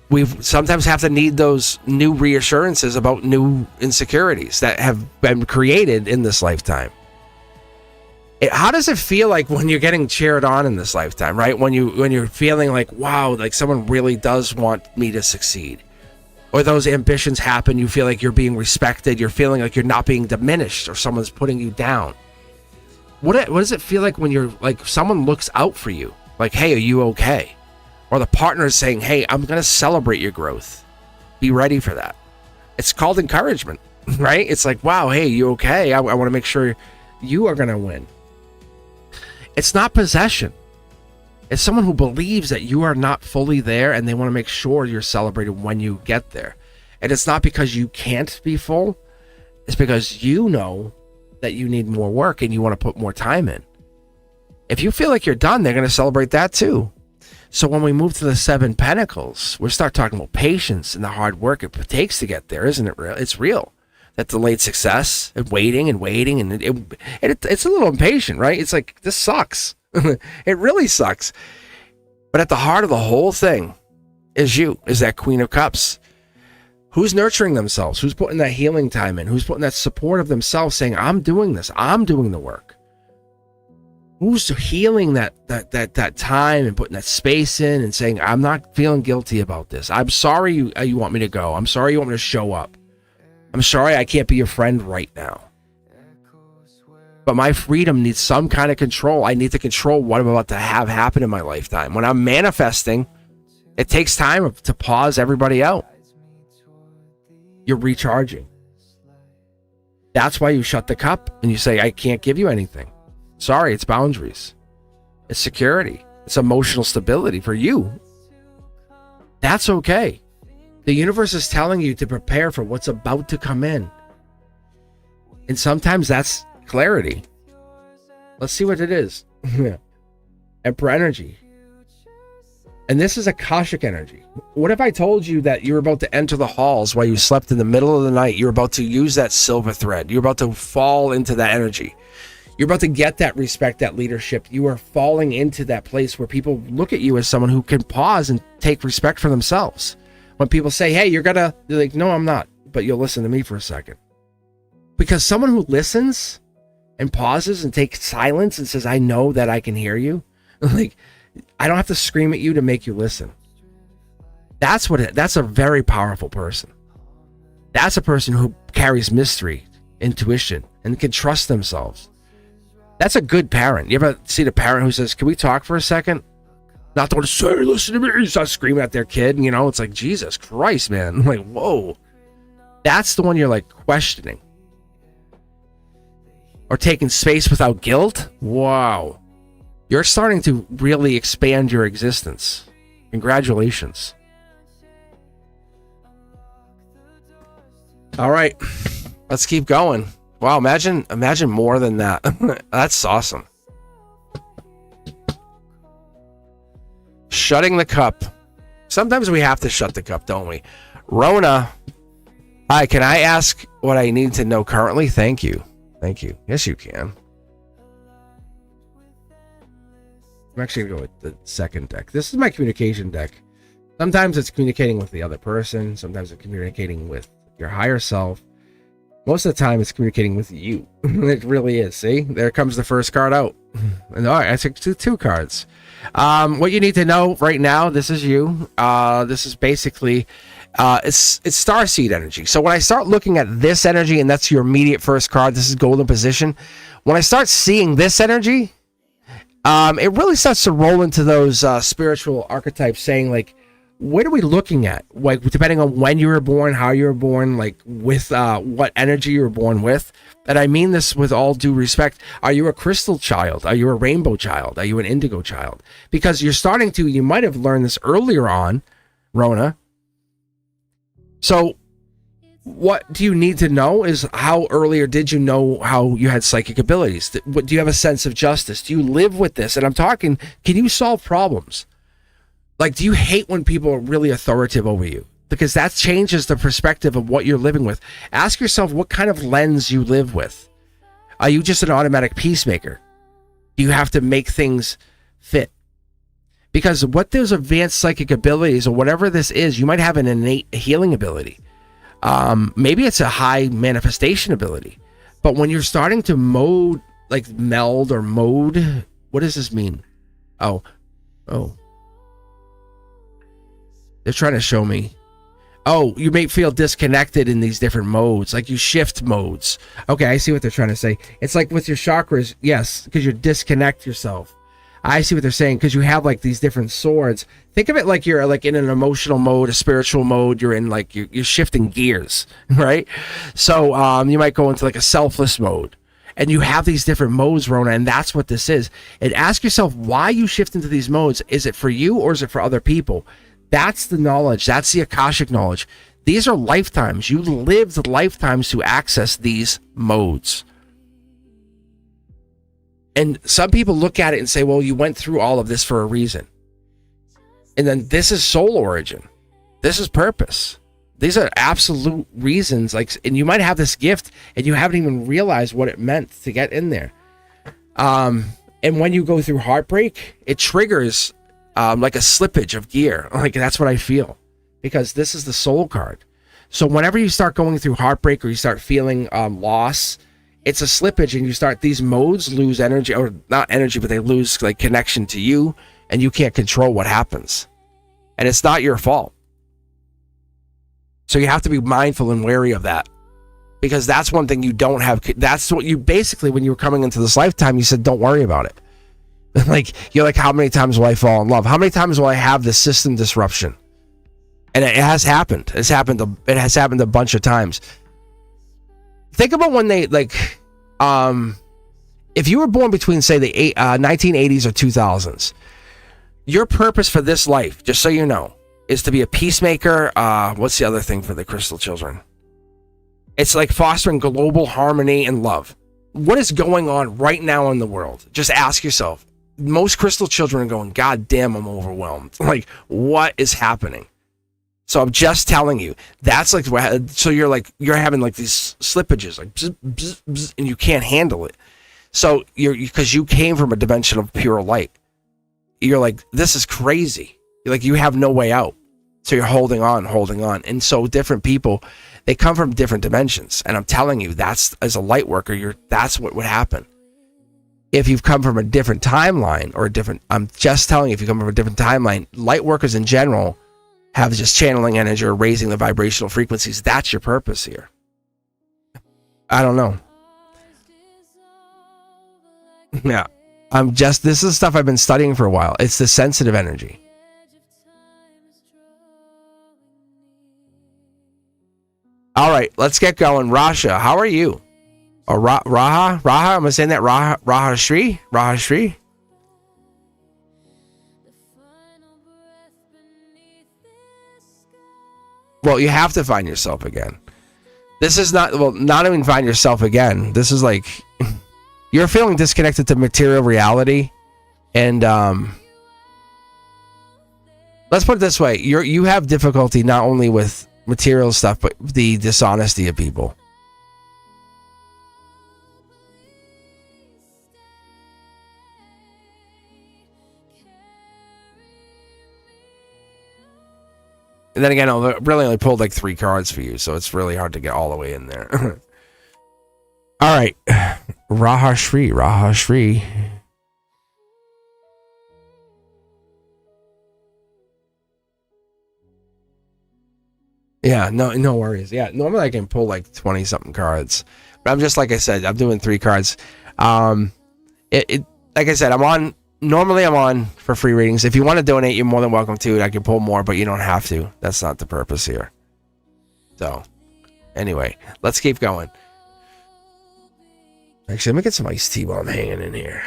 We sometimes have to need those new reassurances about new insecurities that have been created in this lifetime. How does it feel like when you're getting cheered on in this lifetime, right? When you're feeling like, wow, like someone really does want me to succeed, or those ambitions happen, you feel like you're being respected, you're feeling like you're not being diminished, or someone's putting you down. What does it feel like when you're like someone looks out for you, like, hey, are you okay? Or the partner is saying, hey, I'm gonna celebrate your growth. Be ready for that. It's called encouragement, right? It's like, wow, hey, you okay? I want to make sure you are gonna win. It's not possession. It's someone who believes that you are not fully there, and they want to make sure you're celebrated when you get there. And it's not because you can't be full. It's because you know that you need more work and you want to put more time in. If you feel like you're done, they're going to celebrate that too. So when we move to the 7 Pentacles, we start talking about patience and the hard work it takes to get there, isn't it real? It's real. That delayed success and waiting, and it's a little impatient, right? It's like, this sucks. It really sucks. But at the heart of the whole thing is that Queen of Cups. Who's nurturing themselves? Who's putting that healing time in? Who's putting that support of themselves, saying, I'm doing this. I'm doing the work. Who's healing that time and putting that space in and saying, I'm not feeling guilty about this. I'm sorry you want me to go. I'm sorry you want me to show up. I'm sorry I can't be your friend right now. But my freedom needs some kind of control. I need to control what I'm about to have happen in my lifetime. When I'm manifesting, it takes time to pause everybody out. You're recharging. That's why you shut the cup and you say, I can't give you anything. Sorry, it's boundaries. It's security. It's emotional stability for you. That's okay. The universe is telling you to prepare for what's about to come in. And sometimes that's clarity. Let's see what it is. Emperor energy. And this is Akashic energy. What if I told you that you're about to enter the halls while you slept in the middle of the night? You're about to use that silver thread. You're about to fall into that energy. You're about to get that respect, that leadership. You are falling into that place where people look at you as someone who can pause and take respect for themselves. When people say, hey, you're like, no, I'm not, but you'll listen to me for a second. Because someone who listens and pauses and takes silence and says, I know that I can hear you. Like, I don't have to scream at you to make you listen. That's a very powerful person. That's a person who carries mystery, intuition, and can trust themselves. That's a good parent. You ever see the parent who says, can we talk for a second? Not the one to say, listen to me, you start screaming at their kid. You know, it's like, Jesus Christ, man. I'm like, whoa. That's the one you're like questioning. Or taking space without guilt. Wow. You're starting to really expand your existence. Congratulations. All right. Let's keep going. Wow, imagine more than that. That's awesome. Shutting the cup. Sometimes we have to shut the cup, don't we? Rona. Hi, can I ask what I need to know currently? Thank you. Thank you. Yes, you can. I'm actually going to go with the second deck. This is my communication deck. Sometimes it's communicating with the other person. Sometimes it's communicating with your higher self. Most of the time, it's communicating with you. It really is. See? There comes the first card out. And all right, I took two cards. What you need to know right now, this is you. This is basically... it's starseed energy. So when I start looking at this energy, and that's your immediate first card, this is golden position. When I start seeing this energy, it really starts to roll into those spiritual archetypes, saying like, what are we looking at? Like, depending on when you were born, how you were born, like with what energy you were born with. And I mean this with all due respect. Are you a crystal child? Are you a rainbow child? Are you an indigo child? Because you're starting to, you might have learned this earlier on, Rona. So what do you need to know is how earlier did you know how you had psychic abilities? Do you have a sense of justice? Do you live with this? And I'm talking, can you solve problems? Like, do you hate when people are really authoritative over you? Because that changes the perspective of what you're living with. Ask yourself what kind of lens you live with. Are you just an automatic peacemaker? Do you have to make things fit? Because what those advanced psychic abilities or whatever this is, you might have an innate healing ability. Maybe it's a high manifestation ability. But when you're starting to meld or mode, what does this mean? Oh. They're trying to show me. Oh, you may feel disconnected in these different modes, like you shift modes. Okay, I see what they're trying to say. It's like with your chakras, yes, because you disconnect yourself. I see what they're saying, because you have like these different swords. Think of it like you're like in an emotional mode, a spiritual mode. You're in like you're shifting gears, right? So you might go into like a selfless mode, and you have these different modes, Rona, and that's what this is. And ask yourself why you shift into these modes. Is it for you or is it for other people? That's the knowledge. That's the Akashic knowledge. These are lifetimes. You lived lifetimes to access these modes. And some people look at it and say, well, you went through all of this for a reason. And then this is soul origin. This is purpose. These are absolute reasons. And you might have this gift and you haven't even realized what it meant to get in there. And when you go through heartbreak, it triggers like a slippage of gear. Like, that's what I feel, because this is the soul card. So whenever you start going through heartbreak or you start feeling loss, it's a slippage, and you start, these modes lose energy, or not energy, but they lose like connection to you, and you can't control what happens. And it's not your fault. So you have to be mindful and wary of that, because that's one thing you don't have. That's what you basically, when you were coming into this lifetime, you said, don't worry about it. Like, you're like, how many times will I fall in love? How many times will I have this system disruption? And it has happened. It has happened a bunch of times. Think about when they, like, if you were born between, say, the 1980s or 2000s, your purpose for this life, just so you know, is to be a peacemaker. What's the other thing for the crystal children? It's like fostering global harmony and love. What is going on right now in the world? Just ask yourself. Most crystal children are going, God damn, I'm overwhelmed. Like, what is happening? So I'm just telling you, that's like, so you're having like these slippages, like bzz, bzz, bzz, and you can't handle it. So because you came from a dimension of pure light, you're like, this is crazy. You're like, you have no way out. So you're holding on. And so different people, they come from different dimensions. And I'm telling you, that's, as a light worker, that's what would happen. If you've come from a different timeline I'm just telling you, if you come from a different timeline, light workers in general have just channeling energy or raising the vibrational frequencies. That's your purpose here. I don't know. Yeah. This is stuff I've been studying for a while. It's the sensitive energy. All right, let's get going. Rasha, how are you? Oh, Raha? Am I saying that? Raha Shri? Well, you have to find yourself again. This is not even find yourself again. This is like, you're feeling disconnected to material reality. And let's put it this way. You have difficulty not only with material stuff, but the dishonesty of people. And then again, I really only pulled like 3 cards for you, so it's really hard to get all the way in there. All right. Raha Shri. Yeah, no worries. Yeah, normally I can pull like 20 something cards, but I'm just, like I said, I'm doing 3 cards. Like I said, normally I'm on for free readings. If you want to donate, you're more than welcome to. I can pull more, but you don't have to. That's not the purpose here. So, anyway, let's keep going. Actually, let me get some iced tea while I'm hanging in here.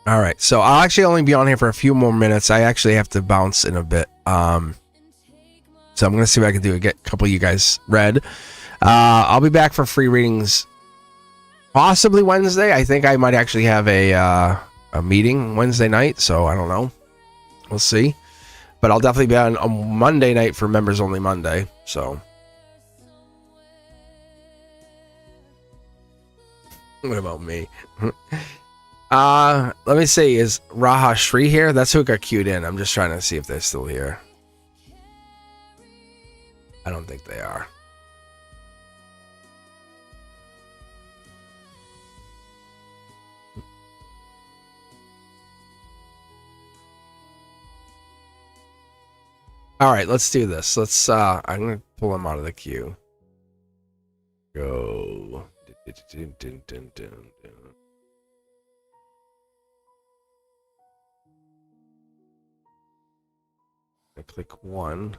All right, so I'll actually only be on here for a few more minutes. I actually have to bounce in a bit. So I'm going to see what I can do to get a couple of you guys read. I'll be back for free readings possibly Wednesday. I think I might actually have a meeting Wednesday night, so I don't know. We'll see. But I'll definitely be on a Monday night for Members Only Monday, so. What about me? Let me see. Is Raha Shri here? That's who got queued in. I'm just trying to see if they're still here. I don't think they are. All right, let's do this. I'm gonna pull them out of the queue. Go. I click 1.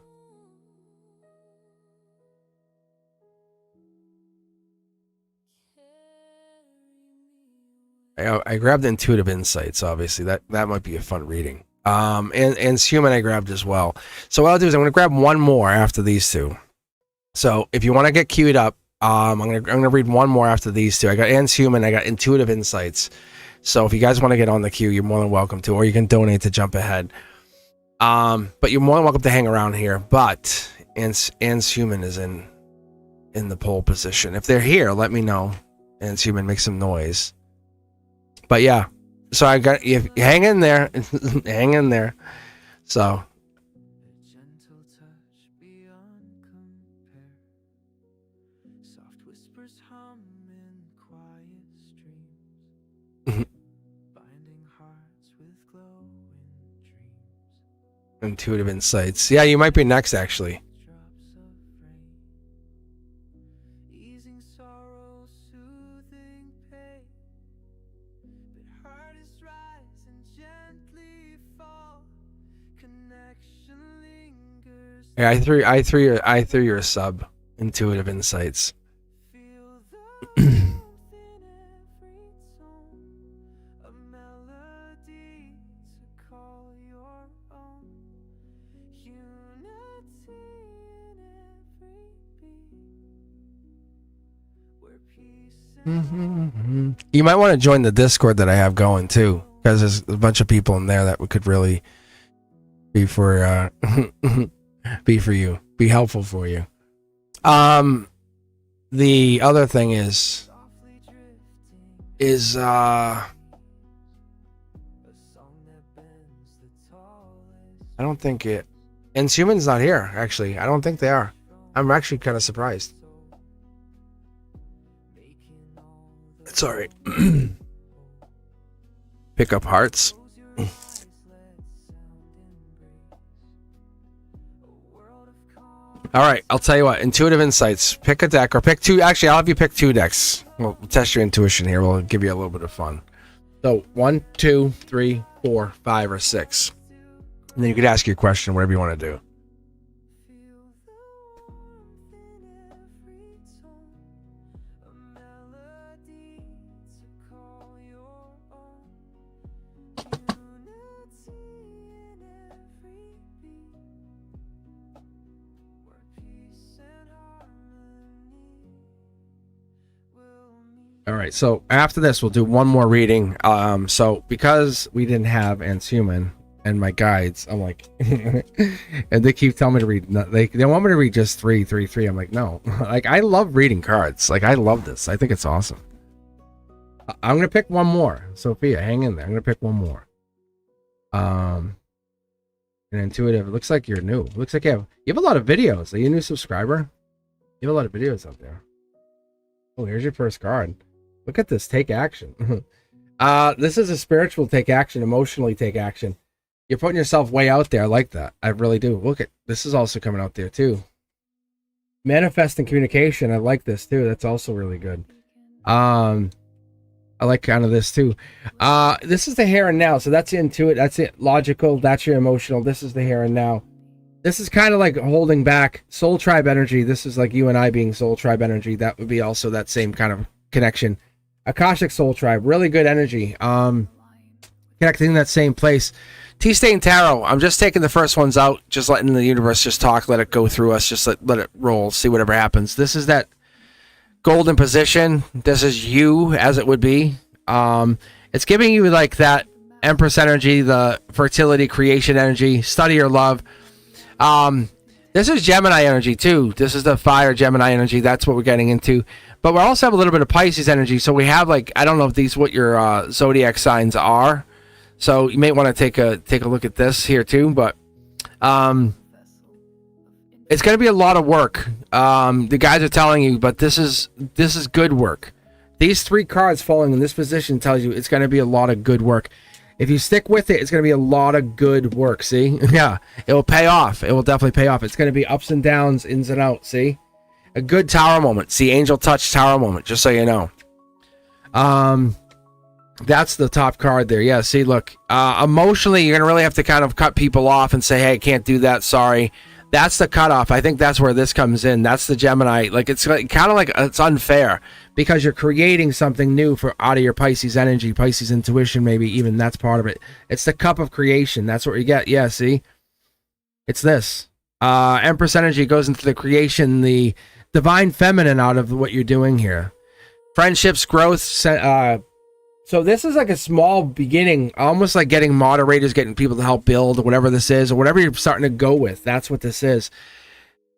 I grabbed Intuitive Insights, obviously. That might be a fun reading. And Human I grabbed as well. So what I'll do is I'm going to grab one more after these 2. So if you want to get queued up, I'm gonna read one more after these 2. I got Anne's Human, I got Intuitive Insights. So if you guys want to get on the queue, you're more than welcome to, or you can donate to jump ahead. But you're more than welcome to hang around here. But Anne's Human is in the pole position. If they're here, let me know. Anne's Human, make some noise. But yeah, so I got, if you hang in there, hang in there. So. Intuitive Insights. Yeah, you might be next, actually. Yeah, I threw your sub. Intuitive Insights. You might want to join the Discord that I have going too, because there's a bunch of people in there that could really be for you, be helpful for you. The other thing is I don't think it. And Human's not here, actually. I don't think they are. I'm actually kind of surprised. It's alright. Pick up hearts. All right, I'll tell you what. Intuitive insights. Pick a deck or pick two. Actually, I'll have you pick two decks. We'll test your intuition here. We'll give you a little bit of fun. So 1, 2, 3, 4, 5, or 6. And then you could ask your question, whatever you want to do. All right, so after this, we'll do one more reading. So because we didn't have Anshuman and my guides, I'm like, and they keep telling me to read. They want me to read just 3, 3, 3. I'm like, no. Like, I love reading cards. Like, I love this. I think it's awesome. I'm gonna pick one more. Sophia, hang in there. I'm gonna pick one more. An intuitive. It looks like you're new. It looks like you have a lot of videos. Are you a new subscriber? You have a lot of videos out there. Oh, here's your first card. Look at this. Take action. This is a spiritual take action, emotionally take action. You're putting yourself way out there. I like that. I really do. Look at this is also coming out there too. Manifesting communication. I like this too. That's also really good. I like kind of this too. This is the here and now. So that's into it. That's it. Logical. That's your emotional. This is the here and now. This is kind of like holding back soul tribe energy. This is like you and I being soul tribe energy. That would be also that same kind of connection. Akashic soul tribe, really good energy. Connecting in that same place. T-Stain Tarot. I'm just taking the first ones out, just letting the universe just talk, let it go through us, just let it roll, see whatever happens. This is that golden position. This is you as it would be. It's giving you like that Empress energy, the fertility, creation energy, study your love. This is Gemini energy too. This is the fire Gemini energy. That's what we're getting into. But we also have a little bit of Pisces energy. So we have like, I don't know if these what your zodiac signs are. So you may want to take a look at this here too. But it's going to be a lot of work. The guys are telling you, but this is good work. These 3 cards falling in this position tells you it's going to be a lot of good work. If you stick with it, it's going to be a lot of good work, see? Yeah, it will pay off. It will definitely pay off. It's going to be ups and downs, ins and outs, see? A good tower moment. See, angel touch tower moment, just so you know. That's the top card there. Yeah, see, look. Emotionally, you're going to really have to kind of cut people off and say, hey, I can't do that, sorry. That's the cutoff. I think that's where this comes in. That's the Gemini. Like, it's kind of like it's unfair because you're creating something new for out of your Pisces energy, Pisces intuition, maybe even that's part of it. It's the cup of creation. That's what you get. Yeah, see? It's this. Empress energy goes into the creation, the divine feminine out of what you're doing here. Friendships, growth. So this is like a small beginning, almost like getting moderators, getting people to help build, or whatever this is, or whatever you're starting to go with. That's what this is.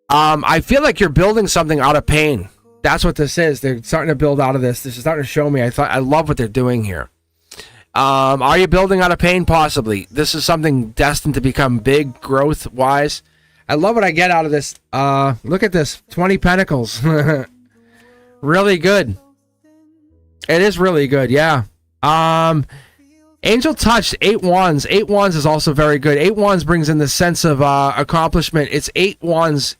I feel like you're building something out of pain. That's what this is. They're starting to build out of this. This is starting to show me. I love what they're doing here. Are you building out of pain? Possibly. This is something destined to become big, growth-wise. I love what I get out of this. Look at this. 20 Pentacles. Really good. It is really good, yeah. Angel Touch, 8 Wands. 8 Wands is also very good. 8 Wands brings in the sense of accomplishment. It's 8 Wands.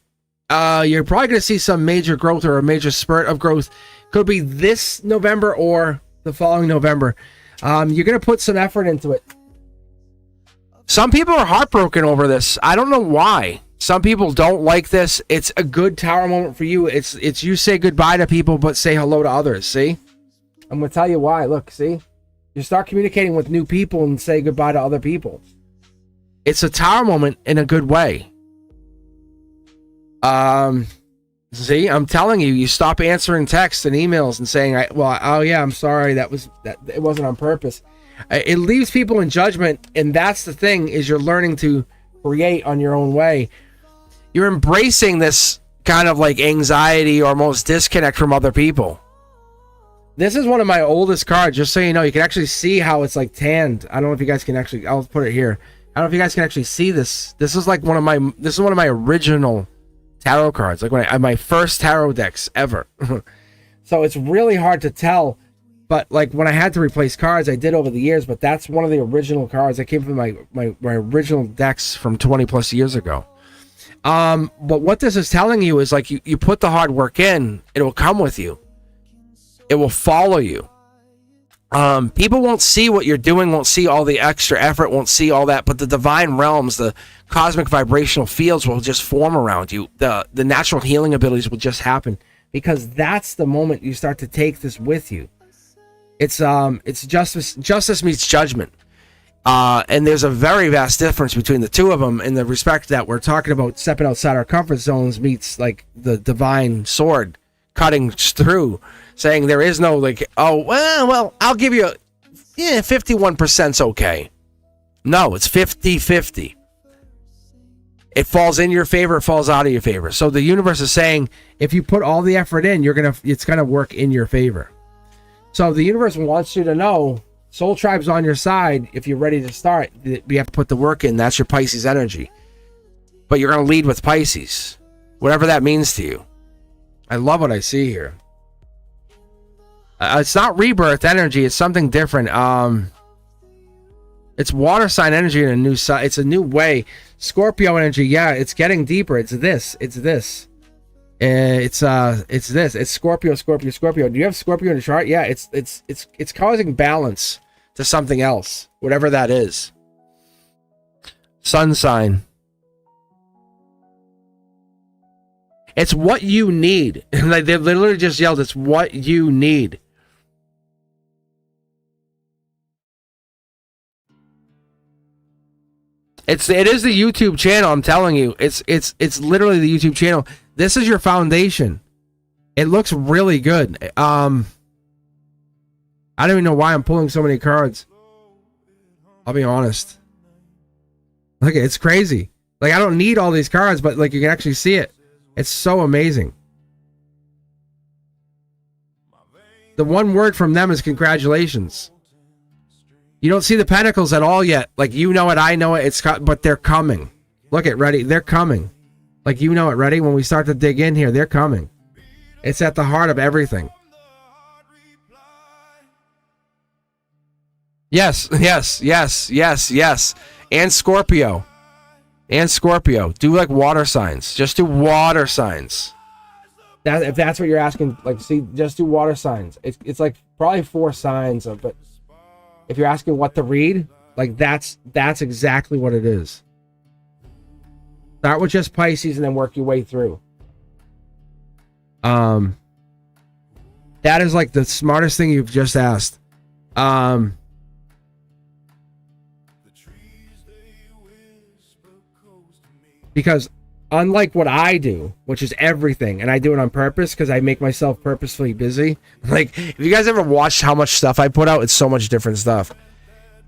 You're probably going to see some major growth or a major spurt of growth. Could be this November or the following November. You're going to put some effort into it. Some people are heartbroken over this. I don't know why. Some people don't like this. It's a good tower moment for you. It's you say goodbye to people, but say hello to others. See? I'm going to tell you why. Look, see? You start communicating with new people and say goodbye to other people. It's a tower moment in a good way. See, I'm telling you, you stop answering texts and emails and saying, oh yeah, I'm sorry, that it wasn't on purpose. It leaves people in judgment, and that's the thing, is you're learning to create on your own way. You're embracing this kind of like anxiety or almost disconnect from other people. This is one of my oldest cards, just so you know. You can actually see how it's like tanned. I don't know if you guys can actually, I'll put it here. I don't know if you guys can actually see this. This is one of my original tarot cards, like my first tarot decks ever. So it's really hard to tell, but like when I had to replace cards, I did over the years, but that's one of the original cards that came from my original decks from 20 plus years ago. But what this is telling you is like you put the hard work in, it will come with you. It will follow you. People won't see what you're doing, won't see all the extra effort, won't see all that, but the divine realms, the cosmic vibrational fields will just form around you. The natural healing abilities will just happen, because that's the moment you start to take this with you. It's justice meets judgment. And there's a very vast difference between the two of them in the respect that we're talking about stepping outside our comfort zones meets like the divine sword cutting through, saying there is no like, oh, well, I'll give you 51%'s okay. No, it's 50-50. It falls in your favor, it falls out of your favor. So the universe is saying, if you put all the effort in, it's gonna work in your favor. So the universe wants you to know, Soul Tribe's on your side. If you're ready to start, you have to put the work in. That's your Pisces energy. But you're gonna lead with Pisces, whatever that means to you. I love what I see here. It's not rebirth energy. It's something different. It's water sign energy in a new side. It's a new way. Scorpio energy. Yeah, it's getting deeper. It's this. It's this. It's this. It's Scorpio. Do you have Scorpio in the chart? Yeah. It's causing balance to something else, whatever that is. Sun sign. It's what you need. Like they literally just yelled, it's what you need. It is the YouTube channel, I'm telling you. It's literally the YouTube channel. This is your foundation. It looks really good. I don't even know why I'm pulling so many cards. I'll be honest. Look, it's crazy. Like I don't need all these cards, but like you can actually see it. It's so amazing. The one word from them is congratulations. You don't see the pentacles at all yet. Like you know it, I know it. But they're coming. Look at ready. They're coming. Like you know it, ready. When we start to dig in here, they're coming. It's at the heart of everything. Yes. And Scorpio. Do like water signs. Just do water signs. If that's what you're asking, like, see, just do water signs. It's like probably 4 signs of, but if you're asking what to read, like that's exactly what it is. Start with just Pisces and then work your way through. That is like the smartest thing you've just asked. Because unlike what I do, which is everything, and I do it on purpose because I make myself purposefully busy. Like, if you guys ever watched how much stuff I put out, it's so much different stuff.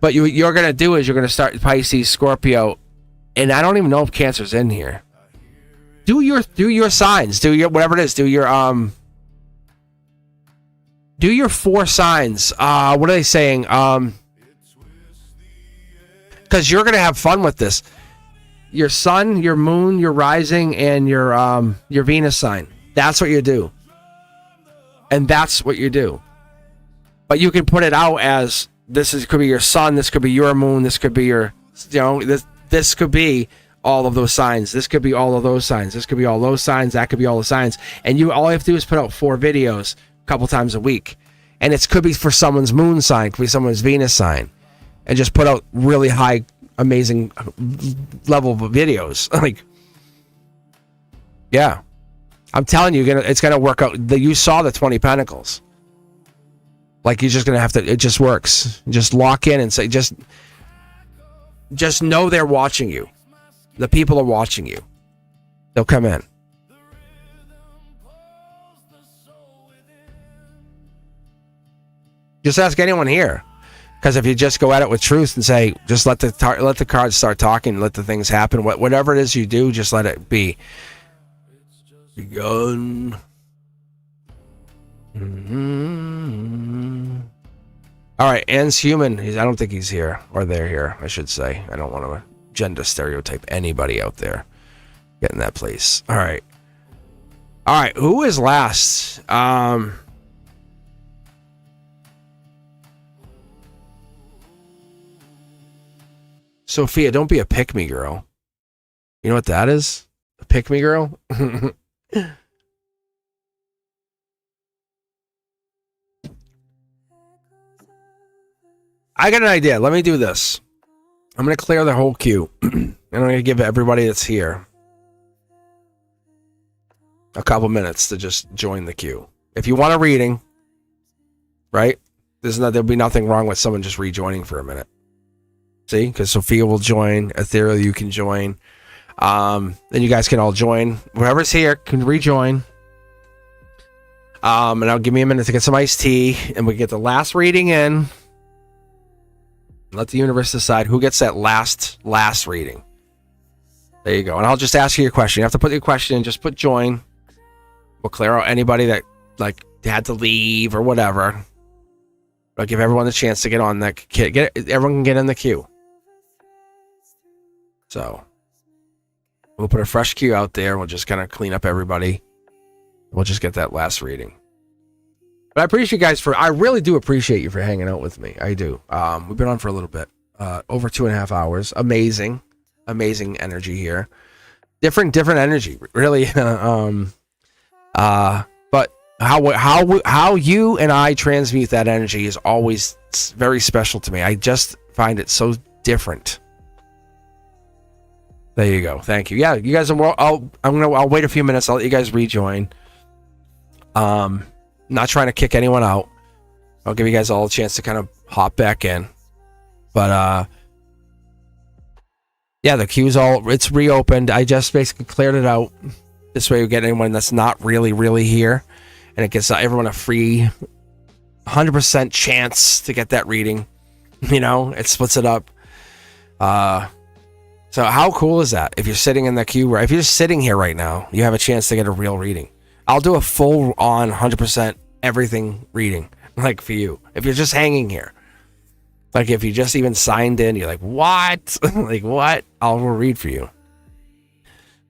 But you're going to do is you're going to start Pisces, Scorpio, and I don't even know if Cancer's in here. Do your signs. Do your whatever it is. Do your 4 signs. What are they saying? Because you're going to have fun with this. Your sun, your moon, your rising, and your Venus sign. That's what you do. And that's what you do. But you can put it out as could be your sun, this could be your moon, this could be your, this could be all of those signs. This could be all of those signs. This could be all those signs. That could be all the signs. And all you have to do is put out 4 videos a couple times a week. And it could be for someone's moon sign, could be someone's Venus sign. And just put out really high, amazing level of videos. Like, yeah, I'm telling you, it's gonna work out. You saw the 20 Pentacles. Like, you're just gonna have to. It just works. Just lock in and say, just know they're watching you. The people are watching you. They'll come in. Just ask anyone here. Because if you just go at it with truth and say, just let the cards start talking, let the things happen, whatever it is you do, just let it be. Begun. Mm-hmm. All right, Ann's human. I don't think he's here, or they're here, I should say. I don't want to gender stereotype anybody out there. Get in that place. All right. Who is last? Sophia, don't be a pick-me girl. You know what that is? A pick me girl. I got an idea. Let me do this. I'm going to clear the whole queue. And I'm going to give everybody that's here a couple minutes to just join the queue. If you want a reading, right? There'll be nothing wrong with someone just rejoining for a minute. See? Because Sophia will join. Ethereal, you can join. Then you guys can all join. Whoever's here can rejoin. And I'll give me a minute to get some iced tea. And we get the last reading in. Let the universe decide who gets that last reading. There you go. And I'll just ask you your question. You have to put your question in. Just put join. We'll clear out anybody that like had to leave or whatever. I'll give everyone the chance to get on that. Everyone can get in the queue. So we'll put a fresh queue out there. We'll just kind of clean up everybody. We'll just get that last reading. But I appreciate you guys I really do appreciate you for hanging out with me. I do. We've been on for a little bit. Over 2.5 hours. Amazing energy here. Different energy. Really. But how you and I transmute that energy is always very special to me. I just find it so different. There you go. Thank you. Yeah, you guys. I'll wait a few minutes. I'll let you guys rejoin. Not trying to kick anyone out. I'll give you guys all a chance to kind of hop back in. But yeah, the queue's it's reopened. I just basically cleared it out. This way we get anyone that's not really here. And it gives everyone a free 100% chance to get that reading. You know, it splits it up. So how cool is that? If you're sitting in the queue, if you're just sitting here right now, you have a chance to get a real reading. I'll do a full on 100% everything reading, like for you. If you're just hanging here, like if you just even signed in, you're like, what? Like what? I'll read for you.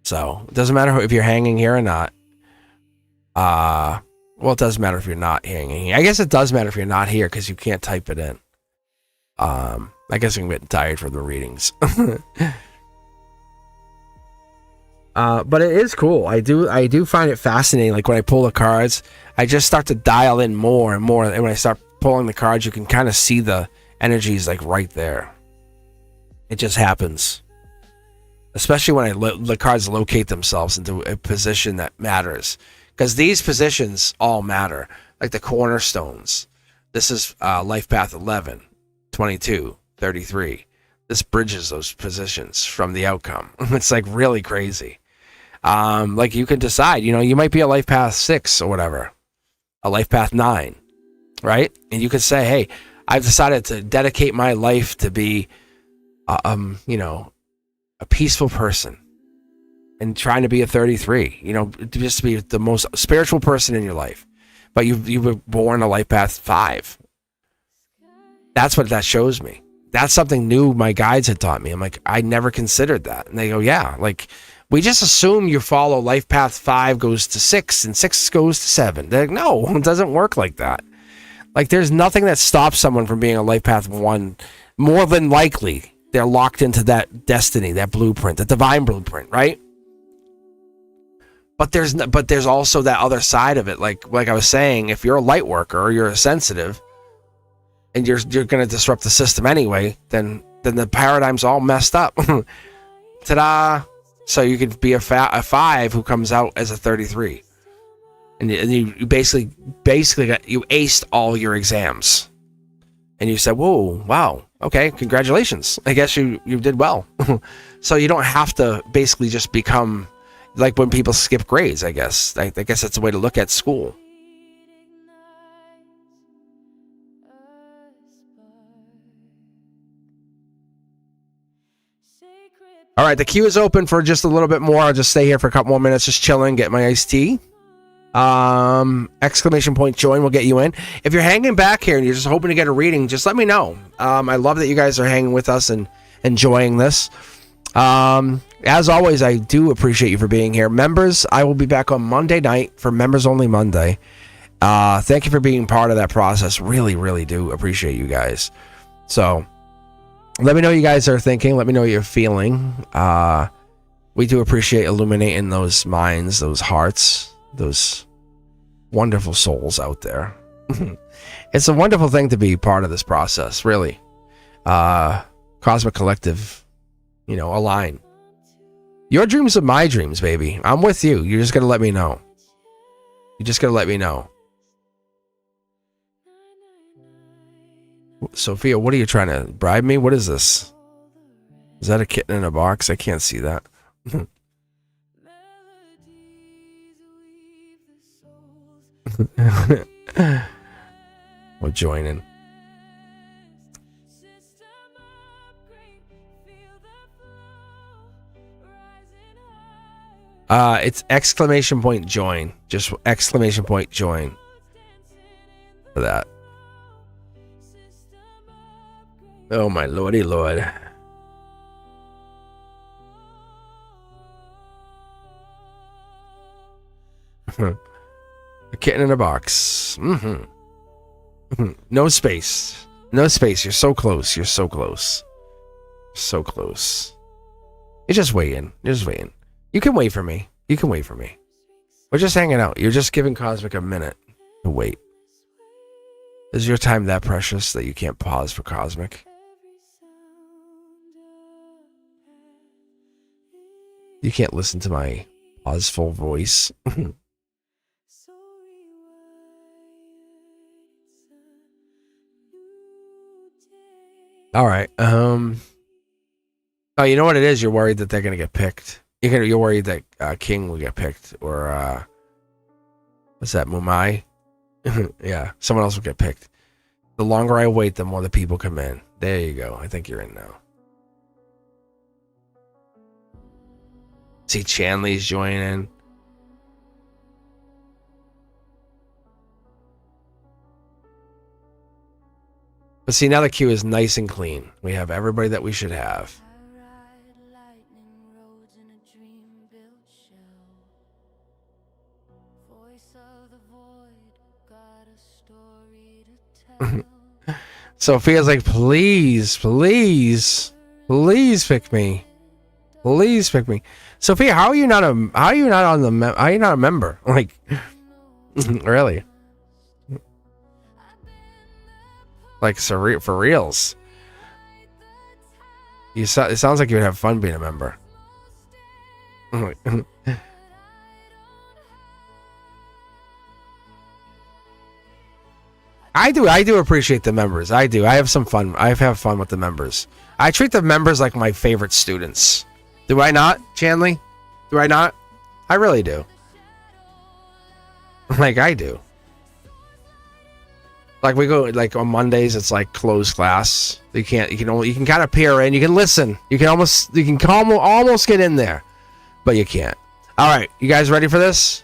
So it doesn't matter if you're hanging here or not. Well, it does matter if you're not hanging here. I guess it does matter if you're not here because you can't type it in. I guess I'm getting tired for the readings. But it is cool. I do find it fascinating. Like when I pull the cards, I just start to dial in more and more. And when I start pulling the cards, you can kind of see the energies like right there. It just happens. Especially when the cards locate themselves into a position that matters. Because these positions all matter. Like the cornerstones. This is life path 11, 22, 33. This bridges those positions from the outcome. It's like really crazy. Like you can decide, you might be a life path 6 or whatever, a life path 9, right? And you could say, hey, I've decided to dedicate my life to be, a peaceful person and trying to be a 33, just to be the most spiritual person in your life. But you were born a life path 5. That's what that shows me. That's something new my guides had taught me. I'm like, I never considered that. And they go, yeah, like we just assume you follow life path 5 goes to 6 and 6 goes to 7. They're like, no, it doesn't work like that. Like there's nothing that stops someone from being a life path 1. More than likely, they're locked into that destiny, that blueprint, the divine blueprint, right? But there's also that other side of it. Like I was saying, if you're a light worker or you're a sensitive, and you're going to disrupt the system anyway, then the paradigm's all messed up. Ta-da! So you could be a 5 who comes out as a 33, and you basically you aced all your exams, and you said, "Whoa, wow, okay, congratulations! I guess you did well." So you don't have to basically just become like when people skip grades. I guess that's the way to look at school. All right, the queue is open for just a little bit more. I'll just stay here for a couple more minutes, just chilling, get my iced tea. Exclamation point join will get you in. If you're hanging back here and you're just hoping to get a reading, just let me know. I love that you guys are hanging with us and enjoying this. As always, I do appreciate you for being here. Members, I will be back on Monday night for Members Only Monday. Thank you for being part of that process. Really, really do appreciate you guys. So let me know what you guys are thinking. Let me know what you're feeling. We do appreciate illuminating those minds, those hearts, those wonderful souls out there. It's a wonderful thing to be part of this process, really. Cosmic Collective, align. Your dreams are my dreams, baby. I'm with you. You're just going to let me know. You just got to let me know. Sophia, what are you trying to bribe me? What is this? Is that a kitten in a box? I can't see that. We'll join in. It's exclamation point join. Just exclamation point join for that. Oh my lordy lord. A kitten in a box. No space. No space. You're so close. You're so close. So close. You're just waiting. You're just waiting. You can wait for me. You can wait for me. We're just hanging out. You're just giving Cosmic a minute to wait. Is your time that precious that you can't pause for Cosmic? You can't listen to my pauseful voice. All right. Oh, you know what it is? You're worried that they're gonna get picked. You're worried that King will get picked, or what's that? Mumai? Yeah, someone else will get picked. The longer I wait, the more the people come in. There you go. I think you're in now. See, Chanley's joining. But see, now the queue is nice and clean. We have everybody that we should have. Sophia's like, please, please, please pick me. Please pick me. Sophia, how are you not a member? Like, really? Like, for reals. It sounds like you would have fun being a member. I do appreciate the members. I do. I have some fun. I have fun with the members. I treat the members like my favorite students. Do I not, Chanley? Do I not? I really do. Like, I do. Like, we go, like, on Mondays, it's like closed class. You can kind of peer in. You can listen. You can almost get in there, but you can't. All right, you guys ready for this?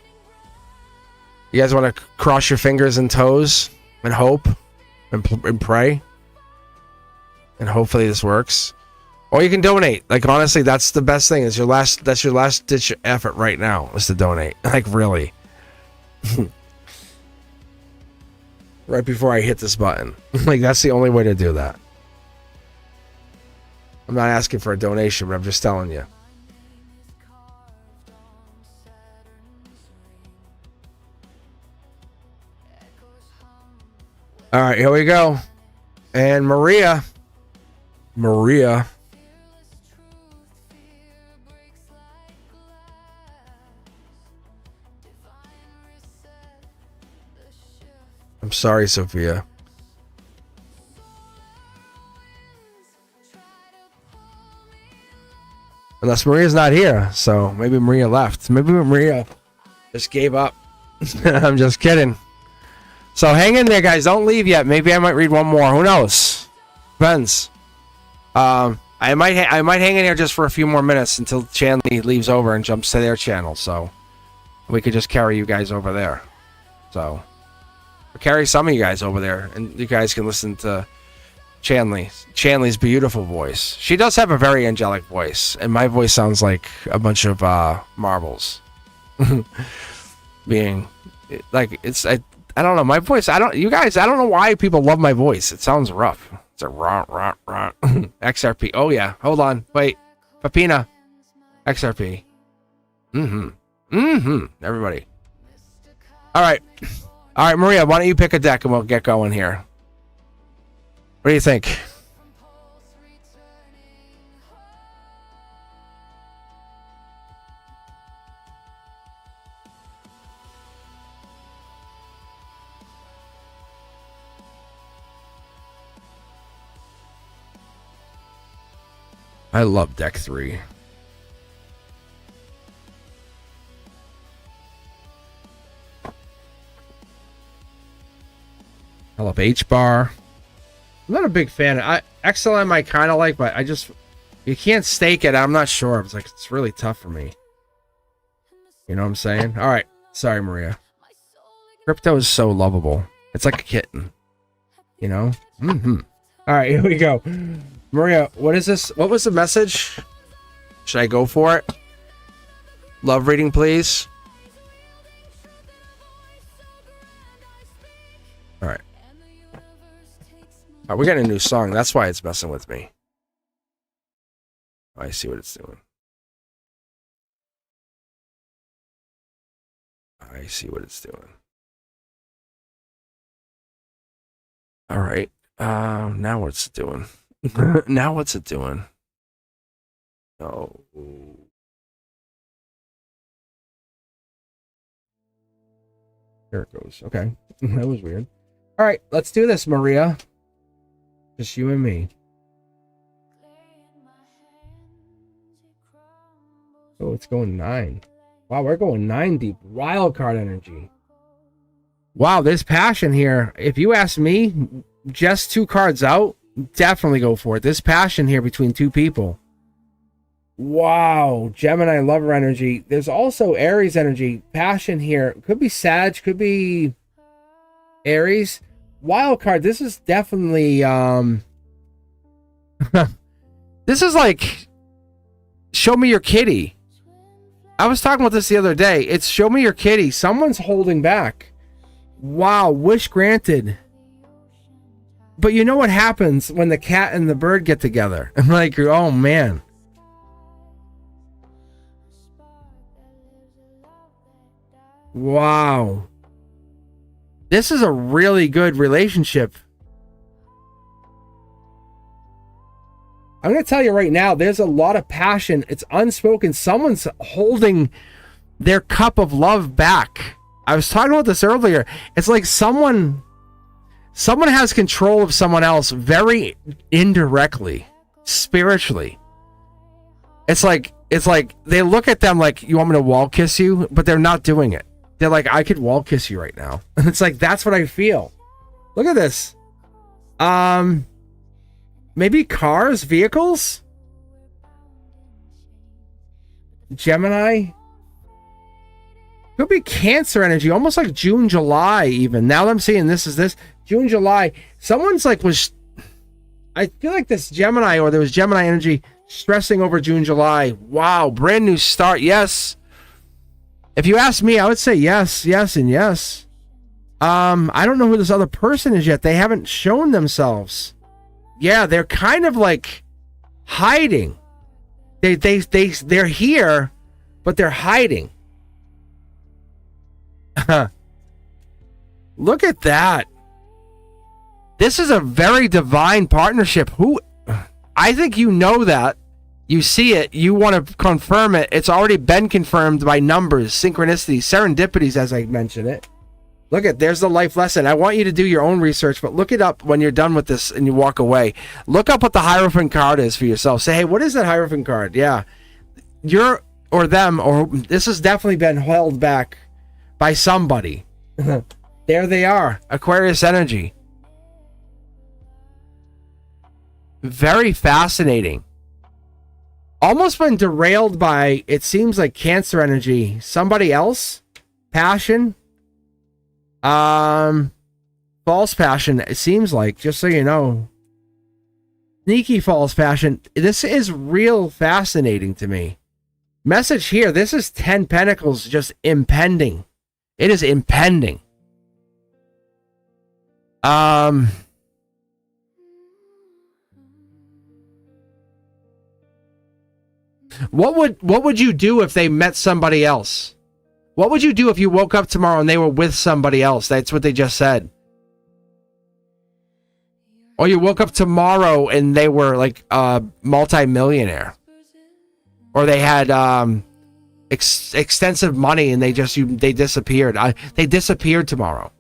You guys want to cross your fingers and toes and hope and pray, and hopefully this works. Or you can donate. Like, honestly, that's the best thing. That's your last ditch effort right now, is to donate. Like, really. Right before I hit this button. Like, that's the only way to do that. I'm not asking for a donation, but I'm just telling you. All right, here we go. And Maria. I'm sorry, Sophia. Unless Maria's not here, so maybe Maria left. Maybe Maria just gave up. I'm just kidding. So hang in there, guys. Don't leave yet. Maybe I might read one more. Who knows? Depends. I might hang in here just for a few more minutes until Chanley leaves over and jumps to their channel. So we could just carry you guys over there. So carry some of you guys over there, and you guys can listen to Chanley's beautiful voice. She does have a very angelic voice, and my voice sounds like a bunch of marbles. Being like, I don't know, my voice, I don't know why people love my voice. It sounds rough. It's a rah. XRP. Oh yeah, hold on, wait, Papina, XRP. Everybody. All right. All right, Maria, why don't you pick a deck and we'll get going here. What do you think? I love deck 3. I love H-bar. I'm not a big fan. XLM I kind of like, but I just... You can't stake it. I'm not sure. It's like, it's really tough for me. You know what I'm saying? All right. Sorry, Maria. Crypto is so lovable. It's like a kitten. You know? All right, here we go. Maria, what is this? What was the message? Should I go for it? Love reading, please. All right. We're getting a new song. That's why it's messing with me. I see what it's doing. I see what it's doing. All right. Now what's it doing? Now what's it doing? Oh. There it goes. Okay. That was weird. All right. Let's do this, Maria. Just you and me. Oh, it's going 9. Wow, we're going 9 deep. Wild card energy. Wow, there's passion here. If you ask me, just 2 cards out, definitely go for it. There's passion here between 2 people. Wow, Gemini lover energy. There's also Aries energy. Passion here. Could be Sag, could be Aries. Wild card. This is definitely this is like show me your kitty. I was talking about this the other day. It's show me your kitty. Someone's holding back. Wow, wish granted. But you know what happens when the cat and the bird get together? I'm like, oh man. Wow. This is a really good relationship. I'm going to tell you right now, there's a lot of passion. It's unspoken. Someone's holding their cup of love back. I was talking about this earlier. It's like someone has control of someone else very indirectly, spiritually. It's like they look at them like, you want me to wall kiss you? But they're not doing it. They're like, I could wall kiss you right now. And it's like, that's what I feel. Look at this. Maybe cars, vehicles? Gemini? Could be Cancer energy, almost like June, July even. Now that I'm seeing this is this. June, July. Someone's like I feel like this Gemini, or there was Gemini energy stressing over June, July. Wow, brand new start. Yes. If you ask me, I would say yes, yes, and yes. I don't know who this other person is yet. They haven't shown themselves. Yeah, they're kind of like hiding. They're here, but they're hiding. Look at that. This is a very divine partnership. I think you know that. You see it. You want to confirm it. It's already been confirmed by numbers, synchronicities, serendipities, as I mentioned it. Look at, there's the life lesson. I want you to do your own research, but look it up when you're done with this and you walk away. Look up what the Hierophant card is for yourself. Say, hey, what is that Hierophant card? Yeah. You're, or them, or this has definitely been held back by somebody. There they are. Aquarius energy. Very fascinating. Almost been derailed by, it seems like Cancer energy. Somebody else? Passion? False passion, it seems like, just so you know. Sneaky false passion. This is real fascinating to me. Message here, this is 10 Pentacles just impending. It is impending. What would you do if they met somebody else? What would you do if you woke up tomorrow and they were with somebody else? That's what they just said. Or you woke up tomorrow and they were like a multi-millionaire. Or they had extensive money and they disappeared. They disappeared tomorrow.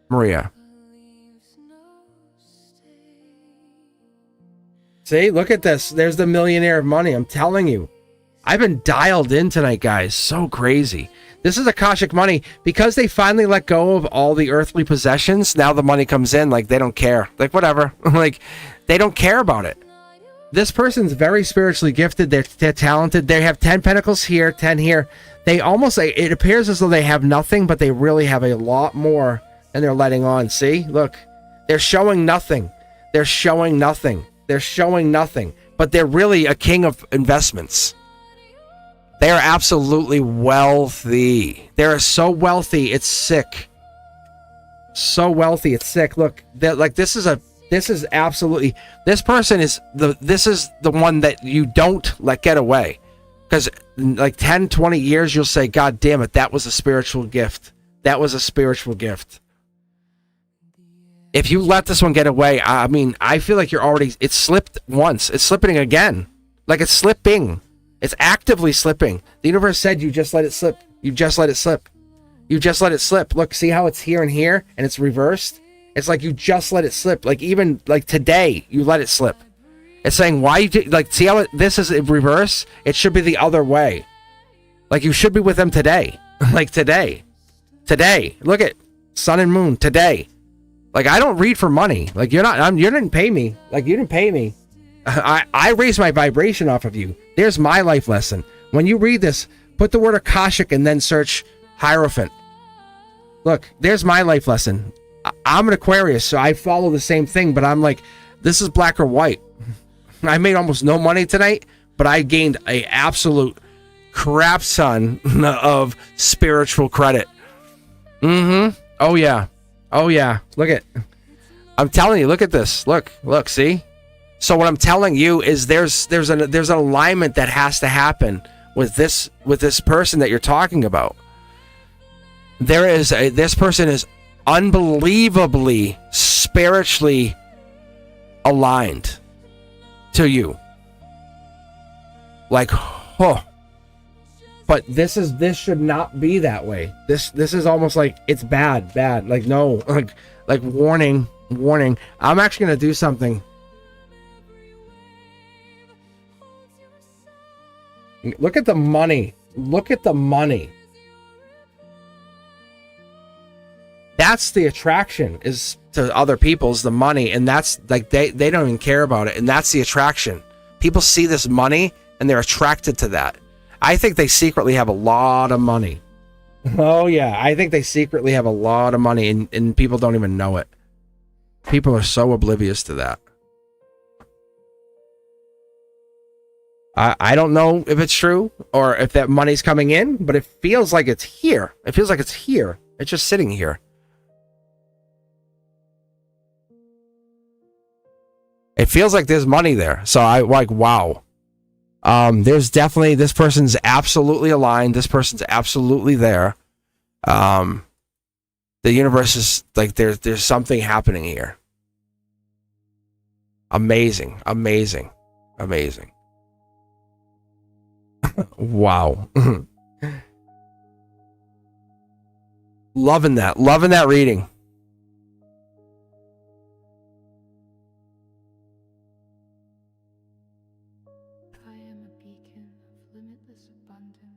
Maria. See, look at this. There's the millionaire of money. I'm telling you. I've been dialed in tonight, guys. So crazy. This is Akashic money. Because they finally let go of all the earthly possessions, now the money comes in like they don't care. Like, whatever. Like, they don't care about it. This person's very spiritually gifted. They're talented. They have 10 pentacles here, 10 here. They almost, it appears as though they have nothing, but they really have a lot more than they're letting on. See? Look. They're showing nothing. They're showing nothing. They're showing nothing. But they're really a king of investments. They are absolutely wealthy. They're so wealthy, it's sick. So wealthy, it's sick. Look, like this is absolutely, this person is this is the one that you don't let get away. Because like 10, 20 years, you'll say, God damn it, that was a spiritual gift. That was a spiritual gift. If you let this one get away, I mean, I feel like it's slipped once. It's slipping again. Like it's slipping. It's actively slipping. The universe said you just let it slip. You just let it slip. You just let it slip. Look, see how it's here and here and it's reversed? It's like you just let it slip. Like even like today, you let it slip. It's saying why you like see how this is in reverse? It should be the other way. Like you should be with them today. Like today. Today. Look at sun and moon today. Like I don't read for money. Like you didn't pay me. Like you didn't pay me. I raise my vibration off of you. There's my life lesson. When you read this, put the word Akashic and then search Hierophant. Look, there's my life lesson. I'm an Aquarius, so I follow the same thing, but I'm like, this is black or white. I made almost no money tonight, but I gained a absolute crap ton of spiritual credit. Oh yeah. Oh yeah. Look at, I'm telling you, look at this. Look, see? So what I'm telling you is there's an alignment that has to happen with this person that you're talking about. This person is unbelievably spiritually aligned to you. Like, oh. But this should not be that way. This is almost like it's bad. Like no, like warning. I'm actually gonna do something. Look at the money. Look at the money. That's the attraction is to other people's the money, and that's like they don't even care about it, and that's the attraction. People see this money and they're attracted to that. I think they secretly have a lot of money. Oh yeah, I think they secretly have a lot of money and people don't even know it. People are so oblivious to that. I don't know if it's true or if that money's coming in, but it feels like it's here. It feels like it's here. It's just sitting here. It feels like there's money there. So I like, wow. There's definitely, this person's absolutely aligned. This person's absolutely there. The universe is like, there's something happening here. Amazing. Wow. Loving that reading.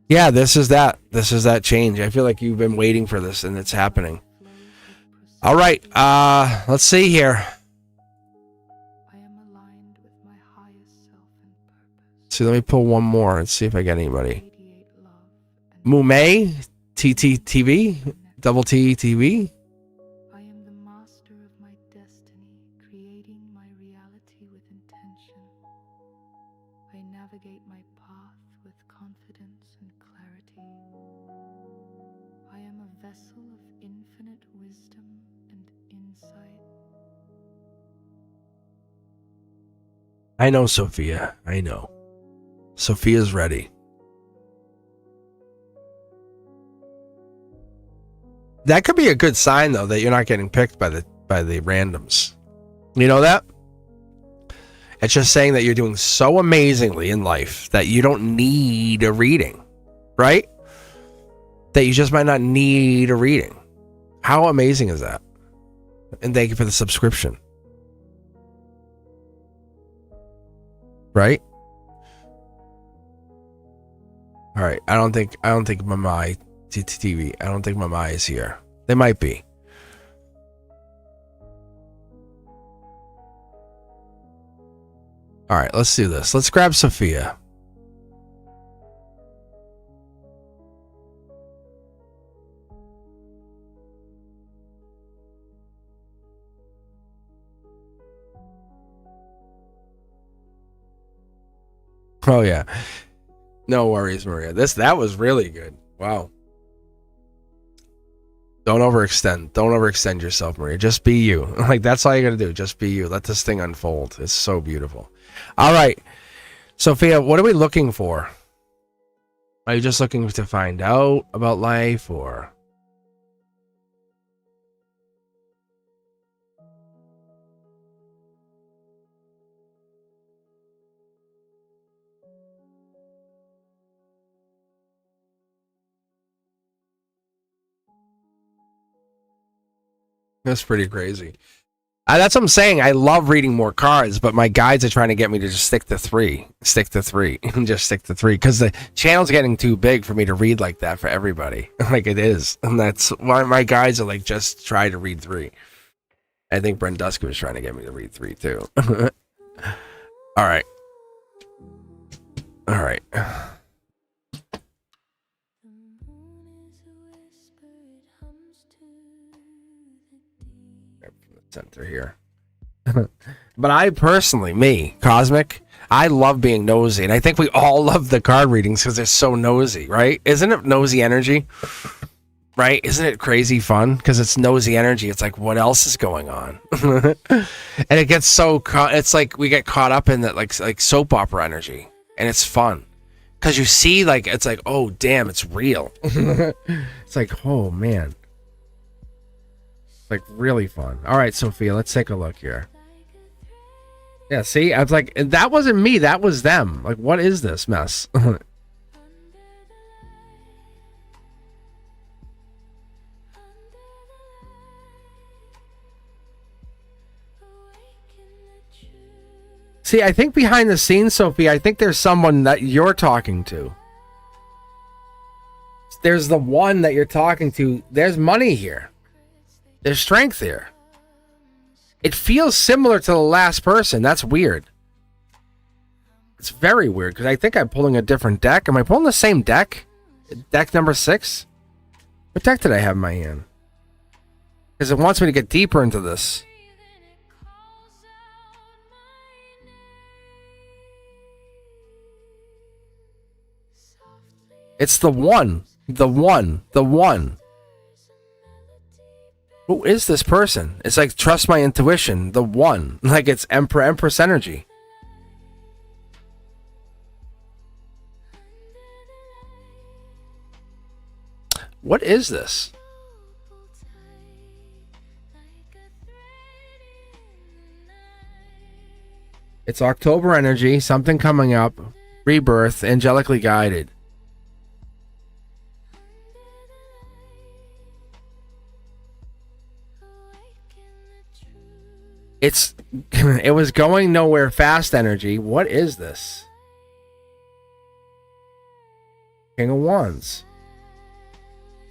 Yeah, this is that change. I feel like you've been waiting for this and it's happening. All right, let's see here. See, let me pull one more and see if I get anybody. Mume, TTTV, double TTV. I am the master of my destiny, creating my reality with intention. I navigate my path with confidence and clarity. I am a vessel of infinite wisdom and insight. I know, Sophia. I know. Sophia's ready. That could be a good sign, though, that you're not getting picked by the randoms. You know that? It's just saying that you're doing so amazingly in life that you don't need a reading, right? That you just might not need a reading. How amazing is that? And thank you for the subscription. Right? All right. I don't think Mamai TV. I don't think Mamai is here. They might be. All right, let's do this. Let's grab Sophia. Oh yeah. No worries, Maria. That was really good. Wow. Don't overextend yourself, Maria. Just be you. Like, that's all you gotta do. Just be you. Let this thing unfold. It's so beautiful. All right, Sophia, what are we looking for? Are you just looking to find out about life, or? That's pretty crazy. That's what I'm saying. I love reading more cards, but my guides are trying to get me to just stick to three, and just stick to three, because the channel's getting too big for me to read like that for everybody. Like it is, and that's why my guides are like, just try to read three. I think Brenduska was trying to get me to read three too. All right. Center here. But I personally, Cosmic, I love being nosy, and I think we all love the card readings because they're so nosy, right? Isn't it nosy energy? Right? Isn't it crazy fun? Because it's nosy energy. It's like, what else is going on? And it gets so it's like we get caught up in that, like soap opera energy, and it's fun because you see, like, it's like, oh damn, it's real. It's like, oh man. Like, really fun. All right, Sophia, let's take a look here. Yeah, see, I was like, that wasn't me, that was them. Like, what is this mess? See, I think behind the scenes, Sophia, I think there's someone that you're talking to. There's the one that you're talking to. There's money here. There's strength here. It feels similar to the last person. That's weird. It's very weird, because I think I'm pulling a different deck. Am I pulling the same deck? Deck number 6? What deck did I have in my hand? Because it wants me to get deeper into this. It's the one. The one. Who is this person? It's like, trust my intuition. The one. Like, it's Empress energy. What is this? It's October energy. Something coming up. Rebirth. Angelically guided. It was going nowhere fast energy. What is this? King of Wands.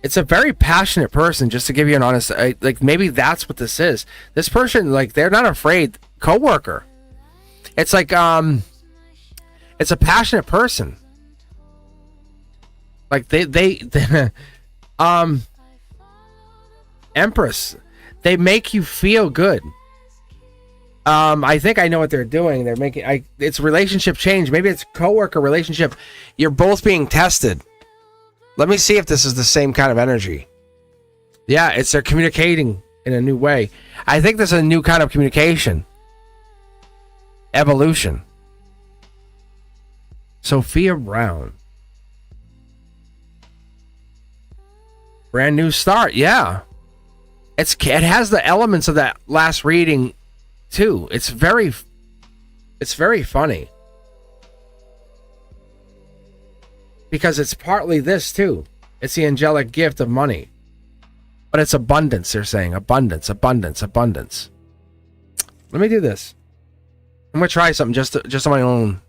It's a very passionate person, just to give you an honest, like, maybe that's what this is. This person, like, they're not afraid. Coworker. It's like, it's a passionate person. Like, they Empress. They make you feel good. I think I know what they're doing. They're making it's relationship change. Maybe it's coworker relationship. You're both being tested. Let me see if this is the same kind of energy. Yeah, it's they're communicating in a new way. I think there's a new kind of communication. Evolution. Sophia Brown. Brand new start. Yeah. It has the elements of that last reading too. It's very funny. Because it's partly this too. It's the angelic gift of money. But it's abundance, they're saying. Abundance, abundance, abundance. Let me do this. I'm going to try something just on my own.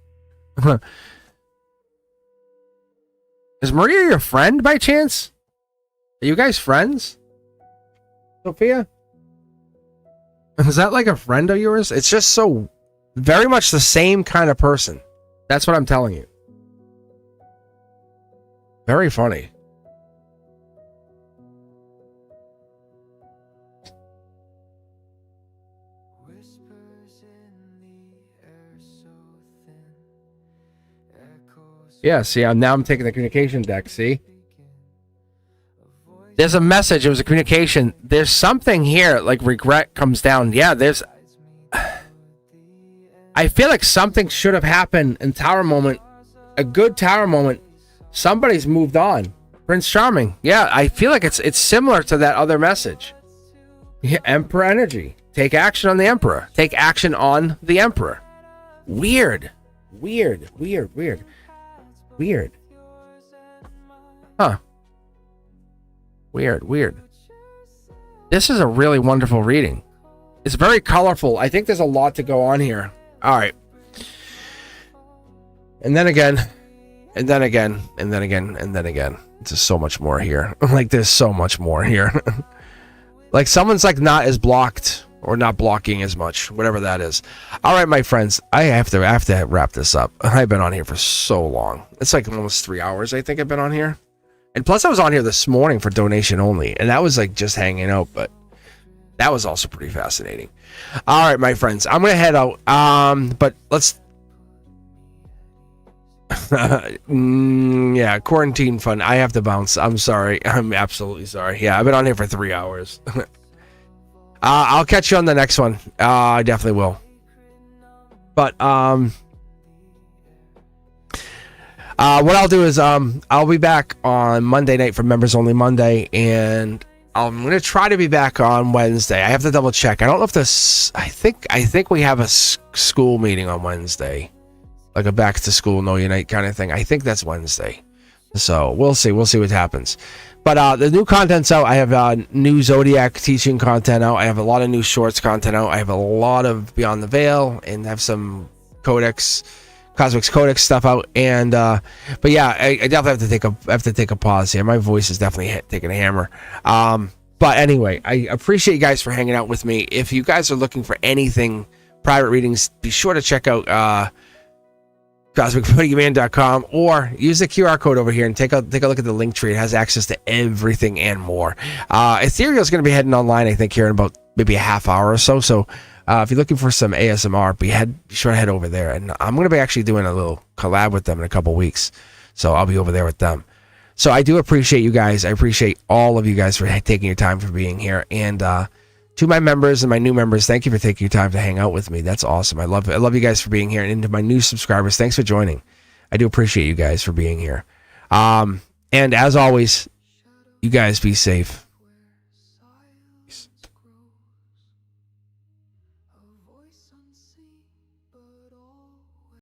Is Maria your friend by chance? Are you guys friends? Sophia? Is that like a friend of yours? It's just so very much the same kind of person. That's what I'm telling you. Very funny. Yeah, see, now I'm taking the communication deck, see? There's a message, it was a communication. There's something here, like regret comes down. Yeah, there's... I feel like something should have happened in Tower Moment. A good Tower Moment. Somebody's moved on. Prince Charming. Yeah, I feel like it's similar to that other message. Yeah, Emperor energy. Take action on the Emperor. Take action on the Emperor. Weird. Weird. Huh. Weird. This is a really wonderful reading. It's very colorful. I think there's a lot to go on here. All right. And then again. There's so much more here. Like, there's so much more here. Like, someone's like not as blocked or not blocking as much, whatever that is. All right, my friends, I have to wrap this up. I've been on here for so long. It's like almost 3 hours, I think I've been on here. And plus I was on here this morning for donation only, and that was like just hanging out, but that was also pretty fascinating. All right, my friends, I'm going to head out. But let's yeah, quarantine fun. I have to bounce. I'm sorry. I'm absolutely sorry. Yeah, I've been on here for 3 hours. I'll catch you on the next one. I definitely will. But what I'll do is I'll be back on Monday night for Members Only Monday, and I'm gonna try to be back on Wednesday. I have to double check. I don't know if this. I think we have a school meeting on Wednesday, like a back to school no unite kind of thing. I think that's Wednesday. So we'll see. We'll see what happens. But the new content's out. I have new Zodiac teaching content out. I have a lot of new shorts content out. I have a lot of Beyond the Veil, and have some Codex, Cosmic Codex stuff out. And but yeah, I definitely have to take a pause here. My voice is definitely taking a hammer. But anyway, I appreciate you guys for hanging out with me. If you guys are looking for anything private readings, be sure to check out CosmicBoogeyman.com, or use the QR code over here and take a look at the link tree. It has access to everything and more. Ethereal is going to be heading online, I think, here in about maybe a half hour or so. So if you're looking for some ASMR, be sure to head over there. And I'm going to be actually doing a little collab with them in a couple weeks. So I'll be over there with them. So I do appreciate you guys. I appreciate all of you guys for taking your time for being here. And to my members and my new members, thank you for taking your time to hang out with me. That's awesome. I love you guys for being here. And to my new subscribers, thanks for joining. I do appreciate you guys for being here. And as always, you guys be safe.